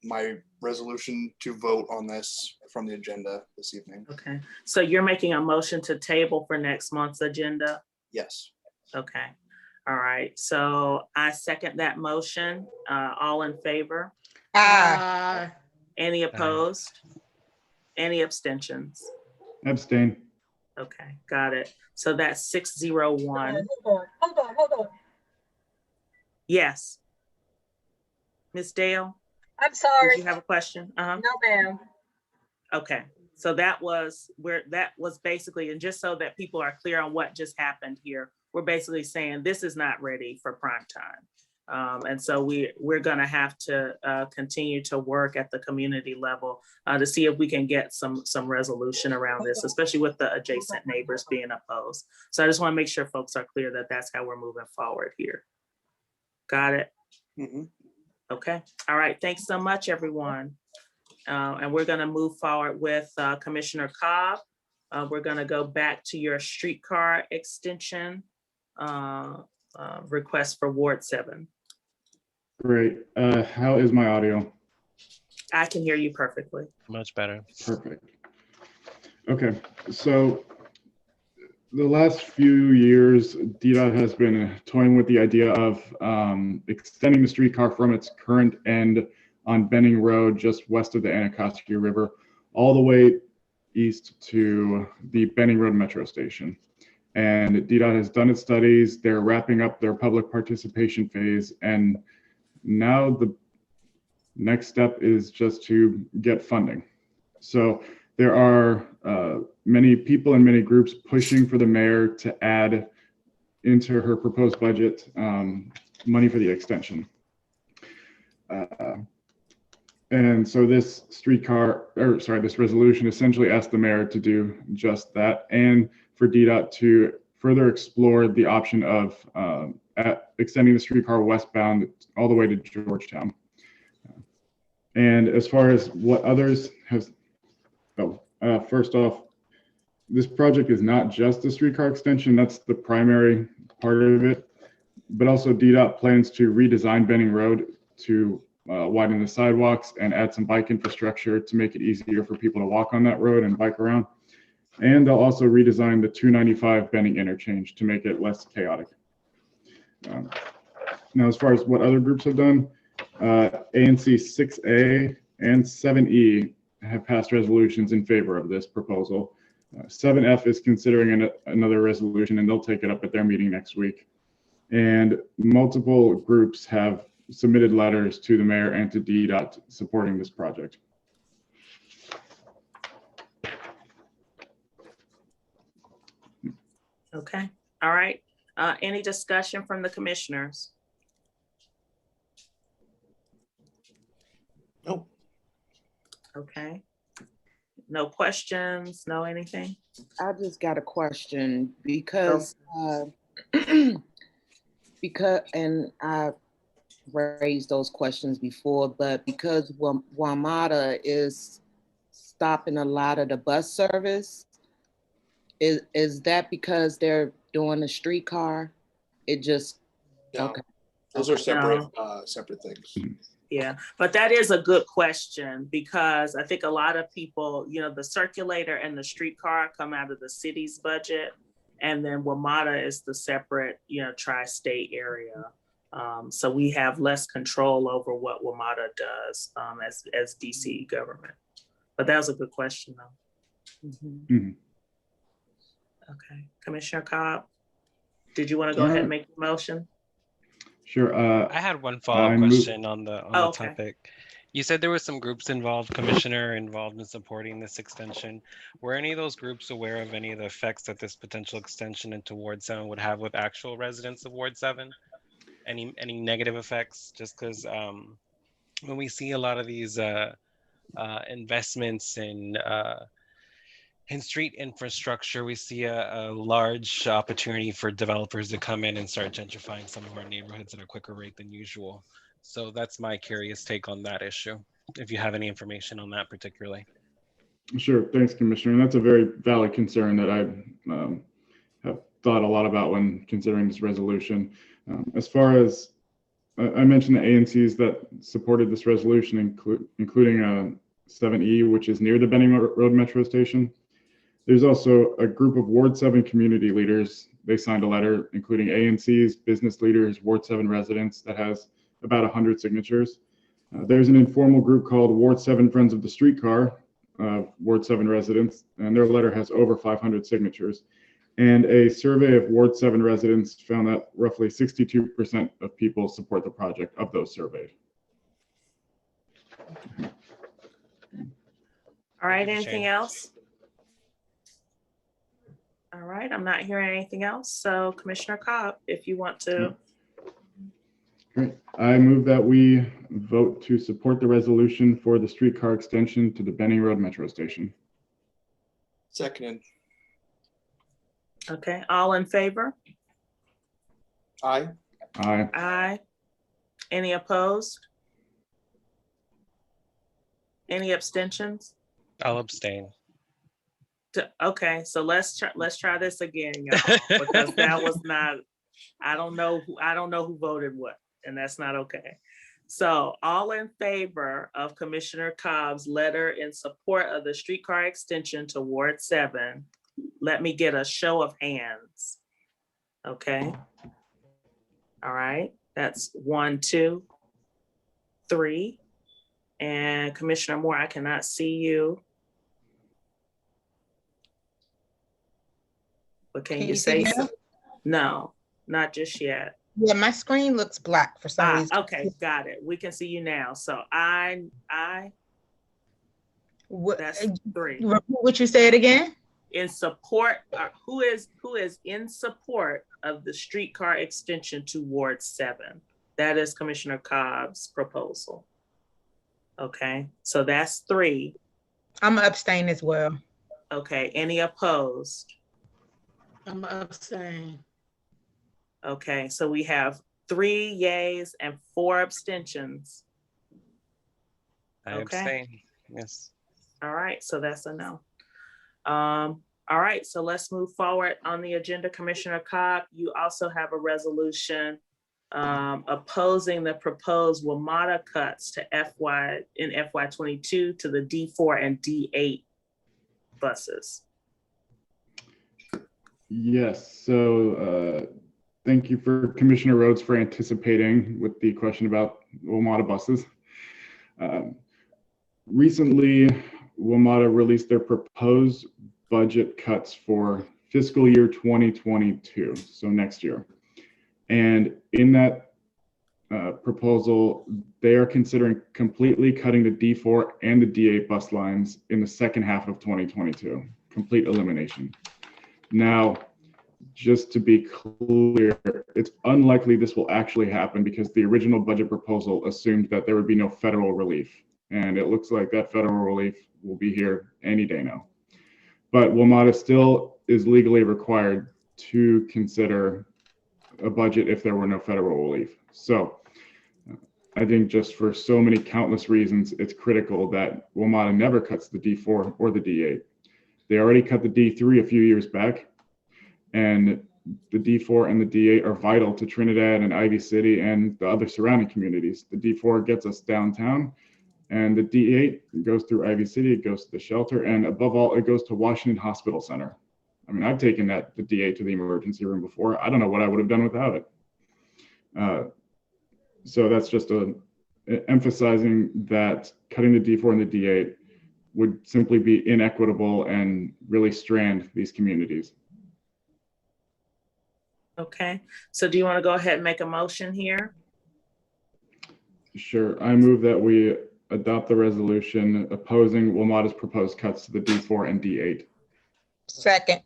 my resolution to vote on this from the agenda this evening. Okay, so you're making a motion to table for next month's agenda? Yes. Okay, all right, so I second that motion. All in favor? Aye. Any opposed? Any abstentions? Abstain. Okay, got it. So that's 601. Hold on. Yes. Ms. Dale, I'm sorry. did you have a question? No, ma'am. Okay, so that was basically, and just so that people are clear on what just happened here, we're basically saying this is not ready for prime time. And so we're gonna have to continue to work at the community level to see if we can get some resolution around this, especially with the adjacent neighbors being opposed. So I just wanna make sure folks are clear that that's how we're moving forward here. Got it? Okay, all right, thanks so much, everyone. And we're gonna move forward with Commissioner Cobb. We're gonna go back to your streetcar extension request for Ward 7. Great. How is my audio? I can hear you perfectly. Much better. Perfect. Okay, so the last few years, DDOT has been toying with the idea of extending the streetcar from its current end on Benning Road, just west of the Anacostia River, all the way east to the Benning Road Metro Station. And DDOT has done its studies. They're wrapping up their public participation phase. And now the next step is just to get funding. So there are many people and many groups pushing for the mayor to add into her proposed budget money for the extension. And so this this resolution essentially asks the mayor to do just that, and for DDOT to further explore the option of extending the streetcar westbound all the way to Georgetown. And as far as what others have, first off, this project is not just the streetcar extension, that's the primary part of it, but also DDOT plans to redesign Benning Road to widen the sidewalks and add some bike infrastructure to make it easier for people to walk on that road and bike around. And they'll also redesign the 295 Benning interchange to make it less chaotic. Now, as far as what other groups have done, ANC 6A and 7E have passed resolutions in favor of this proposal. 7F is considering another resolution, and they'll take it up at their meeting next week. And multiple groups have submitted letters to the mayor and to DDOT supporting this project. Okay, all right. Any discussion from the commissioners? No. Okay. No questions, no anything? I just got a question because and I raised those questions before, but because WMATA is stopping a lot of the bus service, is that because they're doing the streetcar? It just, No. okay. Those are separate, No. separate things. Yeah, but that is a good question because I think a lot of people, the circulator and the streetcar come out of the city's budget, and then WMATA is the separate, tri-state area. So we have less control over what WMATA does as DC government. But that was a good question, though. Mm-hmm. Okay, Commissioner Cobb, did you want to go ahead and make the motion? Sure. I had one follow-up question on the okay. topic. You said there were some groups involved, Commissioner, involved in supporting this extension. Were any of those groups aware of any of the effects that this potential extension into Ward 7 would have with actual residents of Ward 7? Any negative effects? Just because when we see a lot of these investments in street infrastructure, we see a large opportunity for developers to come in and start gentrifying some of our neighborhoods at a quicker rate than usual. So that's my curious take on that issue, if you have any information on that particularly. Sure, thanks, Commissioner. And that's a very valid concern that I have thought a lot about when considering this resolution. As far as I mentioned the ANCs that supported this resolution, including 7E, which is near the Benning Road Metro Station. There's also a group of Ward 7 community leaders. They signed a letter, including ANCs, business leaders, Ward 7 residents, that has about 100 signatures. There's an informal group called Ward 7 Friends of the Streetcar, Ward 7 residents, and their letter has over 500 signatures. And a survey of Ward 7 residents found that roughly 62% of people support the project of those surveyed. All right, anything else? All right, I'm not hearing anything else. So Commissioner Cobb, if you want to. Great. I move that we vote to support the resolution for the streetcar extension to the Benning Road Metro Station. Seconded. Okay, all in favor? Aye. Aye. Aye. Any opposed? Any abstentions? I'll abstain. Okay, so let's try this again, y'all, because that was not, I don't know who voted what, and that's not okay. So all in favor of Commissioner Cobb's letter in support of the streetcar extension to Ward 7, let me get a show of hands. Okay. All right, that's 1, 2, 3. And Commissioner Moore, I cannot see you. But can you say so? No, not just yet. Yeah, my screen looks black for some reason. Okay, got it. We can see you now. So that's 3. What you said again? In support, who is in support of the streetcar extension to Ward 7? That is Commissioner Cobb's proposal. Okay, so that's 3. I'm abstain as well. Okay, any opposed? I'm abstaining. Okay, so we have 3 yays and 4 abstentions. I abstain. Yes. All right, so that's a no. All right, so let's move forward on the agenda. Commissioner Cobb, you also have a resolution opposing the proposed WMATA cuts to FY22 to the D4 and D8 buses. Yes, so thank you for Commissioner Rhodes for anticipating with the question about WMATA buses. Recently, WMATA released their proposed budget cuts for fiscal year 2022, so next year. And in that proposal, they are considering completely cutting the D4 and the D8 bus lines in the second half of 2022, complete elimination. Now, just to be clear, it's unlikely this will actually happen because the original budget proposal assumed that there would be no federal relief. And it looks like that federal relief will be here any day now. But WMATA still is legally required to consider a budget if there were no federal relief. So I think just for so many countless reasons, it's critical that WMATA never cuts the D4 or the D8. They already cut the D3 a few years back, and the D4 and the D8 are vital to Trinidad and Ivy City and the other surrounding communities. The D4 gets us downtown, and the D8 goes through Ivy City, it goes to the shelter, and above all, it goes to Washington Hospital Center. I mean, I've taken the D8 to the emergency room before. I don't know what I would have done without it. So that's just emphasizing that cutting the D4 and the D8 would simply be inequitable and really strand these communities. Okay, so do you want to go ahead and make a motion here? Sure, I move that we adopt the resolution opposing WMATA's proposed cuts to the D4 and D8. Second.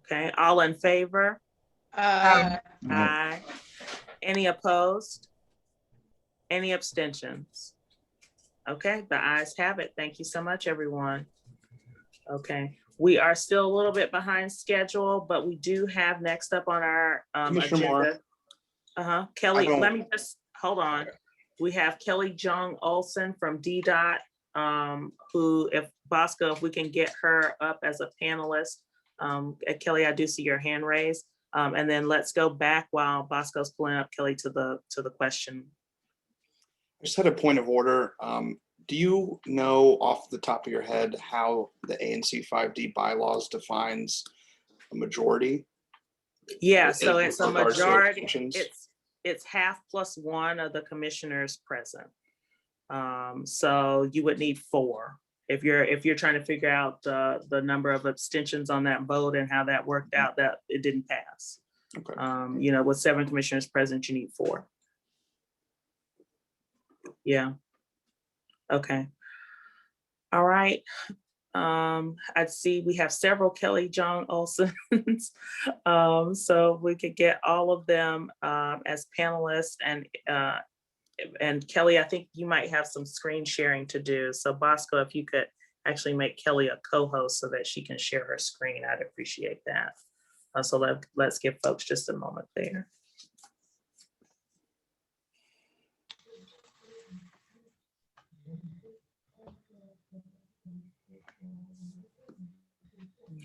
Okay, all in favor? Aye. Aye. Any opposed? Any abstentions? Okay, the ayes have it. Thank you so much, everyone. Okay, we are still a little bit behind schedule, but we do have next up on our agenda. Kelly, let me just, hold on. We have Kelly Jung Olson from DDOT, who, if Bosco, if we can get her up as a panelist. Kelly, I do see your hand raised. And then let's go back while Bosco's pulling up, Kelly, to the question. I just had a point of order. Do you know off the top of your head how the ANC 5D bylaws defines a majority? Yeah, so it's a In regards to majority, abstentions? it's half plus one of the commissioners present. So you would need 4. If you're trying to figure out the number of abstentions on that vote and how that worked out, that it didn't pass. Okay. You know, with 7 commissioners present, you need 4. Yeah. Okay. All right. I see we have several Kelly John Olsons. So we could get all of them as panelists, and Kelly, I think you might have some screen sharing to do. So Bosco, if you could actually make Kelly a co-host so that she can share her screen, I'd appreciate that. So let's give folks just a moment there.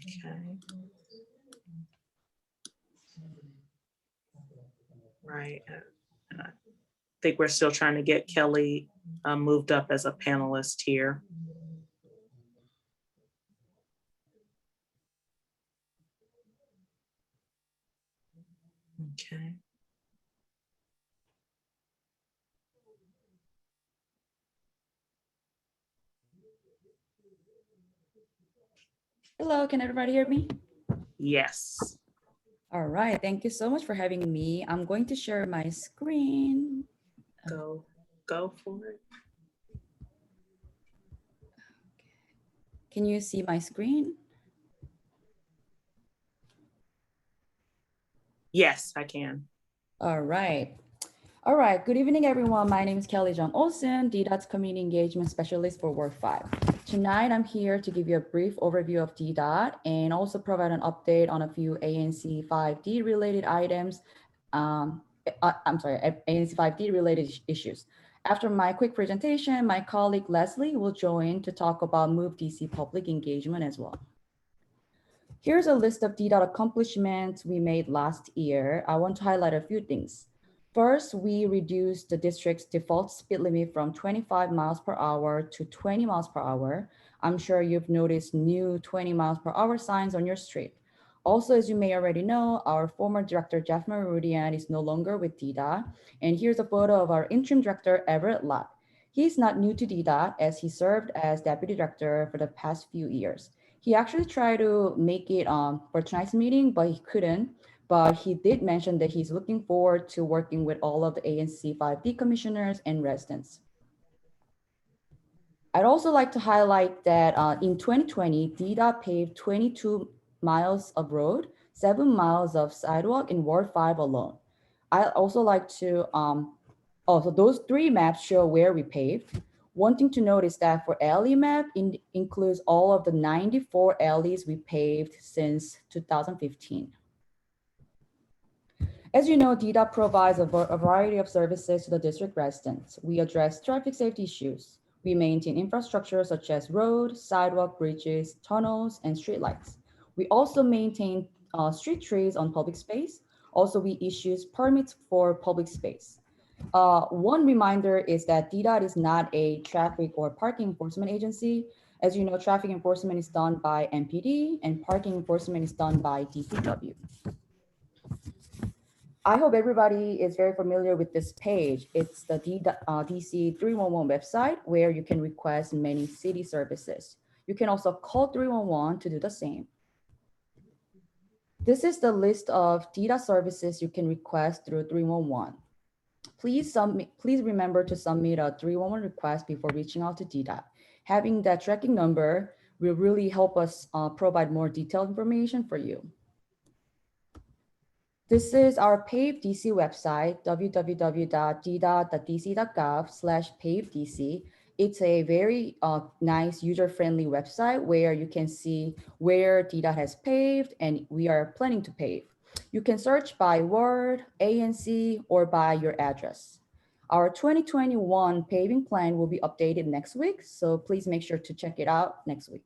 Okay. Right. And I think we're still trying to get Kelly moved up as a panelist here. Okay. Hello, can everybody hear me? Yes. All right, thank you so much for having me. I'm going to share my screen. Go for it. Can you see my screen? Yes, I can. All right. All right, good evening, everyone. My name is Kelly Jong Olsen, DDOT's Community Engagement Specialist for Ward 5. Tonight, I'm here to give you a brief overview of DDOT and also provide an update on a few ANC 5D related items. ANC 5D related issues. After my quick presentation, my colleague Leslie will join to talk about Move DC public engagement as well. Here's a list of DDOT accomplishments we made last year. I want to highlight a few things. First, we reduced the district's default speed limit from 25 miles per hour to 20 miles per hour. I'm sure you've noticed new 20 miles per hour signs on your street. Also, as you may already know, our former director, Jeff Marudian, is no longer with DDOT. And here's a photo of our interim director, Everett Lott. He's not new to DDOT as he served as deputy director for the past few years. He actually tried to make it for tonight's meeting, but he couldn't. But he did mention that he's looking forward to working with all of the ANC 5D commissioners and residents. I'd also like to highlight that in 2020, DDOT paved 22 miles of road, 7 miles of sidewalk in Ward 5 alone. I'd also like to, so those 3 maps show where we paved. One thing to note is that for alley map includes all of the 94 alleys we paved since 2015. As you know, DDOT provides a variety of services to the district residents. We address traffic safety issues. We maintain infrastructure such as roads, sidewalk, bridges, tunnels, and streetlights. We also maintain street trees on public space. Also, we issue permits for public space. One reminder is that DDOT is not a traffic or parking enforcement agency. As you know, traffic enforcement is done by MPD and parking enforcement is done by DPW. I hope everybody is very familiar with this page. It's the DC 311 website where you can request many city services. You can also call 311 to do the same. This is the list of DDOT services you can request through 311. Please remember to submit a 311 request before reaching out to DDOT. Having that tracking number will really help us provide more detailed information for you. This is our PAVE DC website, www.dda.dc.gov/pavedc. It's a very nice user-friendly website where you can see where DDOT has paved and we are planning to pave. You can search by ward, ANC, or by your address. Our 2021 paving plan will be updated next week, so please make sure to check it out next week.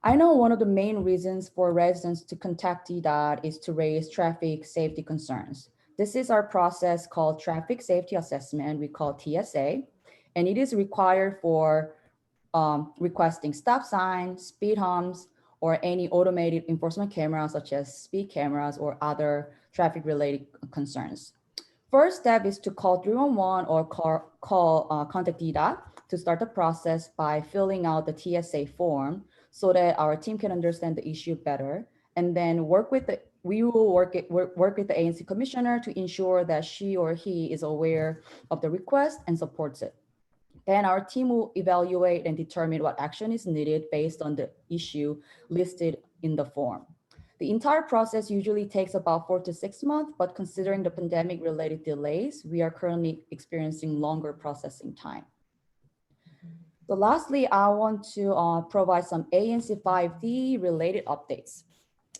I know one of the main reasons for residents to contact DDOT is to raise traffic safety concerns. This is our process called Traffic Safety Assessment, we call TSA, and it is required for requesting stop signs, speed humps, or any automated enforcement cameras such as speed cameras or other traffic related concerns. First step is to call 311 or contact DDOT to start the process by filling out the TSA form so that our team can understand the issue better, and then we will work with the ANC commissioner to ensure that she or he is aware of the request and supports it. Then our team will evaluate and determine what action is needed based on the issue listed in the form. The entire process usually takes about 4 to 6 months, but considering the pandemic related delays, we are currently experiencing longer processing time. So lastly, I want to provide some ANC 5D related updates.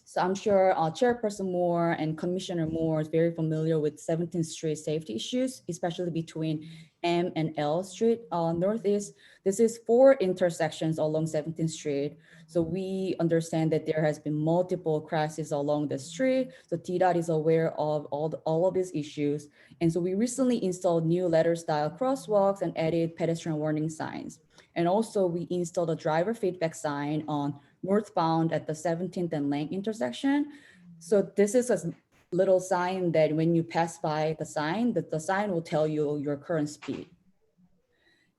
So I'm sure Chairperson Moore and Commissioner Moore is very familiar with 17th Street safety issues, especially between M and L Street Northeast. This is 4 intersections along 17th Street. So we understand that there has been multiple crashes along the street. So TDOT is aware of all of these issues. And so we recently installed new letter style crosswalks and added pedestrian warning signs. And also we installed a driver feedback sign on northbound at the 17th and Lang intersection. So this is a little sign that when you pass by the sign, the sign will tell you your current speed.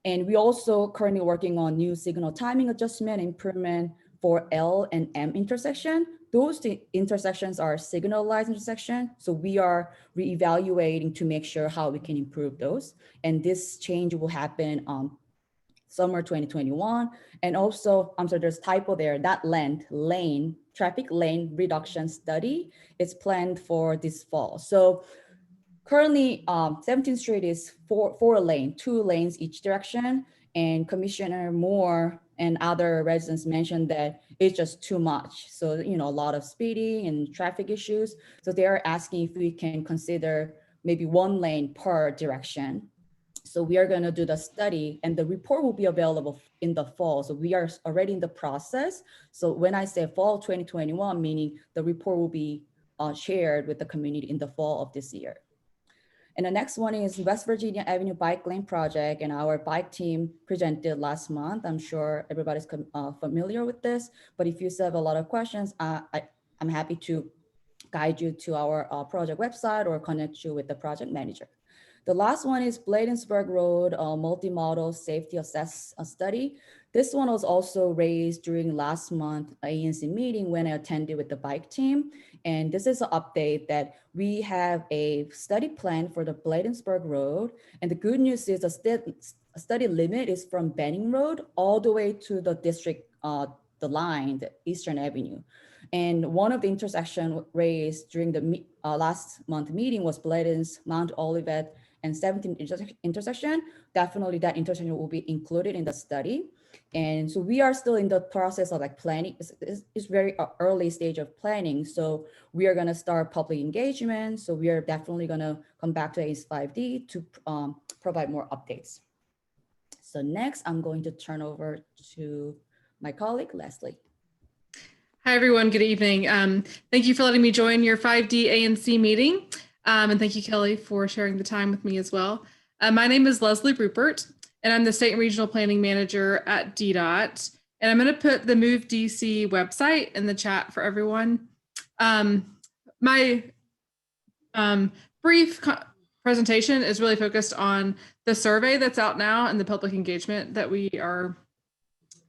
And we also currently working on new signal timing adjustment improvement for L and M intersection. Those intersections are signalized intersection. So we are reevaluating to make sure how we can improve those. And this change will happen summer 2021. And also, I'm sorry, there's typo there, that traffic lane reduction study is planned for this fall. So currently 17th Street is four lane, 2 lanes each direction. And Commissioner Moore and other residents mentioned that it's just too much. So, a lot of speeding and traffic issues. So they are asking if we can consider maybe 1 lane per direction. So we are going to do the study and the report will be available in the fall. So we are already in the process. So when I say fall 2021, meaning the report will be shared with the community in the fall of this year. And the next one is West Virginia Avenue Bike Lane Project, and our bike team presented last month. I'm sure everybody's familiar with this, but if you still have a lot of questions, I'm happy to guide you to our project website or connect you with the project manager. The last one is Bladensburg Road multimodal safety study. This one was also raised during last month ANC meeting when I attended with the bike team. And this is an update that we have a study plan for the Bladensburg Road. And the good news is a study limit is from Benning Road all the way to the district, the line, the Eastern Avenue. And one of the intersection raised during the last month meeting was Bladens, Mount Olivet, and 17th intersection. Definitely that intersection will be included in the study. And so we are still in the process of planning. It's very early stage of planning. So we are gonna start public engagement. So we are definitely gonna come back to ACE 5D to provide more updates. So next I'm going to turn over to my colleague, Leslie. Hi, everyone. Good evening. Thank you for letting me join your 5D ANC meeting. And thank you, Kelly, for sharing the time with me as well. My name is Leslie Rupert, and I'm the State and Regional Planning Manager at DDOT. And I'm going to put the Move DC website in the chat for everyone. My brief presentation is really focused on the survey that's out now and the public engagement that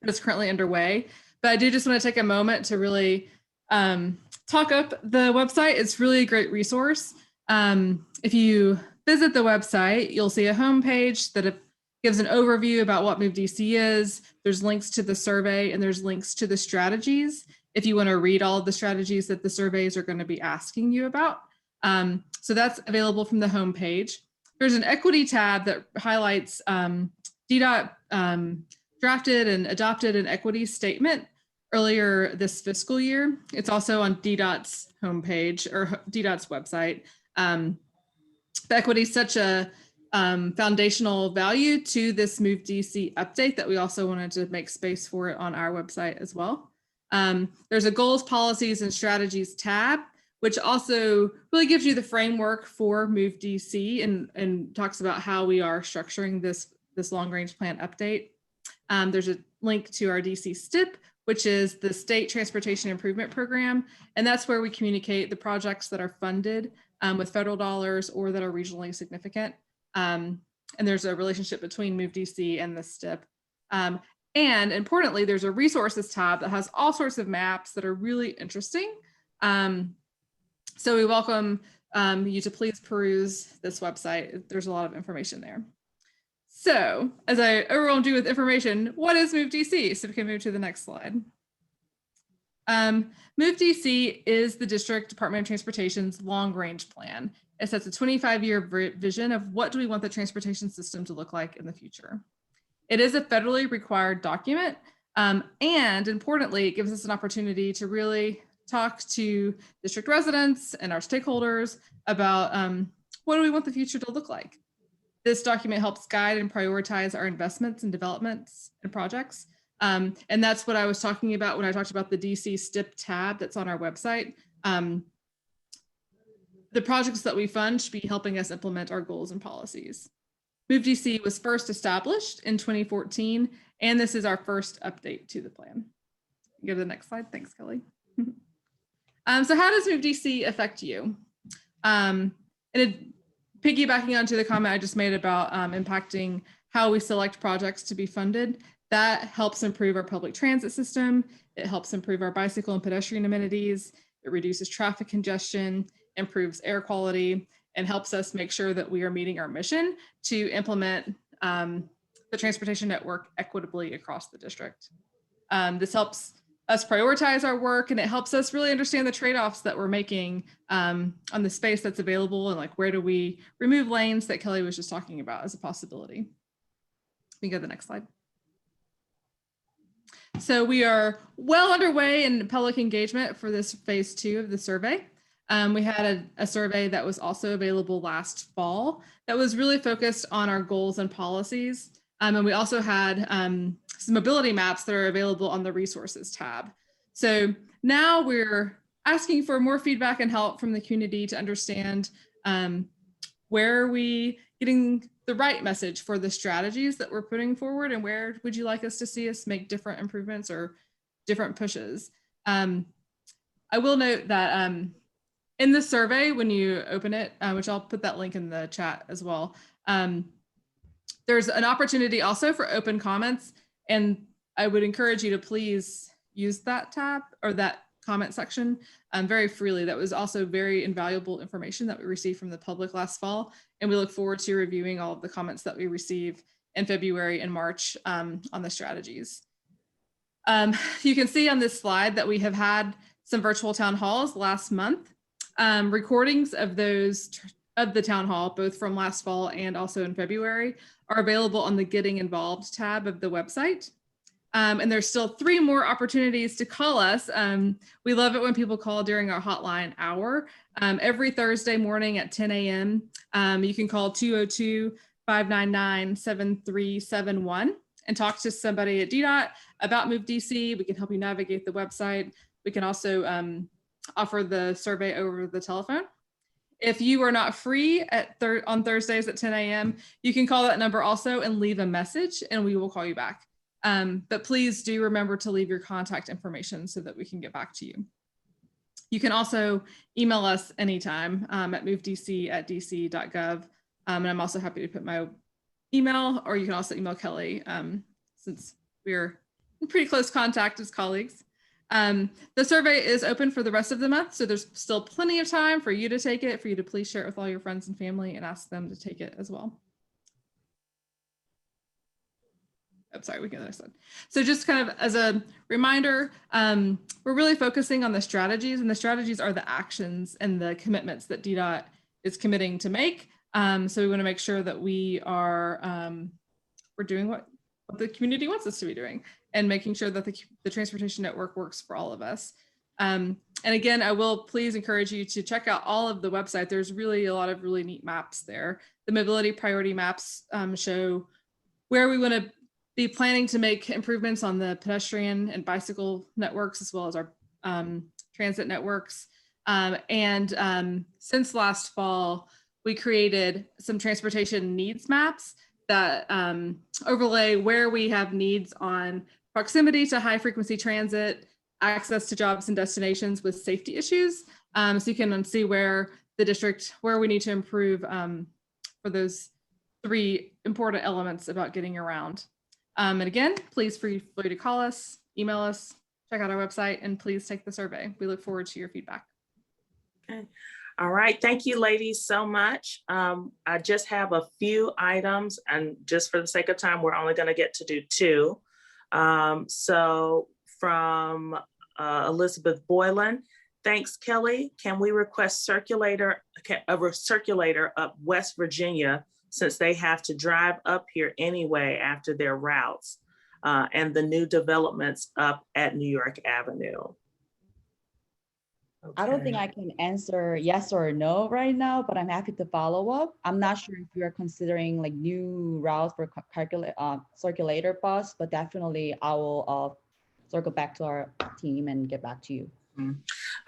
that's currently underway. But I do just want to take a moment to really talk up the website. It's really a great resource. If you visit the website, you'll see a homepage that gives an overview about what Move DC is. There's links to the survey and there's links to the strategies if you want to read all of the strategies that the surveys are going to be asking you about. So that's available from the homepage. There's an equity tab that highlights DDOT drafted and adopted an equity statement earlier this fiscal year. It's also on DDOT's homepage or DDOT's website. The equity is such a foundational value to this Move DC update that we also wanted to make space for it on our website as well. There's a goals, policies, and strategies tab, which also really gives you the framework for Move DC and talks about how we are structuring this long range plan update. There's a link to our DC STIP, which is the State Transportation Improvement Program. And that's where we communicate the projects that are funded with federal dollars or that are regionally significant. And there's a relationship between Move DC and the STIP. And importantly, there's a resources tab that has all sorts of maps that are really interesting. So we welcome you to please peruse this website. There's a lot of information there. So as I overwhelmed you with information, what is Move DC? So we can move to the next slide. Move DC is the District Department of Transportation's long range plan. It sets a 25-year vision of what do we want the transportation system to look like in the future. It is a federally required document, and importantly, it gives us an opportunity to really talk to district residents and our stakeholders about what do we want the future to look like. This document helps guide and prioritize our investments and developments and projects. And that's what I was talking about when I talked about the DC STIP tab that's on our website. The projects that we fund should be helping us implement our goals and policies. Move DC was first established in 2014, and this is our first update to the plan. Go to the next slide. Thanks, Kelly. So how does Move DC affect you? Piggybacking onto the comment I just made about impacting how we select projects to be funded, that helps improve our public transit system. It helps improve our bicycle and pedestrian amenities. It reduces traffic congestion, improves air quality, and helps us make sure that we are meeting our mission to implement the transportation network equitably across the district. This helps us prioritize our work, and it helps us really understand the trade-offs that we're making on the space that's available, and like where do we remove lanes that Kelly was just talking about as a possibility. We can go to the next slide. So we are well underway in public engagement for this phase 2 of the survey. We had a survey that was also available last fall that was really focused on our goals and policies. And we also had some mobility maps that are available on the resources tab. So now we're asking for more feedback and help from the community to understand where are we getting the right message for the strategies that we're putting forward, and where would you like us to see us make different improvements or different pushes. I will note that in the survey, when you open it, which I'll put that link in the chat as well, there's an opportunity also for open comments, and I would encourage you to please use that tab or that comment section very freely. That was also very invaluable information that we received from the public last fall, and we look forward to reviewing all of the comments that we receive in February and March on the strategies. You can see on this slide that we have had some virtual town halls last month. Recordings of the town hall, both from last fall and also in February, are available on the Getting Involved tab of the website. And there's still 3 more opportunities to call us. We love it when people call during our hotline hour. Every Thursday morning at 10 a.m. You can call 202-599-7371 and talk to somebody at DDOT about Move DC. We can help you navigate the website. We can also offer the survey over the telephone. If you are not free on Thursdays at 10 a.m., you can call that number also and leave a message, and we will call you back. But please do remember to leave your contact information so that we can get back to you. You can also email us anytime at movedc@dc.gov. And I'm also happy to put my email, or you can also email Kelly since we're in pretty close contact as colleagues. The survey is open for the rest of the month, so there's still plenty of time for you to take it, for you to please share it with all your friends and family and ask them to take it as well. I'm sorry, we can go to the next one. So just kind of as a reminder, we're really focusing on the strategies, and the strategies are the actions and the commitments that DDOT is committing to make. So we want to make sure that we are we're doing what the community wants us to be doing, and making sure that the transportation network works for all of us. And again, I will please encourage you to check out all of the website. There's really a lot of really neat maps there. The mobility priority maps show where we want to be planning to make improvements on the pedestrian and bicycle networks, as well as our transit networks. Since last fall, we created some transportation needs maps that overlay where we have needs on proximity to high frequency transit, access to jobs and destinations with safety issues. So you can see where the district, where we need to improve for those 3 important elements about getting around. And again, please feel free to call us, email us, check out our website, and please take the survey. We look forward to your feedback. Okay. All right. Thank you, ladies, so much. I just have a few items, and just for the sake of time, we're only going to get to do 2. So from Elizabeth Boylan, thanks, Kelly. Can we request a circulator up West Virginia, since they have to drive up here anyway after their routes, and the new developments up at New York Avenue? I don't think I can answer yes or no right now, but I'm happy to follow up. I'm not sure if you're considering like new routes for circulator bus, but definitely I will circle back to our team and get back to you.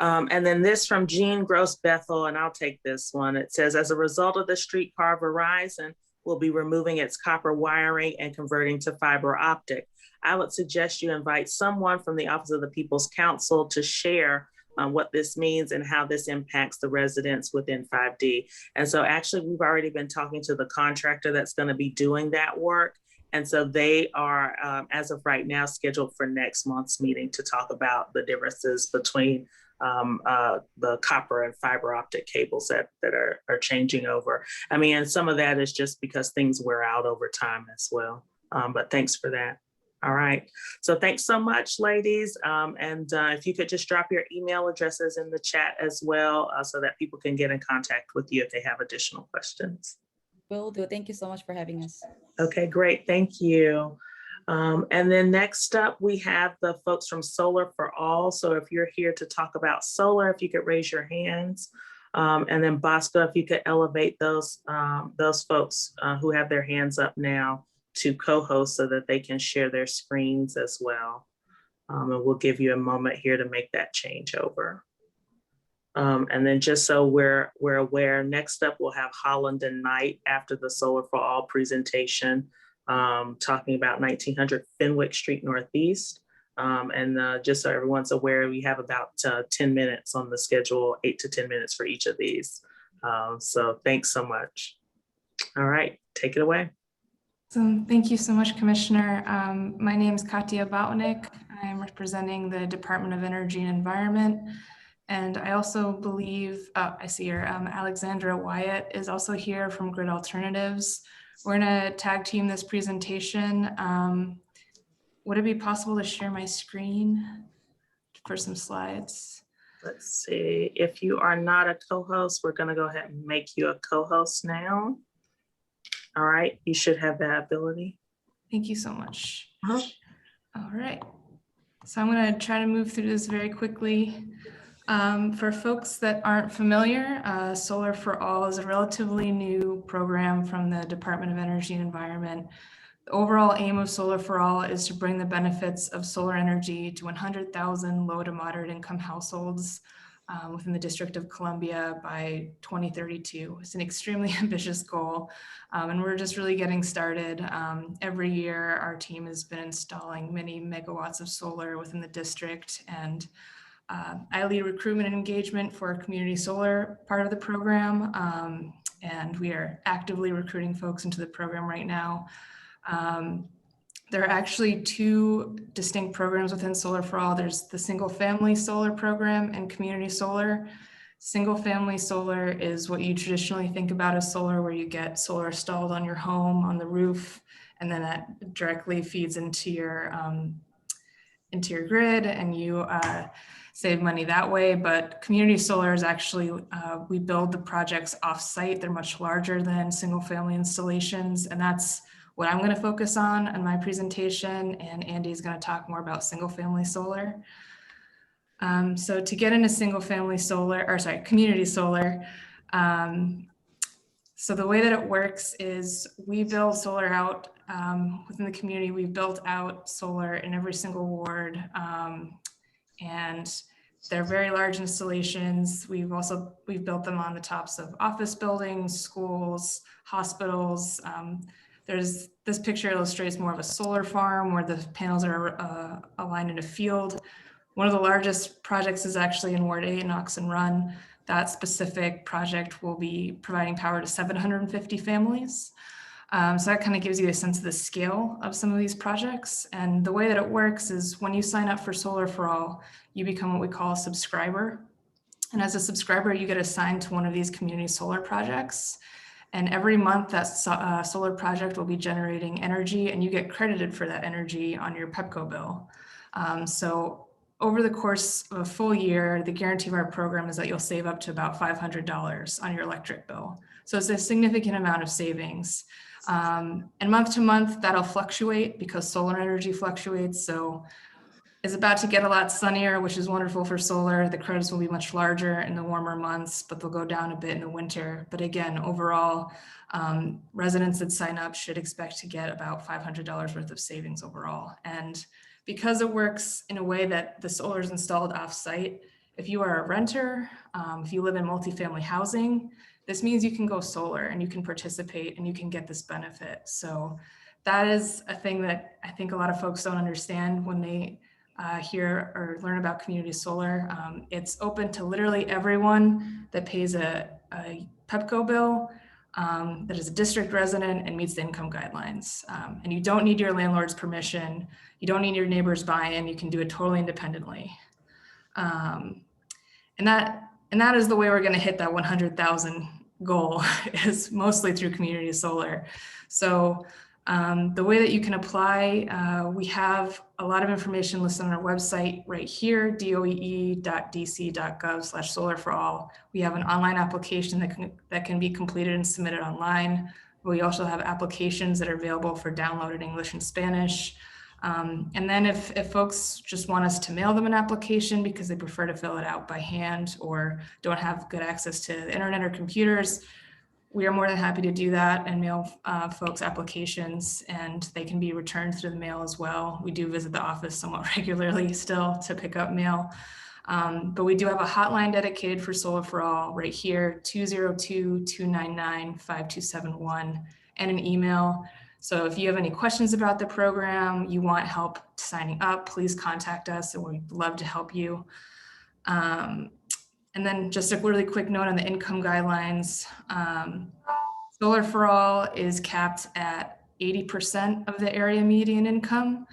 And then this from Jean Gross Bethel, and I'll take this one. It says, as a result of the streetcar, Verizon will be removing its copper wiring and converting to fiber optic. I would suggest you invite someone from the Office of the People's Counsel to share what this means and how this impacts the residents within 5D. And so actually, we've already been talking to the contractor that's going to be doing that work. And so they are, as of right now, scheduled for next month's meeting to talk about the differences between the copper and fiber optic cables that are changing over. I mean, and some of that is just because things wear out over time as well. But thanks for that. All right. So thanks so much, ladies. And if you could just drop your email addresses in the chat as well, so that people can get in contact with you if they have additional questions. Will do. Thank you so much for having us. Okay, great. Thank you. And then next up, we have the folks from Solar for All. So if you're here to talk about solar, if you could raise your hands. And then Bosco, if you could elevate those folks who have their hands up now to co-host so that they can share their screens as well. And we'll give you a moment here to make that change over. And then just so we're aware, next up we'll have Holland and Knight after the Solar for All presentation, talking about 1900 Fenwick Street Northeast. And just so everyone's aware, we have about 10 minutes on the schedule, 8 to 10 minutes for each of these. So thanks so much. All right, take it away. So thank you so much, Commissioner. My name is Katya Botwinick. I am representing the Department of Energy and Environment. And I also believe, I see here, Alexandra Wyatt is also here from Grid Alternatives. We're gonna tag team this presentation. Would it be possible to share my screen for some slides? Let's see, if you are not a co-host, we're gonna go ahead and make you a co-host now. All right, you should have that ability. Thank you so much. All right, so I'm gonna try to move through this very quickly. For folks that aren't familiar, Solar for All is a relatively new program from the Department of Energy and Environment. The overall aim of Solar for All is to bring the benefits of solar energy to 100,000 low to moderate income households within the District of Columbia by 2032. It's an extremely ambitious goal, and we're just really getting started. Every year, our team has been installing many megawatts of solar within the district, and I lead recruitment and engagement for community solar part of the program, and we are actively recruiting folks into the program right now. There are actually 2 distinct programs within Solar for All. There's the single family solar program and community solar. Single family solar is what you traditionally think about as solar, where you get solar installed on your home, on the roof, and then that directly feeds into your grid, and you save money that way. But community solar is actually, we build the projects off-site. They're much larger than single family installations, and that's what I'm going to focus on in my presentation, and Andy's going to talk more about single family solar. So to get into single family solar, or sorry, community solar, So the way that it works is we build solar out within the community. We've built out solar in every single ward, and they're very large installations. We've built them on the tops of office buildings, schools, hospitals. This picture illustrates more of a solar farm where the panels are aligned in a field. One of the largest projects is actually in Ward 8 in Oxon Run. That specific project will be providing power to 750 families. So that kind of gives you a sense of the scale of some of these projects. And the way that it works is when you sign up for Solar for All, you become what we call a subscriber. And as a subscriber, you get assigned to one of these community solar projects. And every month that solar project will be generating energy, and you get credited for that energy on your PEPCO bill. So over the course of a full year, the guarantee of our program is that you'll save up to about $500 on your electric bill. So it's a significant amount of savings. And month to month, that'll fluctuate because solar energy fluctuates. So it's about to get a lot sunnier, which is wonderful for solar. The credits will be much larger in the warmer months, but they'll go down a bit in the winter. But again, overall, residents that sign up should expect to get about $500 worth of savings overall. And because it works in a way that the solar is installed off-site, if you are a renter, if you live in multifamily housing, this means you can go solar and you can participate and you can get this benefit. So that is a thing that I think a lot of folks don't understand when they hear or learn about community solar. It's open to literally everyone that pays a PEPCO bill, that is a district resident and meets the income guidelines. And you don't need your landlord's permission. You don't need your neighbor's buy-in. You can do it totally independently. And that is the way we're going to hit that 100,000 goal, is mostly through community solar. So the way that you can apply, we have a lot of information listed on our website right here, doee.dc.gov/solar4all. We have an online application that can be completed and submitted online. We also have applications that are available for download in English and Spanish. And then if folks just want us to mail them an application because they prefer to fill it out by hand or don't have good access to the internet or computers, we are more than happy to do that and mail folks applications, and they can be returned through the mail as well. We do visit the office somewhat regularly still to pick up mail. But we do have a hotline dedicated for Solar for All right here, 202-299-5271, and an email. So if you have any questions about the program, you want help signing up, please contact us and we'd love to help you. And then just a really quick note on the income guidelines. Solar for All is capped at 80% of the area median income,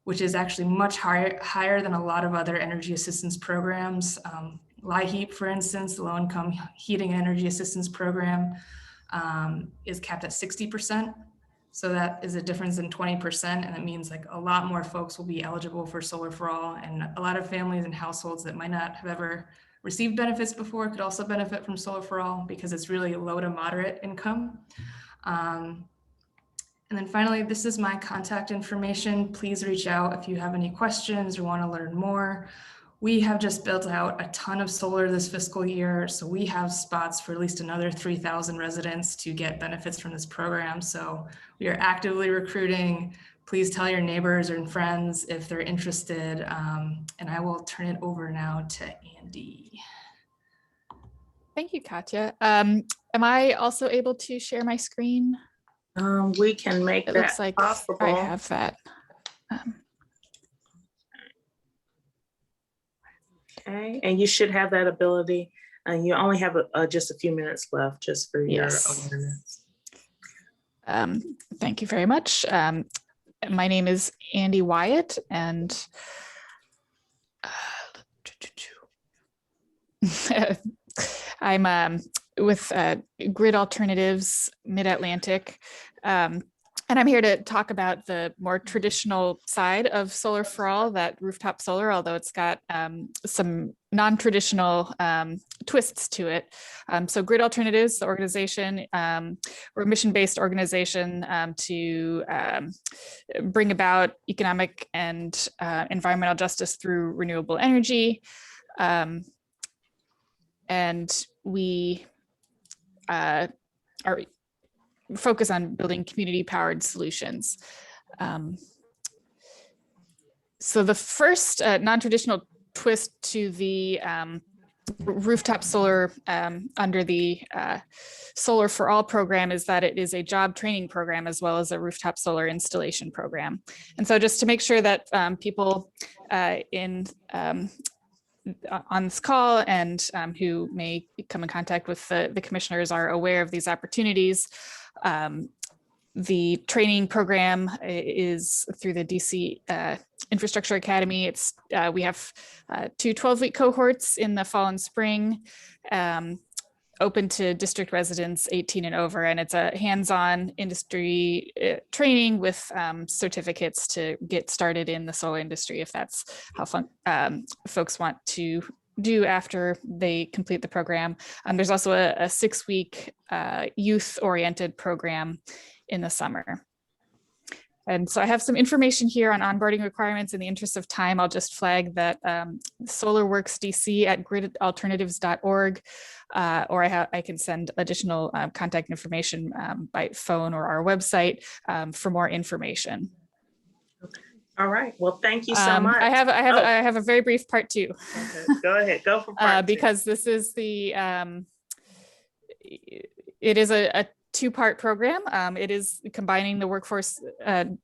which is actually much higher than a lot of other energy assistance programs. LIHEAP, for instance, the Low Income Heating and Energy Assistance Program, is capped at 60%. So that is a difference in 20%, and it means like a lot more folks will be eligible for Solar for All, and a lot of families and households that might not have ever received benefits before could also benefit from Solar for All because it's really low to moderate income. And then finally, this is my contact information. Please reach out if you have any questions or want to learn more. We have just built out a ton of solar this fiscal year, so we have spots for at least another 3,000 residents to get benefits from this program. So we are actively recruiting. Please tell your neighbors and friends if they're interested. And I will turn it over now to Andy. Thank you, Katya. Am I also able to share my screen? We can make it that looks like possible. I have that. Okay, and you should have that ability. And you only have just a few minutes left just for your awareness. Thank you very much. My name is Andy Wyatt, and I'm with Grid Alternatives Mid-Atlantic. And I'm here to talk about the more traditional side of Solar for All, that rooftop solar, although it's got some non-traditional twists to it. So Grid Alternatives, the organization, we're a mission-based organization to bring about economic and environmental justice through renewable energy. And we our focus on building community-powered solutions. So the first non-traditional twist to the rooftop solar under the Solar for All program is that it is a job training program as well as a rooftop solar installation program. And so just to make sure that people on this call and who may come in contact with the commissioners are aware of these opportunities. The training program is through the DC Infrastructure Academy. We have 2 12-week cohorts in the fall and spring, open to district residents 18 and over, and it's a hands-on industry training with certificates to get started in the solar industry if that's how folks want to do after they complete the program. There's also a 6-week youth-oriented program in the summer. And so I have some information here on onboarding requirements. In the interest of time, I'll just flag that solarworksdc@gridalternatives.org, or I can send additional contact information by phone or our website for more information. All right. Well, thank you so much. I have a very brief part 2. Okay. Go ahead. Go for part 2. Because this is the it is a 2-part program. It is combining the workforce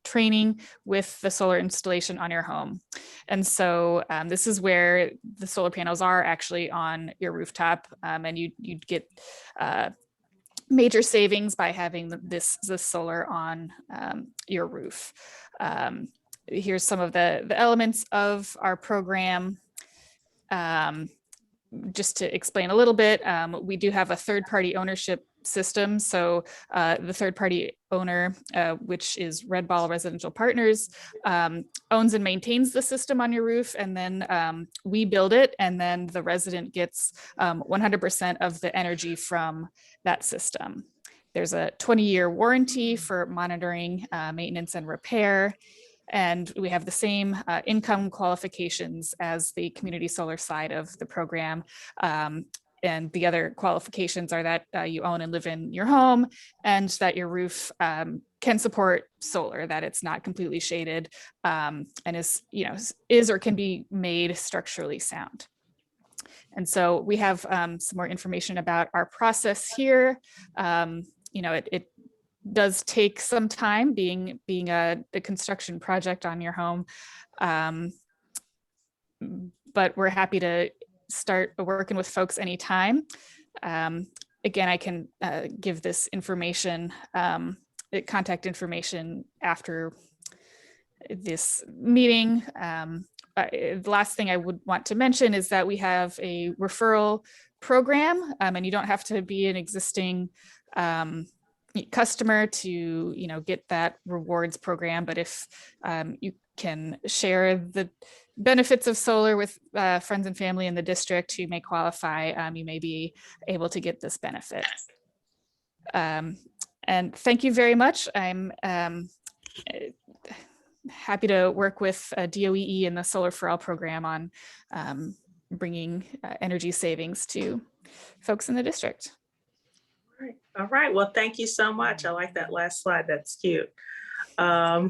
training with the solar installation on your home. And so this is where the solar panels are actually on your rooftop, and you'd get major savings by having this solar on your roof. Here's some of the elements of our program. Just to explain a little bit, we do have a third-party ownership system. So the third-party owner, which is Red Ball Residential Partners, owns and maintains the system on your roof, and then we build it, and then the resident gets 100% of the energy from that system. There's a 20-year warranty for monitoring, maintenance, and repair. And we have the same income qualifications as the community solar side of the program. And the other qualifications are that you own and live in your home, and that your roof can support solar, that it's not completely shaded, and is or can be made structurally sound. And so we have some more information about our process here. It does take some time being a construction project on your home, but we're happy to start working with folks anytime. Again, I can give this information, contact information after this meeting. The last thing I would want to mention is that we have a referral program, and you don't have to be an existing customer to get that rewards program, but if you can share the benefits of solar with friends and family in the district who may qualify, you may be able to get this benefit. And thank you very much. I'm happy to work with DOEE and the Solar for All program on bringing energy savings to folks in the district. All right. Well, thank you so much. I like that last slide. That's cute. I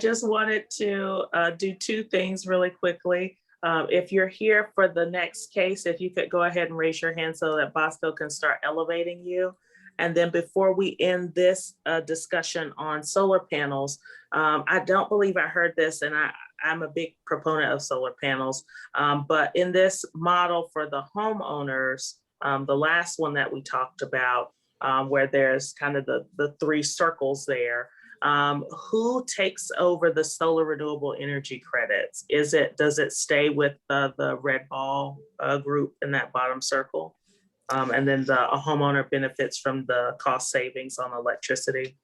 just wanted to do 2 things really quickly. If you're here for the next case, if you could go ahead and raise your hand so that Bosco can start elevating you. And then before we end this discussion on solar panels, I don't believe I heard this, and I'm a big proponent of solar panels, but in this model for the homeowners, the last one that we talked about, where there's kind of the 3 circles there, who takes over the solar renewable energy credits? Does it stay with the Red Ball group in that bottom circle? And then a homeowner benefits from the cost savings on electricity?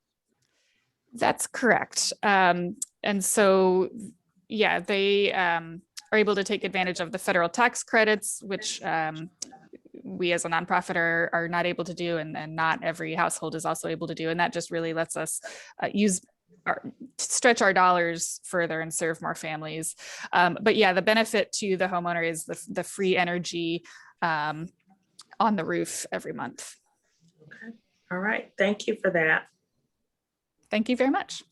That's correct. And so, yeah, they are able to take advantage of the federal tax credits, which we as a nonprofit are not able to do, and not every household is also able to do. And that just really lets us stretch our dollars further and serve more families. But yeah, the benefit to the homeowner is the free energy on the roof every month. Okay. All right, thank you for that. Thank you very much.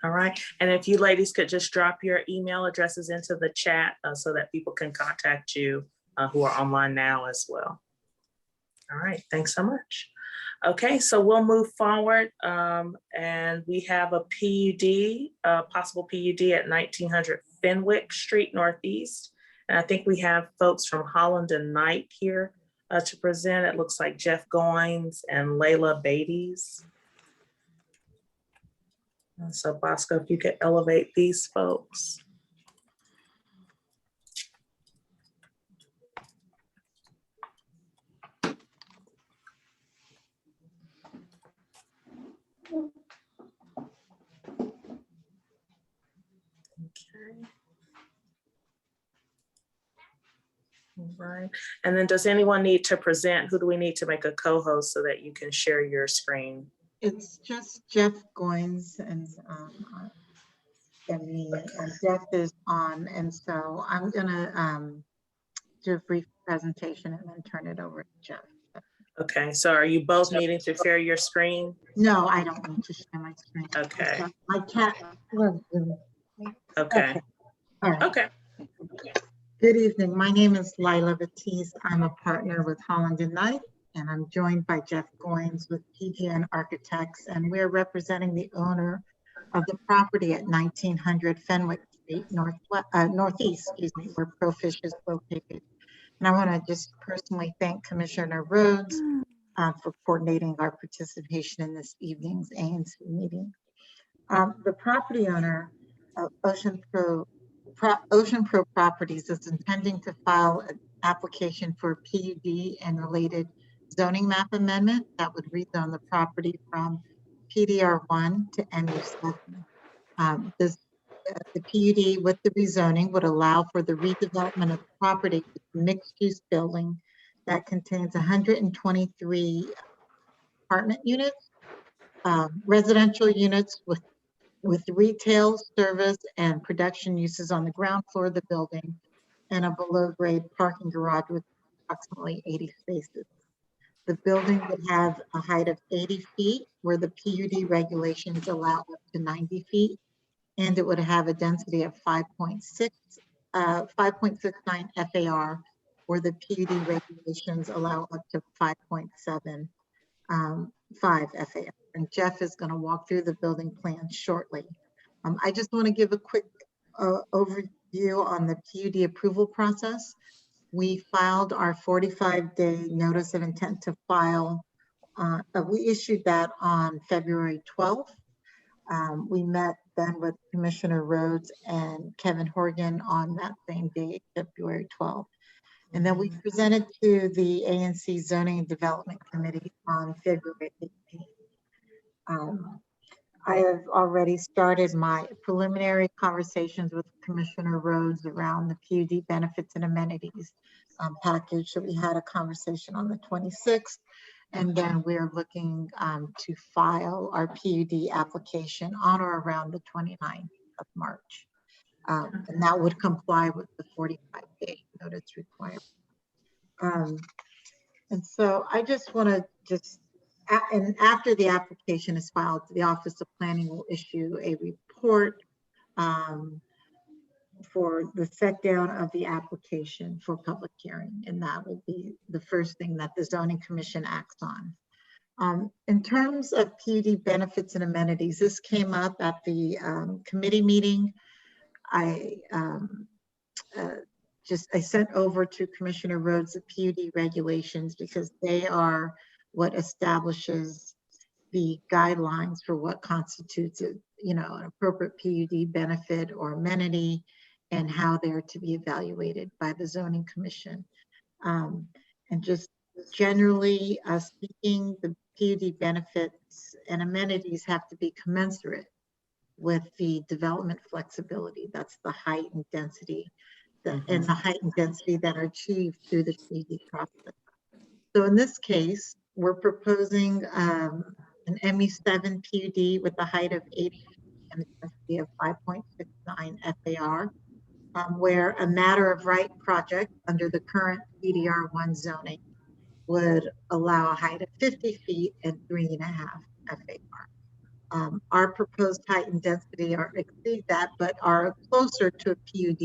All right, and if you ladies could just drop your email addresses into the chat so that people can contact you who are online now as well. All right, thanks so much. Okay, so we'll move forward and we have a PUD, possible PUD at 1900 Fenwick Street Northeast. And I think we have folks from Holland and Knight here to present. It looks like Jeff Goins and Layla Beatties. So Bosco, if you could elevate these folks. Okay. All right. And then does anyone need to present? Who do we need to make a co-host so that you can share your screen? It's just Jeff Goins and me, and Jeff is on, and so I'm gonna do a brief presentation and then turn it over to Jeff. Okay, so are you both needing to share your screen? No, I don't need to share my screen. Okay. My cat. Okay. All right. Okay. Good evening. My name is Layla Beatties. I'm a partner with Holland and Knight, and I'm joined by Jeff Goins with PGN Architects, and we're representing the owner of the property at 1900 Fenwick Street Northeast, excuse me, where Profish is located. And I want to just personally thank Commissioner Rhodes for coordinating our participation in this evening's ANC meeting. The property owner, Ocean Pro Properties, is intending to file an application for PUD and related zoning map amendment that would rezone the property from PDR1 to MU7. The PUD with the rezoning would allow for the redevelopment of the property with a mixed-use building that contains 123 apartment units, residential units with retail, service, and production uses on the ground floor of the building, and a below-grade parking garage with approximately 80 spaces. The building would have a height of 80 feet, where the PUD regulations allow up to 90 feet, and it would have a density of 5.69 FAR, where the PUD regulations allow up to 5.75 FAR. And Jeff is going to walk through the building plan shortly. I just want to give a quick overview on the PUD approval process. We filed our 45-day notice of intent to file. We issued that on February 12th. We met then with Commissioner Rhodes and Kevin Horgan on that same day, February 12th. And then we presented to the ANC Zoning and Development Committee on February 18th. I have already started my preliminary conversations with Commissioner Rhodes around the PUD benefits and amenities package. So we had a conversation on the 26th. And then we're looking to file our PUD application on or around the 29th of March. And that would comply with the 45-day notice requirement. And so I just want to and after the application is filed, the Office of Planning will issue a report for the set down of the application for public hearing. And that will be the first thing that the Zoning Commission acts on. In terms of PUD benefits and amenities, this came up at the committee meeting. I sent over to Commissioner Rhodes the PUD regulations because they are what establishes the guidelines for what constitutes an appropriate PUD benefit or amenity and how they're to be evaluated by the Zoning Commission. And just generally speaking, the PUD benefits and amenities have to be commensurate with the development flexibility. That's the height and density, and the height and density that are achieved through the PUD process. So in this case, we're proposing an MU7 PUD with a height of 80 feet and a density of 5.69 FAR, where a matter of right project under the current PDR1 zoning would allow a height of 50 feet and 3.5 FAR. Our proposed height and density are exceed that, but are closer to a PUD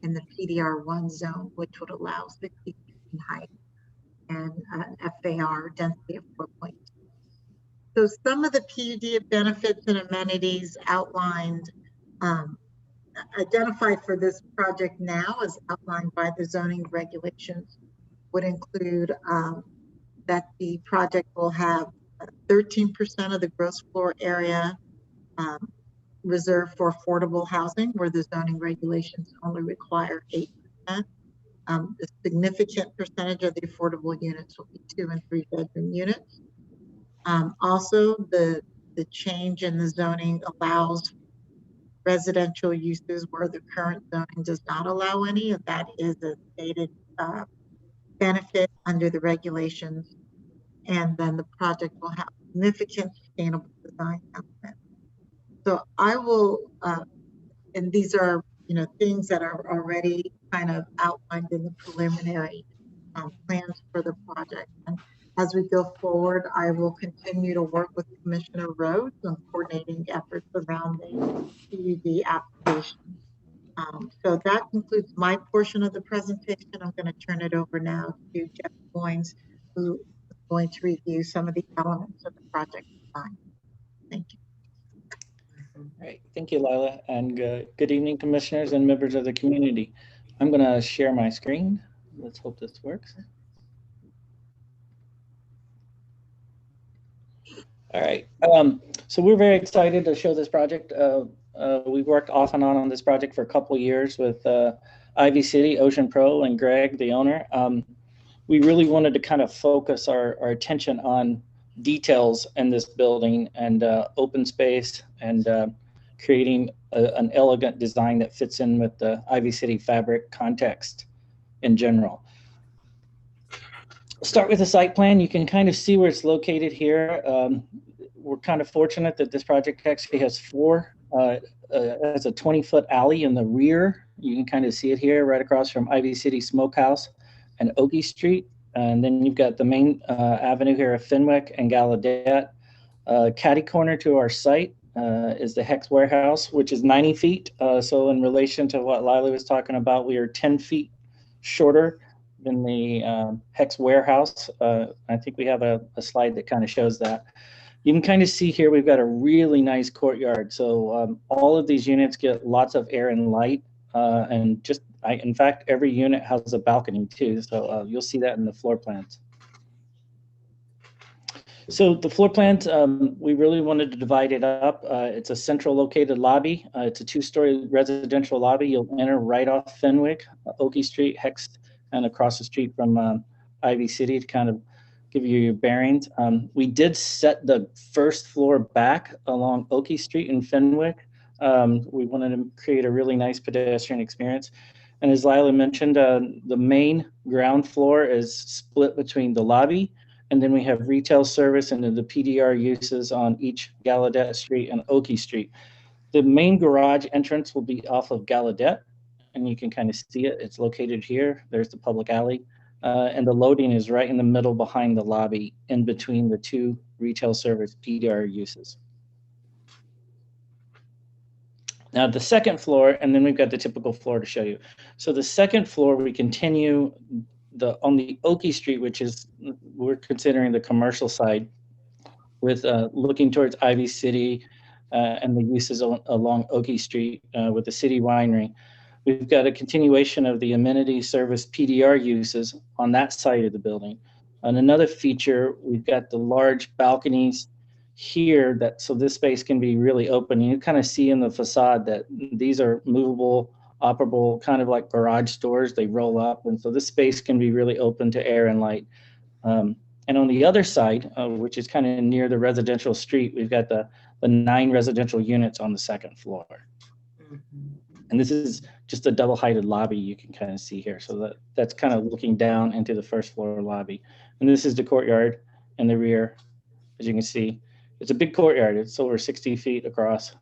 in the PDR1 zone, which would allow 60 feet in height and an FAR density of 4.2. So some of the PUD benefits and amenities outlined, identified for this project now as outlined by the zoning regulations would include that the project will have 13% of the gross floor area reserved for affordable housing, where the zoning regulations only require 8%. A significant percentage of the affordable units will be 2 and 3 bedroom units. Also, the change in the zoning allows residential uses where the current zoning does not allow any, and that is a stated benefit under the regulations. And then the project will have significant sustainable design elements. So I will, and these are, things that are already kind of outlined in the preliminary plans for the project. And as we go forward, I will continue to work with Commissioner Rhodes on coordinating efforts around the PUD application. So that concludes my portion of the presentation. I'm going to turn it over now to Jeff Goins, who is going to review some of the elements of the project design. Thank you. All right, thank you, Lila, and good evening, commissioners and members of the community. I'm going to share my screen. Let's hope this works. All right, so we're very excited to show this project. We've worked off and on this project for a couple of years with Ivy City, Ocean Pro, and Greg, the owner. We really wanted to kind of focus our attention on details in this building and open space and creating an elegant design that fits in with the Ivy City fabric context in general. Start with the site plan. You can kind of see where it's located here. We're kind of fortunate that this project actually has has a 20-foot alley in the rear. You can kind of see it here right across from Ivy City Smokehouse and Oakey Street. And then you've got the main avenue here of Fenwick and Gallaudet. Catty corner to our site is the Hex Warehouse, which is 90 feet. So in relation to what Lila was talking about, we are 10 feet shorter than the Hex Warehouse. I think we have a slide that kind of shows that. You can kind of see here we've got a really nice courtyard. So all of these units get lots of air and light. And in fact, every unit has a balcony too. So you'll see that in the floor plans. So the floor plans, we really wanted to divide it up. It's a central located lobby. It's a 2-story residential lobby. You'll enter right off Fenwick, Oakey Street, Hex, and across the street from Ivy City to kind of give you your bearings. We did set the first floor back along Oakey Street in Fenwick. We wanted to create a really nice pedestrian experience. And as Lila mentioned, the main ground floor is split between the lobby, and then we have retail service and then the PDR uses on each Gallaudet Street and Oakey Street. The main garage entrance will be off of Gallaudet, and you can kind of see it. It's located here. There's the public alley. And the loading is right in the middle behind the lobby in between the 2 retail service PDR uses. Now the second floor, and then we've got the typical floor to show you. So the second floor, we continue on the Oakey Street, which is, we're considering the commercial side, with looking towards Ivy City and the uses along Oakey Street with the City Winery. We've got a continuation of the amenity service PDR uses on that side of the building. And another feature, we've got the large balconies here so this space can be really open. You kind of see in the facade that these are movable, operable, kind of like garage doors. They roll up. And so this space can be really open to air and light. And on the other side, which is kind of near the residential street, we've got the 9 residential units on the second floor. And this is just a double-heighted lobby you can kind of see here. So that's kind of looking down into the first floor lobby. And this is the courtyard in the rear, as you can see. It's a big courtyard. It's over 60 feet across.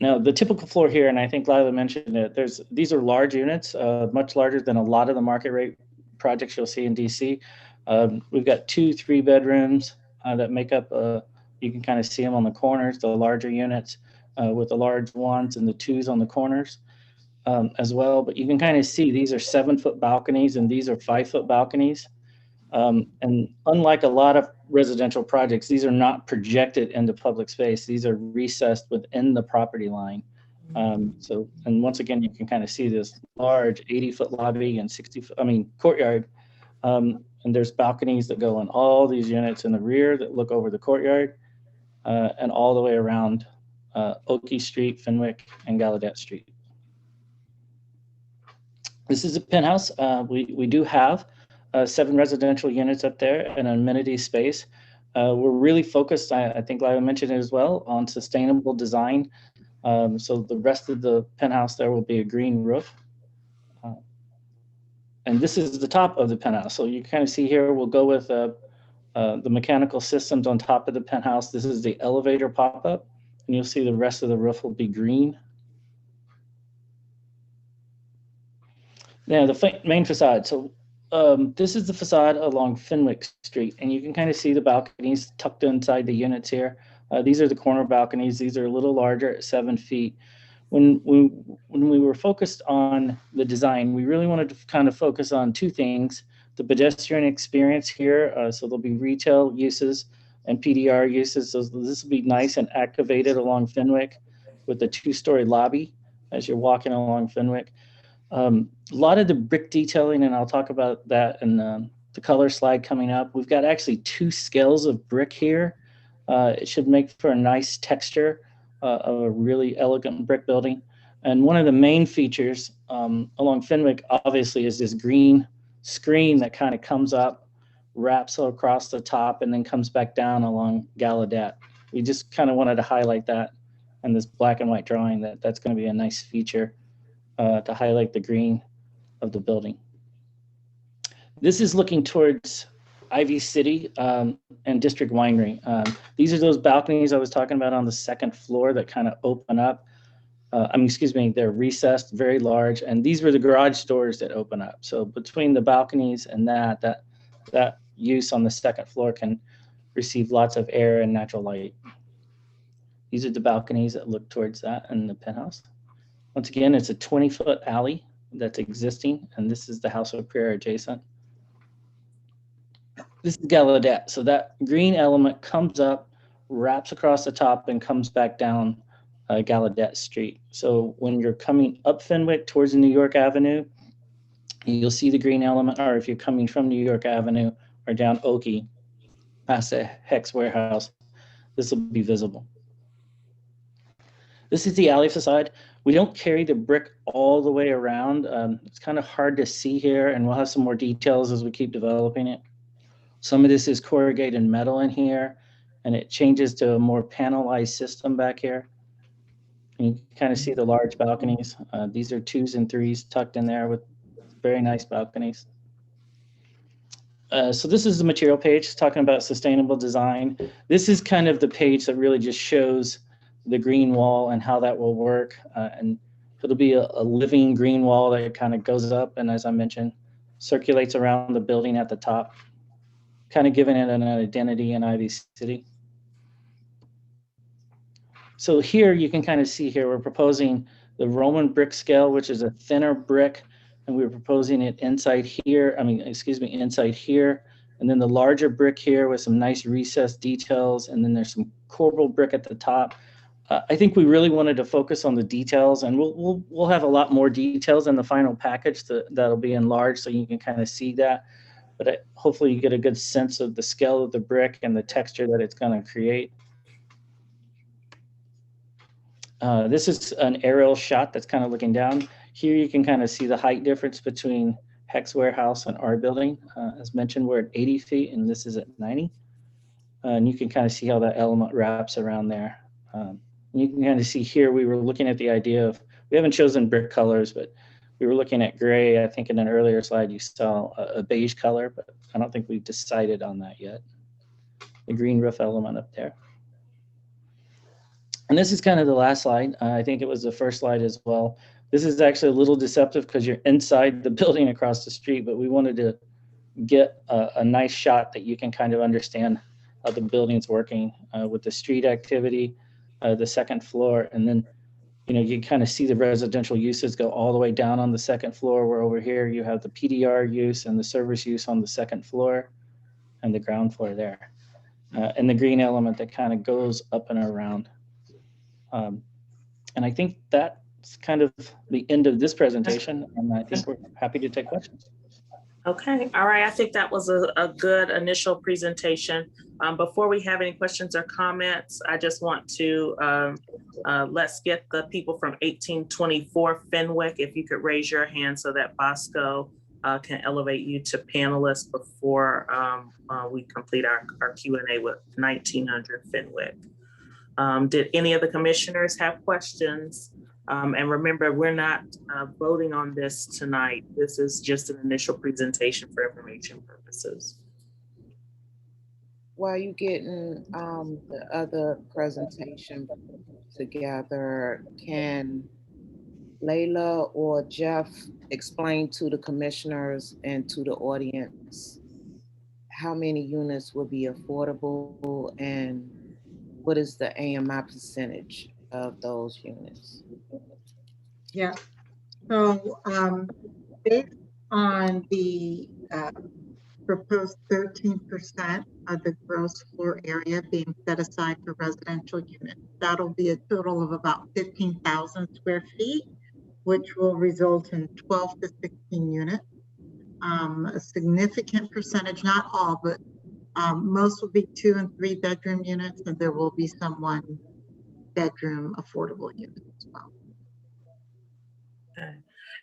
Now, the typical floor here, and I think Lila mentioned it, these are large units, much larger than a lot of the market rate projects you'll see in DC. We've got 2 3-bedrooms that make up, you can kind of see them on the corners, the larger units with the large ones and the 2s on the corners as well. But you can kind of see these are 7-foot balconies and these are 5-foot balconies. And unlike a lot of residential projects, these are not projected into public space. These are recessed within the property line. So, and once again, you can kind of see this large 80-foot lobby and 60-foot, courtyard. And there's balconies that go in all these units in the rear that look over the courtyard and all the way around Oakey Street, Fenwick, and Gallaudet Street. This is a penthouse. We do have 7 residential units up there and an amenity space. We're really focused, I think Lila mentioned it as well, on sustainable design. So the rest of the penthouse there will be a green roof. And this is the top of the penthouse. So you kind of see here, we'll go with the mechanical systems on top of the penthouse. This is the elevator pop-up, and you'll see the rest of the roof will be green. Now the main facade. So this is the facade along Fenwick Street, and you can kind of see the balconies tucked inside the units here. These are the corner balconies. These are a little larger at 7 feet. When we were focused on the design, we really wanted to kind of focus on 2 things: the pedestrian experience here. So there'll be retail uses and PDR uses. So this will be nice and activated along Fenwick with the 2-story lobby as you're walking along Fenwick. A lot of the brick detailing, and I'll talk about that in the color slide coming up. We've got actually 2 scales of brick here. It should make for a nice texture of a really elegant brick building. And one of the main features along Fenwick, obviously, is this green screen that kind of comes up, wraps across the top, and then comes back down along Gallaudet. We just kind of wanted to highlight that in this black and white drawing, that's going to be a nice feature to highlight the green of the building. This is looking towards Ivy City and District Winery. These are those balconies I was talking about on the 2nd floor that kind of open up. They're recessed, very large, and these were the garage doors that open up. So between the balconies and that use on the 2nd floor can receive lots of air and natural light. These are the balconies that look towards that in the penthouse. Once again, it's a 20-foot alley that's existing, and this is the House of Prayer adjacent. This is Gallaudet. So that green element comes up, wraps across the top, and comes back down Gallaudet Street. So when you're coming up Fenwick towards the New York Avenue, you'll see the green element, or if you're coming from New York Avenue or down Oakey past the Hex Warehouse, this will be visible. This is the alley facade. We don't carry the brick all the way around. It's kind of hard to see here, and we'll have some more details as we keep developing it. Some of this is corrugated metal in here, and it changes to a more panelized system back here. And you can kind of see the large balconies. These are 2s and 3s tucked in there with very nice balconies. So this is the material page talking about sustainable design. This is kind of the page that really just shows the green wall and how that will work. And it'll be a living green wall that kind of goes up and, as I mentioned, circulates around the building at the top, kind of giving it an identity in Ivy City. So here you can kind of see here, we're proposing the Roman brick scale, which is a thinner brick, and we're proposing it inside here, inside here, and then the larger brick here with some nice recessed details, and then there's some corbel brick at the top. I think we really wanted to focus on the details, and we'll have a lot more details in the final package that'll be enlarged so you can kind of see that. But hopefully you get a good sense of the scale of the brick and the texture that it's going to create. This is an aerial shot that's kind of looking down. Here you can kind of see the height difference between Hex Warehouse and our building. As mentioned, we're at 80 feet and this is at 90. And you can kind of see how that element wraps around there. You can kind of see here, we were looking at the idea of, we haven't chosen brick colors, but we were looking at gray. I think in an earlier slide you saw a beige color, but I don't think we've decided on that yet. The green roof element up there. And this is kind of the last slide. I think it was the first slide as well. This is actually a little deceptive because you're inside the building across the street, but we wanted to get a nice shot that you can kind of understand how the building's working with the street activity, the second floor, and then you kind of see the residential uses go all the way down on the second floor, where over here you have the PDR use and the service use on the second floor and the ground floor there. And the green element that kind of goes up and around. And I think that's kind of the end of this presentation, and I think we're happy to take questions. Okay, all right. I think that was a good initial presentation. Before we have any questions or comments, I just want to let's get the people from 1824 Fenwick, if you could raise your hand so that Bosco can elevate you to panelist before we complete our Q&A with 1900 Fenwick. Did any of the commissioners have questions? And remember, we're not voting on this tonight. This is just an initial presentation for information purposes. While you getting the other presentation together, can Layla or Jeff explain to the commissioners and to the audience how many units will be affordable and what is the AMI percentage of those units? Yeah, so based on the proposed 13% of the gross floor area being set aside for residential units, that'll be a total of about 15,000 square feet, which will result in 12 to 16 units. A significant percentage, not all, but most will be 2 and 3 bedroom units, and there will be some 1 bedroom affordable units as well. Okay.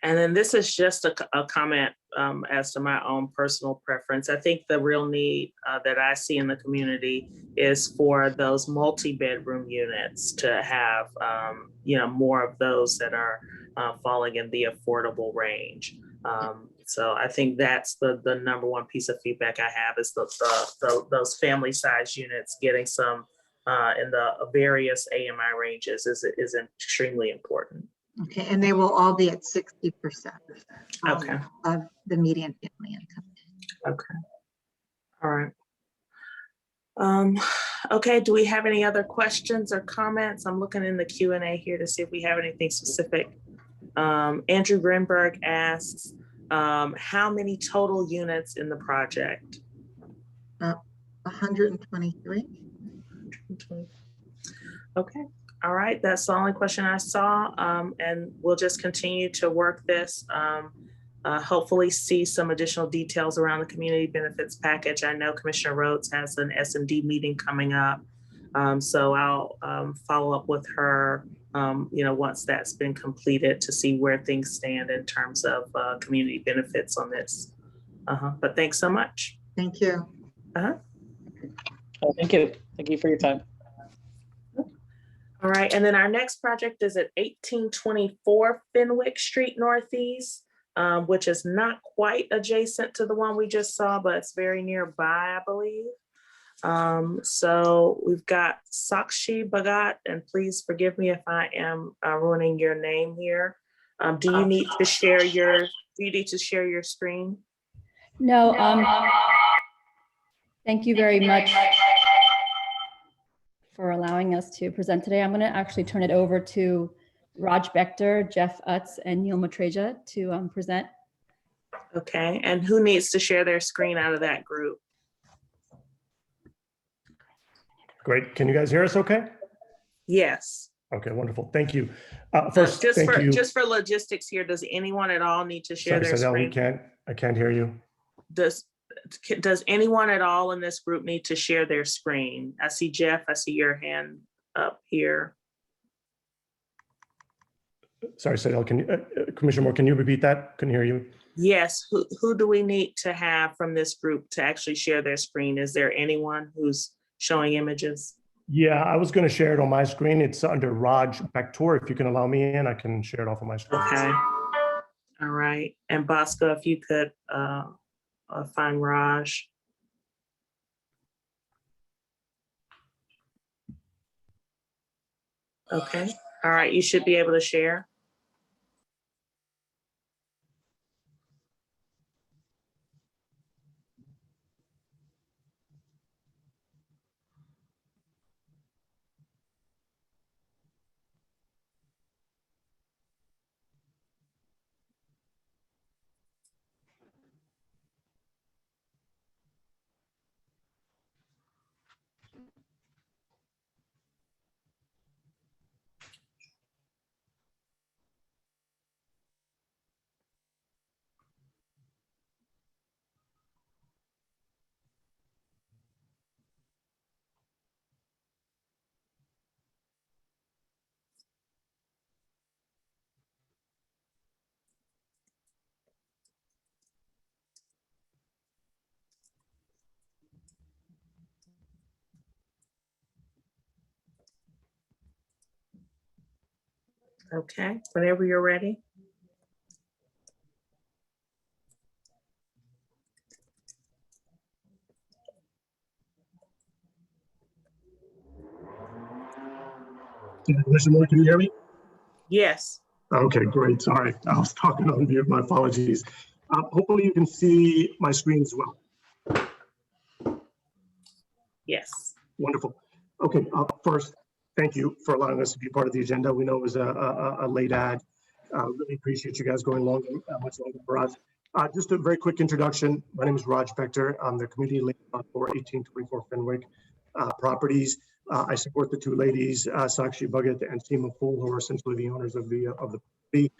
And then this is just a comment as to my own personal preference. I think the real need that I see in the community is for those multi-bedroom units to have, more of those that are falling in the affordable range. So I think that's the number one piece of feedback I have is those family size units getting some in the various AMI ranges is extremely important. Okay, and they will all be at 60% okay. Of the median family income. Okay. All right. Okay, do we have any other questions or comments? I'm looking in the Q&A here to see if we have anything specific. Andrew Grinberg asks, how many total units in the project? 123. Okay. All right, that's the only question I saw, and we'll just continue to work this. Hopefully see some additional details around the community benefits package. I know Commissioner Rhodes has an S&D meeting coming up, so I'll follow up with her, once that's been completed to see where things stand in terms of community benefits on this. But thanks so much. Thank you. Oh, thank you. Thank you for your time. All right, and then our next project is at 1824 Fenwick Street Northeast, which is not quite adjacent to the one we just saw, but it's very nearby, I believe. So we've got Sakshi Bhagat, and please forgive me if I am ruining your name here. Do you need to share your screen? No, thank you very much for allowing us to present today. I'm going to actually turn it over to Raj Bector, Jeff Utz, and Neil Matreja to present. Okay, and who needs to share their screen out of that group? Great. Can you guys hear us okay? Yes. Okay, wonderful. Thank you. First, thank you. Just for logistics here, does anyone at all need to share their screen? I can't hear you. Does anyone at all in this group need to share their screen? I see Jeff, I see your hand up here. Sorry, Sadell, Commissioner Moore, can you repeat that? Couldn't hear you. Yes, who do we need to have from this group to actually share their screen? Is there anyone who's showing images? Yeah, I was going to share it on my screen. It's under Raj Bector. If you can allow me in, I can share it off of my screen. Okay. All right. And Bosco, if you could find Raj. Okay. All right. You should be able to share. Okay, whenever you're ready. Commissioner Moore, can you hear me? Yes. Okay, great. Sorry, I was talking on mute. My apologies. Hopefully you can see my screen as well. Yes. Wonderful. Okay, first, thank you for allowing us to be part of the agenda. We know it was a late ad. Really appreciate you guys going longer, much longer for us. Just a very quick introduction. My name is Raj Spector. I'm the community lead for 1824 Fenwick Properties. I support the two ladies, Sakshi Bhagat and Seema Pool, who are essentially the owners of the property.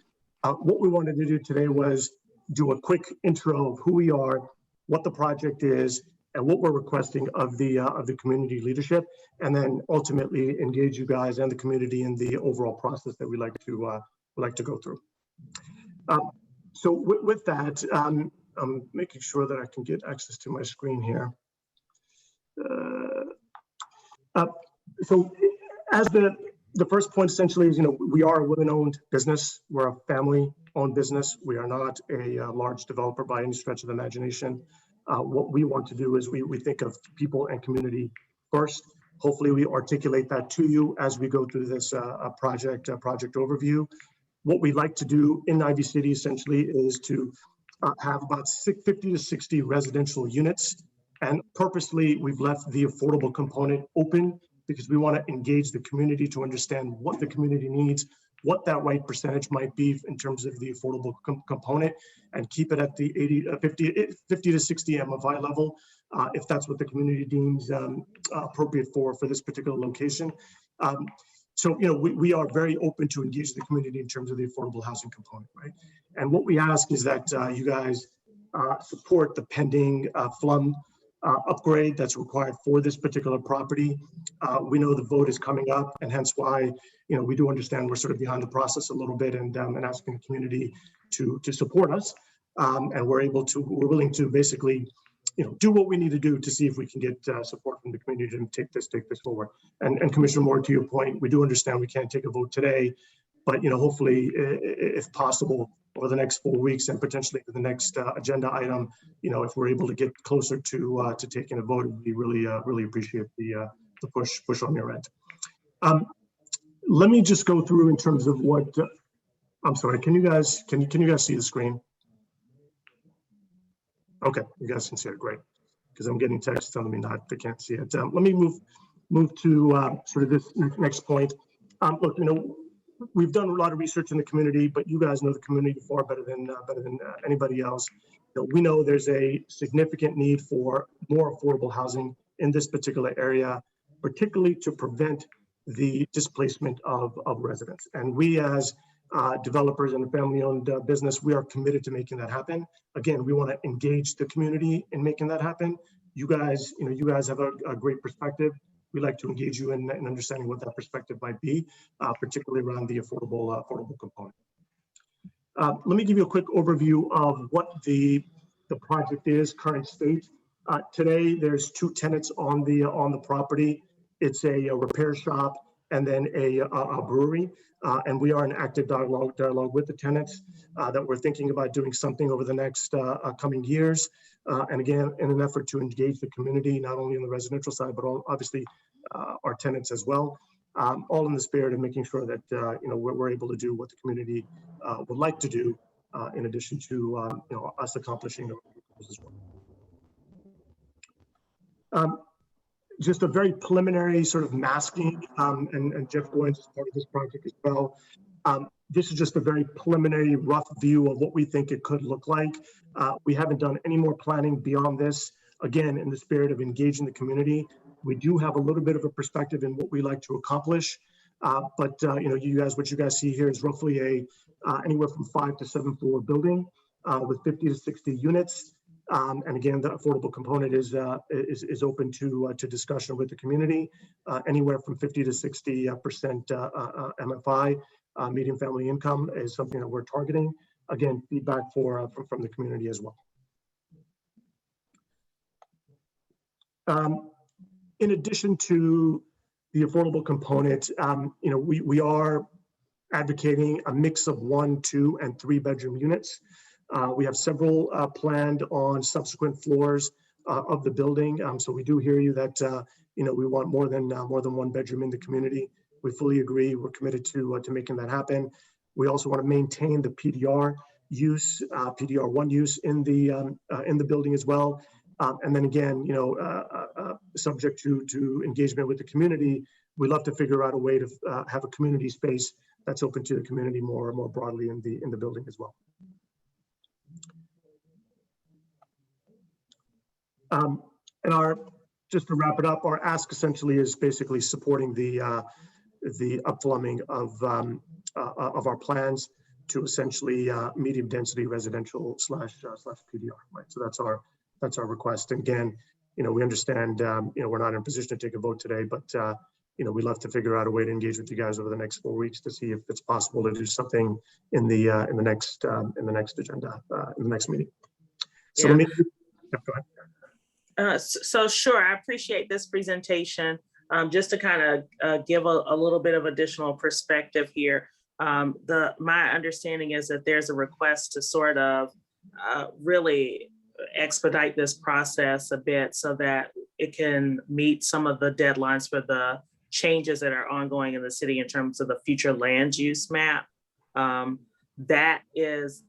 What we wanted to do today was do a quick intro of who we are, what the project is, and what we're requesting of the community leadership, and then ultimately engage you guys and the community in the overall process that we like to go through. So with that, I'm making sure that I can get access to my screen here. So as the first point essentially is, we are a women-owned business. We're a family-owned business. We are not a large developer by any stretch of the imagination. What we want to do is we think of people and community first. Hopefully we articulate that to you as we go through this project overview. What we like to do in Ivy City essentially is to have about 50 to 60 residential units. And purposely, we've left the affordable component open because we want to engage the community to understand what the community needs, what that right percentage might be in terms of the affordable component, and keep it at the 50 to 60 MFI level, if that's what the community deems appropriate for this particular location. So, we are very open to engage the community in terms of the affordable housing component, right? And what we ask is that you guys support the pending FLUM upgrade that's required for this particular property. We know the vote is coming up, and hence why, we do understand we're sort of behind the process a little bit, and asking the community to support us. And we're willing to basically, do what we need to do to see if we can get support from the community to take this forward. And Commissioner Moore, to your point, we do understand we can't take a vote today, but hopefully, if possible, over the next 4 weeks and potentially for the next agenda item, if we're able to get closer to taking a vote, we really appreciate the push on your end. Let me just go through in terms of what. I'm sorry. Can you guys see the screen? Okay, you guys can see it. Great, because I'm getting texts telling me they can't see it. Let me move to sort of this next point. Look, we've done a lot of research in the community, but you guys know the community far better than anybody else. We know there's a significant need for more affordable housing in this particular area, particularly to prevent the displacement of residents. And we as developers and a family-owned business, we are committed to making that happen. Again, we want to engage the community in making that happen. You guys have a great perspective. We'd like to engage you in understanding what that perspective might be, particularly around the affordable component. Let me give you a quick overview of what the project is, current state. Today, there's 2 tenants on the property. It's a repair shop and then a brewery. And we are in active dialogue with the tenants that we're thinking about doing something over the next coming years. And again, in an effort to engage the community, not only on the residential side, but obviously our tenants as well, all in the spirit of making sure that we're able to do what the community would like to do, in addition to us accomplishing our goals as well. Just a very preliminary sort of masking, and Jeff Goins is part of this project as well. This is just a very preliminary rough view of what we think it could look like. We haven't done any more planning beyond this. Again, in the spirit of engaging the community, we do have a little bit of a perspective in what we like to accomplish. But what you guys see here is roughly anywhere from 5 to 7 floor building with 50 to 60 units. And again, the affordable component is open to discussion with the community. Anywhere from 50 to 60% MFI, median family income, is something that we're targeting. Again, feedback from the community as well. In addition to the affordable component, we are advocating a mix of 1, 2, and 3-bedroom units. We have several planned on subsequent floors of the building. So we do hear you that we want more than 1 bedroom in the community. We fully agree. We're committed to making that happen. We also want to maintain the PDR use, PDR1 use in the building as well. And then again, subject to engagement with the community, we love to figure out a way to have a community space that's open to the community more broadly in the building as well. And just to wrap it up, our ask essentially is basically supporting the upflumming of our plans to essentially medium density residential slash PDR. Right, so that's our request. And again, we understand we're not in a position to take a vote today, but we'd love to figure out a way to engage with you guys over the next 4 weeks to see if it's possible to do something in the next agenda in the next meeting. So yeah. Go ahead. So sure, I appreciate this presentation. Just to kind of give a little bit of additional perspective here. My understanding is that there's a request to sort of really expedite this process a bit so that it can meet some of the deadlines for the changes that are ongoing in the city in terms of the future land use map. That is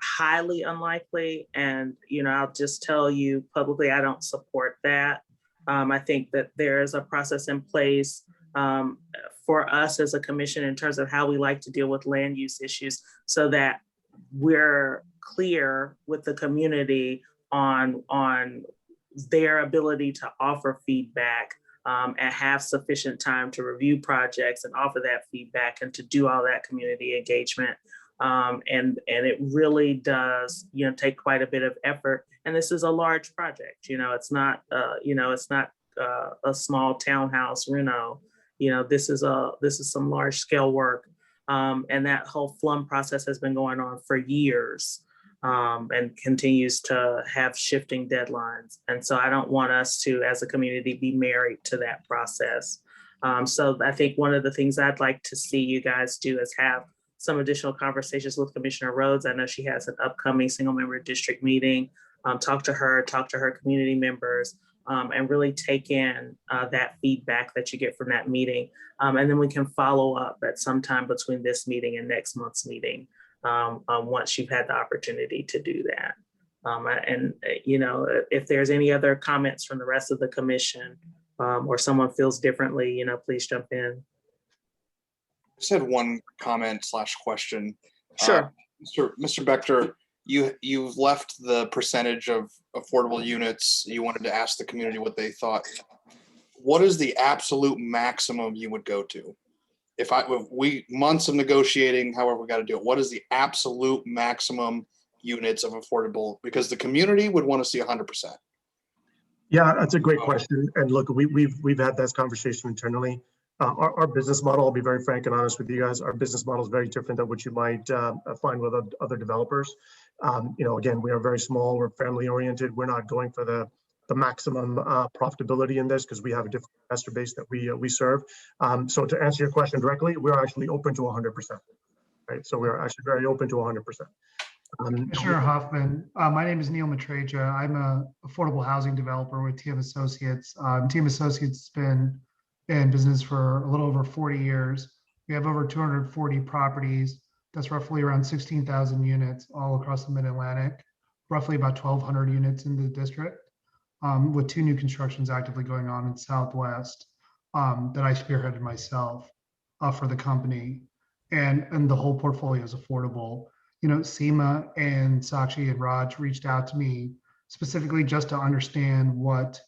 highly unlikely. And, I'll just tell you publicly, I don't support that. I think that there is a process in place for us as a commission in terms of how we like to deal with land use issues so that we're clear with the community on their ability to offer feedback and have sufficient time to review projects and offer that feedback and to do all that community engagement. And it really does, take quite a bit of effort. And this is a large project. It's not, a small townhouse reno. This is some large scale work. And that whole FLUM process has been going on for years and continues to have shifting deadlines. And so I don't want us to, as a community, be married to that process. So I think one of the things I'd like to see you guys do is have some additional conversations with Commissioner Rhodes. I know she has an upcoming single member district meeting. Talk to her community members, and really take in that feedback that you get from that meeting. And then we can follow up at some time between this meeting and next month's meeting once you've had the opportunity to do that. And if there's any other comments from the rest of the commission or someone feels differently, please jump in. I just had one comment / question. Sure. Mr. Bechter, you've left the percentage of affordable units. You wanted to ask the community what they thought. What is the absolute maximum you would go to? If we months of negotiating, however we got to do it, what is the absolute maximum units of affordable? Because the community would want to see 100%. Yeah, that's a great question. And look, we've had this conversation internally. Our business model, I'll be very frank and honest with you guys, our business model is very different than what you might find with other developers. Again, we are very small, we're family oriented. We're not going for the maximum profitability in this because we have a different investor base that we serve. So to answer your question directly, we're actually open to 100%, right? So we're actually very open to 100%. Commissioner Hoffman, my name is Neil Matreja. I'm an affordable housing developer with TM Associates. TM Associates has been in business for a little over 40 years. We have over 240 properties. That's roughly around 16,000 units all across the Mid-Atlantic, roughly about 1,200 units in the district, with 2 new constructions actively going on in Southwest that I spearheaded myself for the company. And the whole portfolio is affordable. Seema and Sakshi and Raj reached out to me specifically just to understand what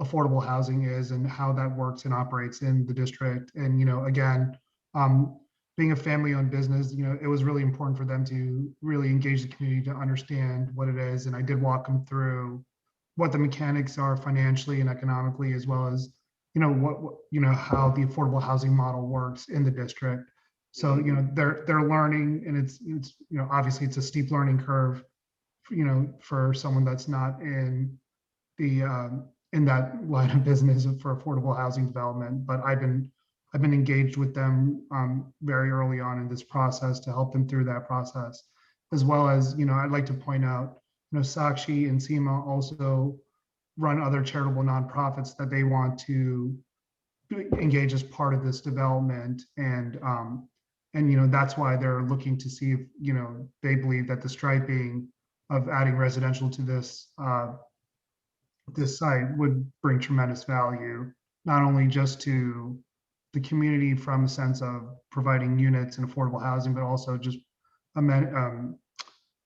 affordable housing is and how that works and operates in the district. And, again, being a family-owned business, it was really important for them to really engage the community to understand what it is. And I did walk them through what the mechanics are financially and economically, as well as, how the affordable housing model works in the district. So, they're learning, and it's obviously it's a steep learning curve, for someone that's not in the in that line of business for affordable housing development. But I've been I've been engaged with them very early on in this process to help them through that process, as well as, I'd like to point out, Sakshi and Seema also run other charitable nonprofits that they want to engage as part of this development. And that's why they're looking to see if, they believe that the striping of adding residential to this this site would bring tremendous value, not only just to the community from a sense of providing units and affordable housing, but also just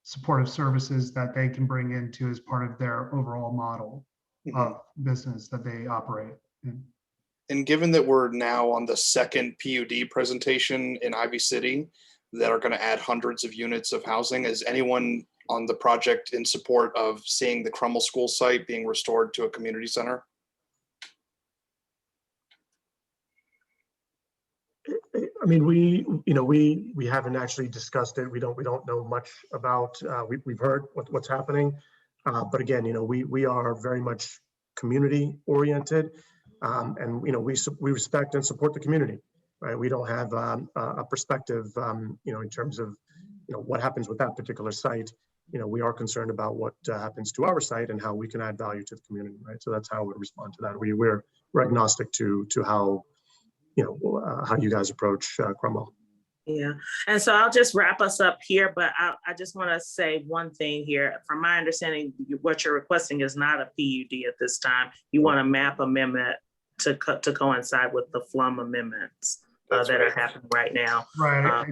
supportive services that they can bring into as part of their overall model of business that they operate in. And given that we're now on the second PUD presentation in Ivy City that are going to add hundreds of units of housing, is anyone on the project in support of seeing the Crummell School site being restored to a community center? I mean, we haven't actually discussed it. We don't know much about. We've heard what's happening, but again, we are very much community oriented, and we respect and support the community. Right? We don't have a perspective, in terms of what happens with that particular site. We are concerned about what happens to our site and how we can add value to the community. Right? So that's how we respond to that. We're agnostic to how how you guys approach Crummell. Yeah, and so I'll just wrap us up here, but I just want to say one thing here. From my understanding, what you're requesting is not a PUD at this time. You want a map amendment to coincide with the FLUM amendments that are happening right now. Right. I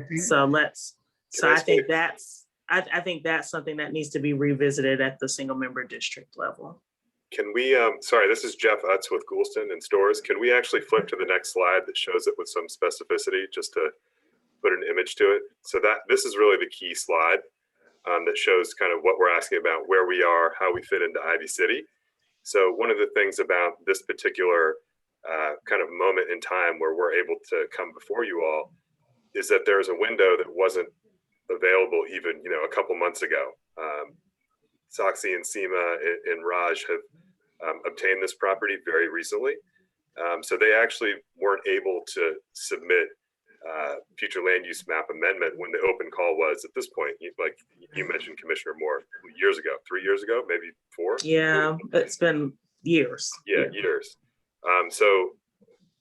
think that's something that needs to be revisited at the single member district level. Can we, sorry, this is Jeff Utz with Goulston and Stores. Can we actually flip to the next slide that shows it with some specificity, just to put an image to it? So this is really the key slide that shows kind of what we're asking about, where we are, how we fit into Ivy City. So one of the things about this particular kind of moment in time where we're able to come before you all is that there's a window that wasn't available even, a couple months ago. Sakshi and Seema and Raj have obtained this property very recently. So they actually weren't able to submit future land use map amendment when the open call was at this point. Like you mentioned, Commissioner Moore, years ago, 3 years ago, maybe 4? Yeah, it's been years. Yeah, years. So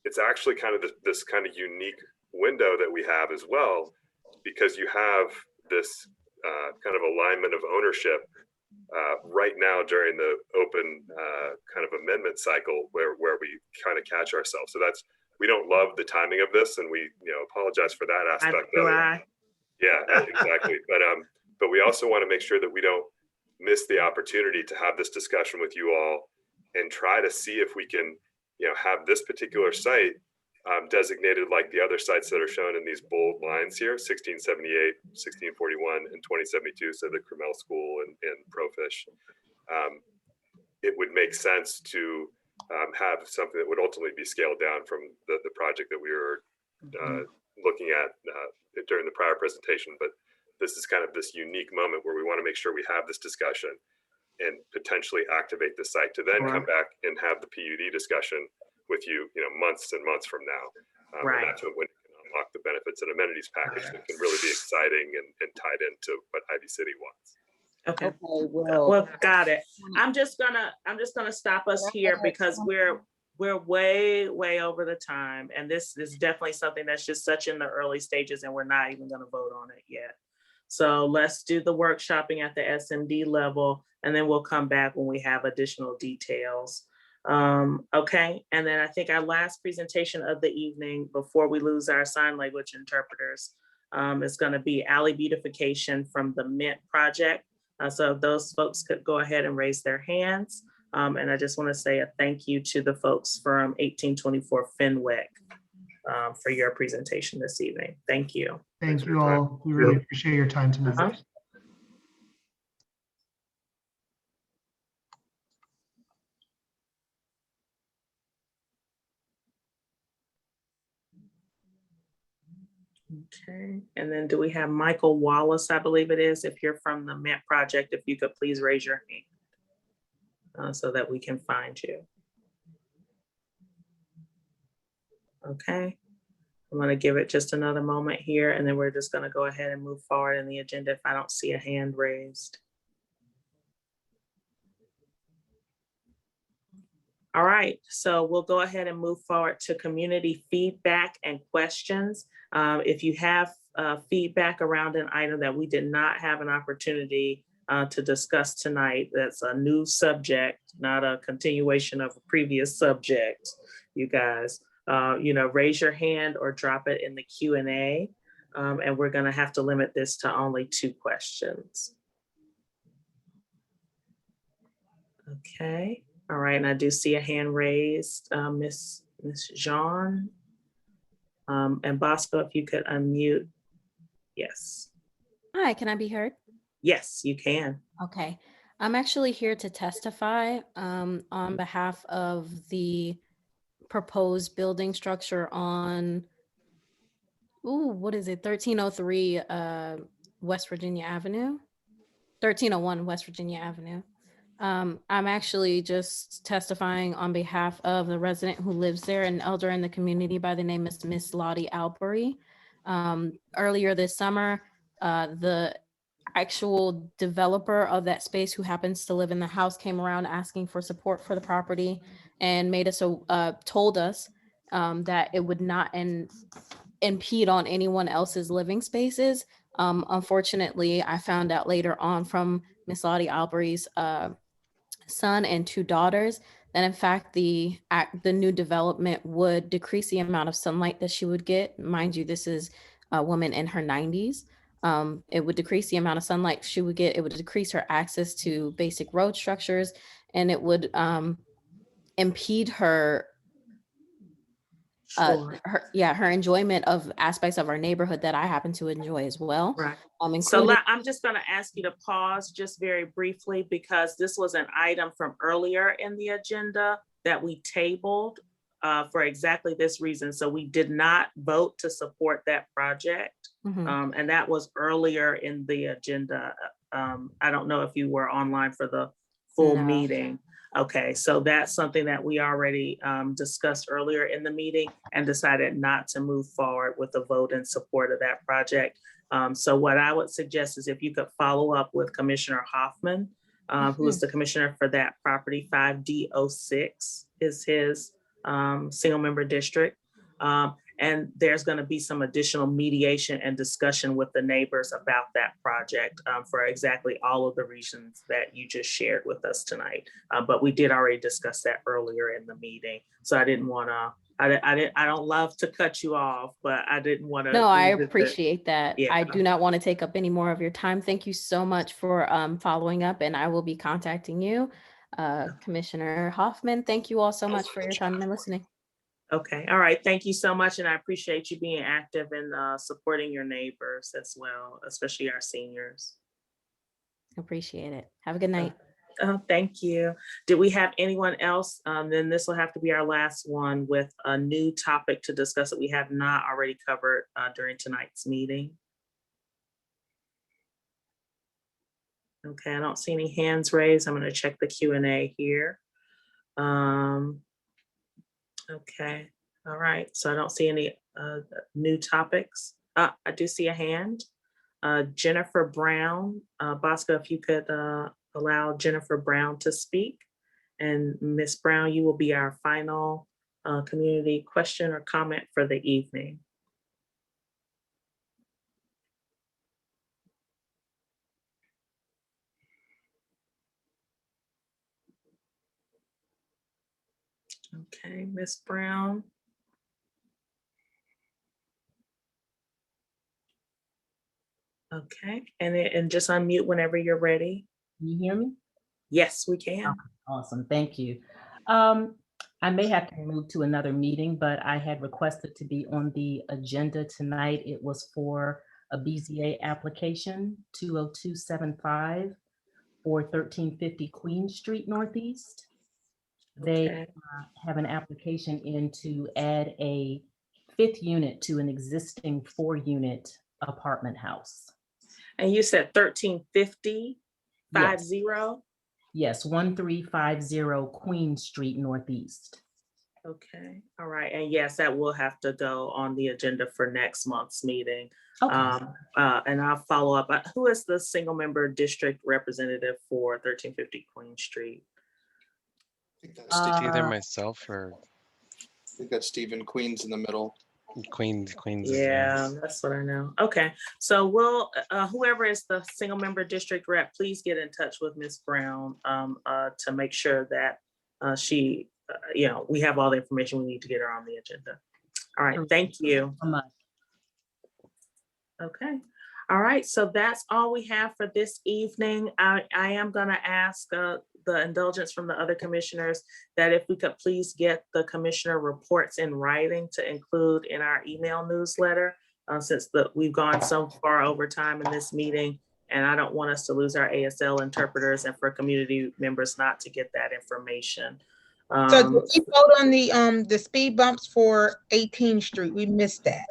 it's actually kind of this kind of unique window that we have as well, because you have this kind of alignment of ownership right now during the open kind of amendment cycle where we kind of catch ourselves. So we don't love the timing of this, and we apologize for that aspect of it. Yeah, exactly. But we also want to make sure that we don't miss the opportunity to have this discussion with you all and try to see if we can have this particular site designated like the other sites that are shown in these bold lines here, 1678, 1641, and 2072, so the Crummell School and Profish. It would make sense to have something that would ultimately be scaled down from the project that we were looking at during the prior presentation. But this is kind of this unique moment where we want to make sure we have this discussion and potentially activate the site to then come back and have the PUD discussion with you, months and months from now. And that's when it can unlock the benefits and amenities package that can really be exciting and tied into what Ivy City wants. Okay. Well, got it. I'm just gonna stop us here because we're way over the time, and this is definitely something that's just such in the early stages, and we're not even gonna vote on it yet. So let's do the workshopping at the SMD level, and then we'll come back when we have additional details. Okay, and then I think our last presentation of the evening before we lose our sign language interpreters is going to be alley beautification from the Mint project. So if those folks could go ahead and raise their hands. And I just want to say a thank you to the folks from 1824 Fenwick for your presentation this evening. Thank you. Thank you all. We really appreciate your time tonight. Okay, and then do we have Michael Wallace, I believe it is, if you're from the Mint project, if you could please raise your hand so that we can find you. Okay, I'm going to give it just another moment here, and then we're just going to go ahead and move forward in the agenda if I don't see a hand raised. All right, so we'll go ahead and move forward to community feedback and questions. If you have feedback around an item that we did not have an opportunity to discuss tonight, that's a new subject, not a continuation of a previous subject, you guys, raise your hand or drop it in the Q&A. And we're gonna have to limit this to only 2 questions. Okay. All right, and I do see a hand raised, Miss Jean. And Bosco, if you could unmute. Yes. Hi, can I be heard? Yes, you can. Okay. I'm actually here to testify on behalf of the proposed building structure on, what is it, 1303 West Virginia Avenue? 1301 West Virginia Avenue. I'm actually just testifying on behalf of the resident who lives there, an elder in the community by the name of Miss Lottie Albury. Earlier this summer, the actual developer of that space who happens to live in the house came around asking for support for the property and made us told us that it would not impede on anyone else's living spaces. Unfortunately, I found out later on from Miss Lottie Albury's son and 2 daughters that in fact the new development would decrease the amount of sunlight that she would get. Mind you, this is a woman in her 90s. It would decrease the amount of sunlight she would get. It would decrease her access to basic road structures, and it would impede her her enjoyment of aspects of our neighborhood that I happen to enjoy as well. Right. So Including I'm just going to ask you to pause just very briefly, because this was an item from earlier in the agenda that we tabled for exactly this reason. So we did not vote to support that project. And that was earlier in the agenda. I don't know if you were online for the full meeting. Okay, so that's something that we already discussed earlier in the meeting and decided not to move forward with a vote in support of that project. So what I would suggest is if you could follow up with Commissioner Hoffman, who is the commissioner for that property. 5D06 is his single member district. And there's going to be some additional mediation and discussion with the neighbors about that project for exactly all of the reasons that you just shared with us tonight. But we did already discuss that earlier in the meeting. So I didn't want to, I don't love to cut you off, but I didn't want to. No, I appreciate that. Yeah. I do not want to take up any more of your time. Thank you so much for following up, and I will be contacting you. Commissioner Hoffman, thank you all so much for your time and listening. Okay, all right. Thank you so much. And I appreciate you being active and supporting your neighbors as well, especially our seniors. Appreciate it. Have a good night. Thank you. Did we have anyone else? Then this will have to be our last one with a new topic to discuss that we have not already covered during tonight's meeting. Okay, I don't see any hands raised. I'm going to check the Q&A here. Okay, all right. So I don't see any new topics. I do see a hand. Jennifer Brown. Bosco, if you could allow Jennifer Brown to speak. And Ms. Brown, you will be our final community question or comment for the evening. Okay, Ms. Brown. Okay, and just unmute whenever you're ready. Can you hear me? Yes, we can. Okay, awesome, thank you. I may have to move to another meeting, but I had requested to be on the agenda tonight. It was for a BZA application 20275 for 1350 Queen Street Northeast. They have an application in to add a 5th unit to an existing 4-unit apartment house. And you said 1350, Yes. 50? Yes, 1350 Queen Street Northeast. Okay, all right, and yes, that will have to go on the agenda for next month's meeting. Okay. And I'll follow up. Who is the single member district representative for 1350 Queen Street? It's either myself or I think that's Stephen. Queen's in the middle. Queens. Yeah, that's what I know. Okay, so we'll, whoever is the single member district rep, please get in touch with Ms. Brown to make sure that she, we have all the information we need to get her on the agenda. All right, thank you. Okay, all right, so that's all we have for this evening. I am gonna ask the indulgence from the other commissioners that if we could please get the commissioner reports in writing to include in our email newsletter, since we've gone so far over time in this meeting, and I don't want us to lose our ASL interpreters and for community members not to get that information. So did we vote on the speed bumps for 18th Street? We missed that.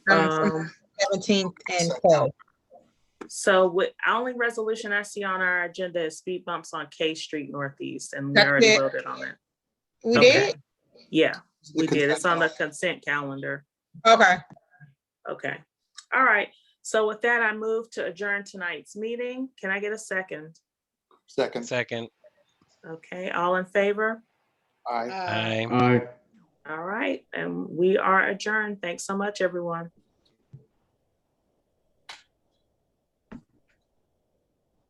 From 17th and K. So with only resolution I see on our agenda is speed bumps on K Street Northeast, and we That's already it. voted on it. We Okay. did? Yeah, we did. consent It's on the consent calendar. Okay. Okay. All right. So with that, I move to adjourn tonight's meeting. Can I get a second? Second. Okay, all in favor? Aye. Aye. All right, and we are adjourned. Thanks so much, everyone.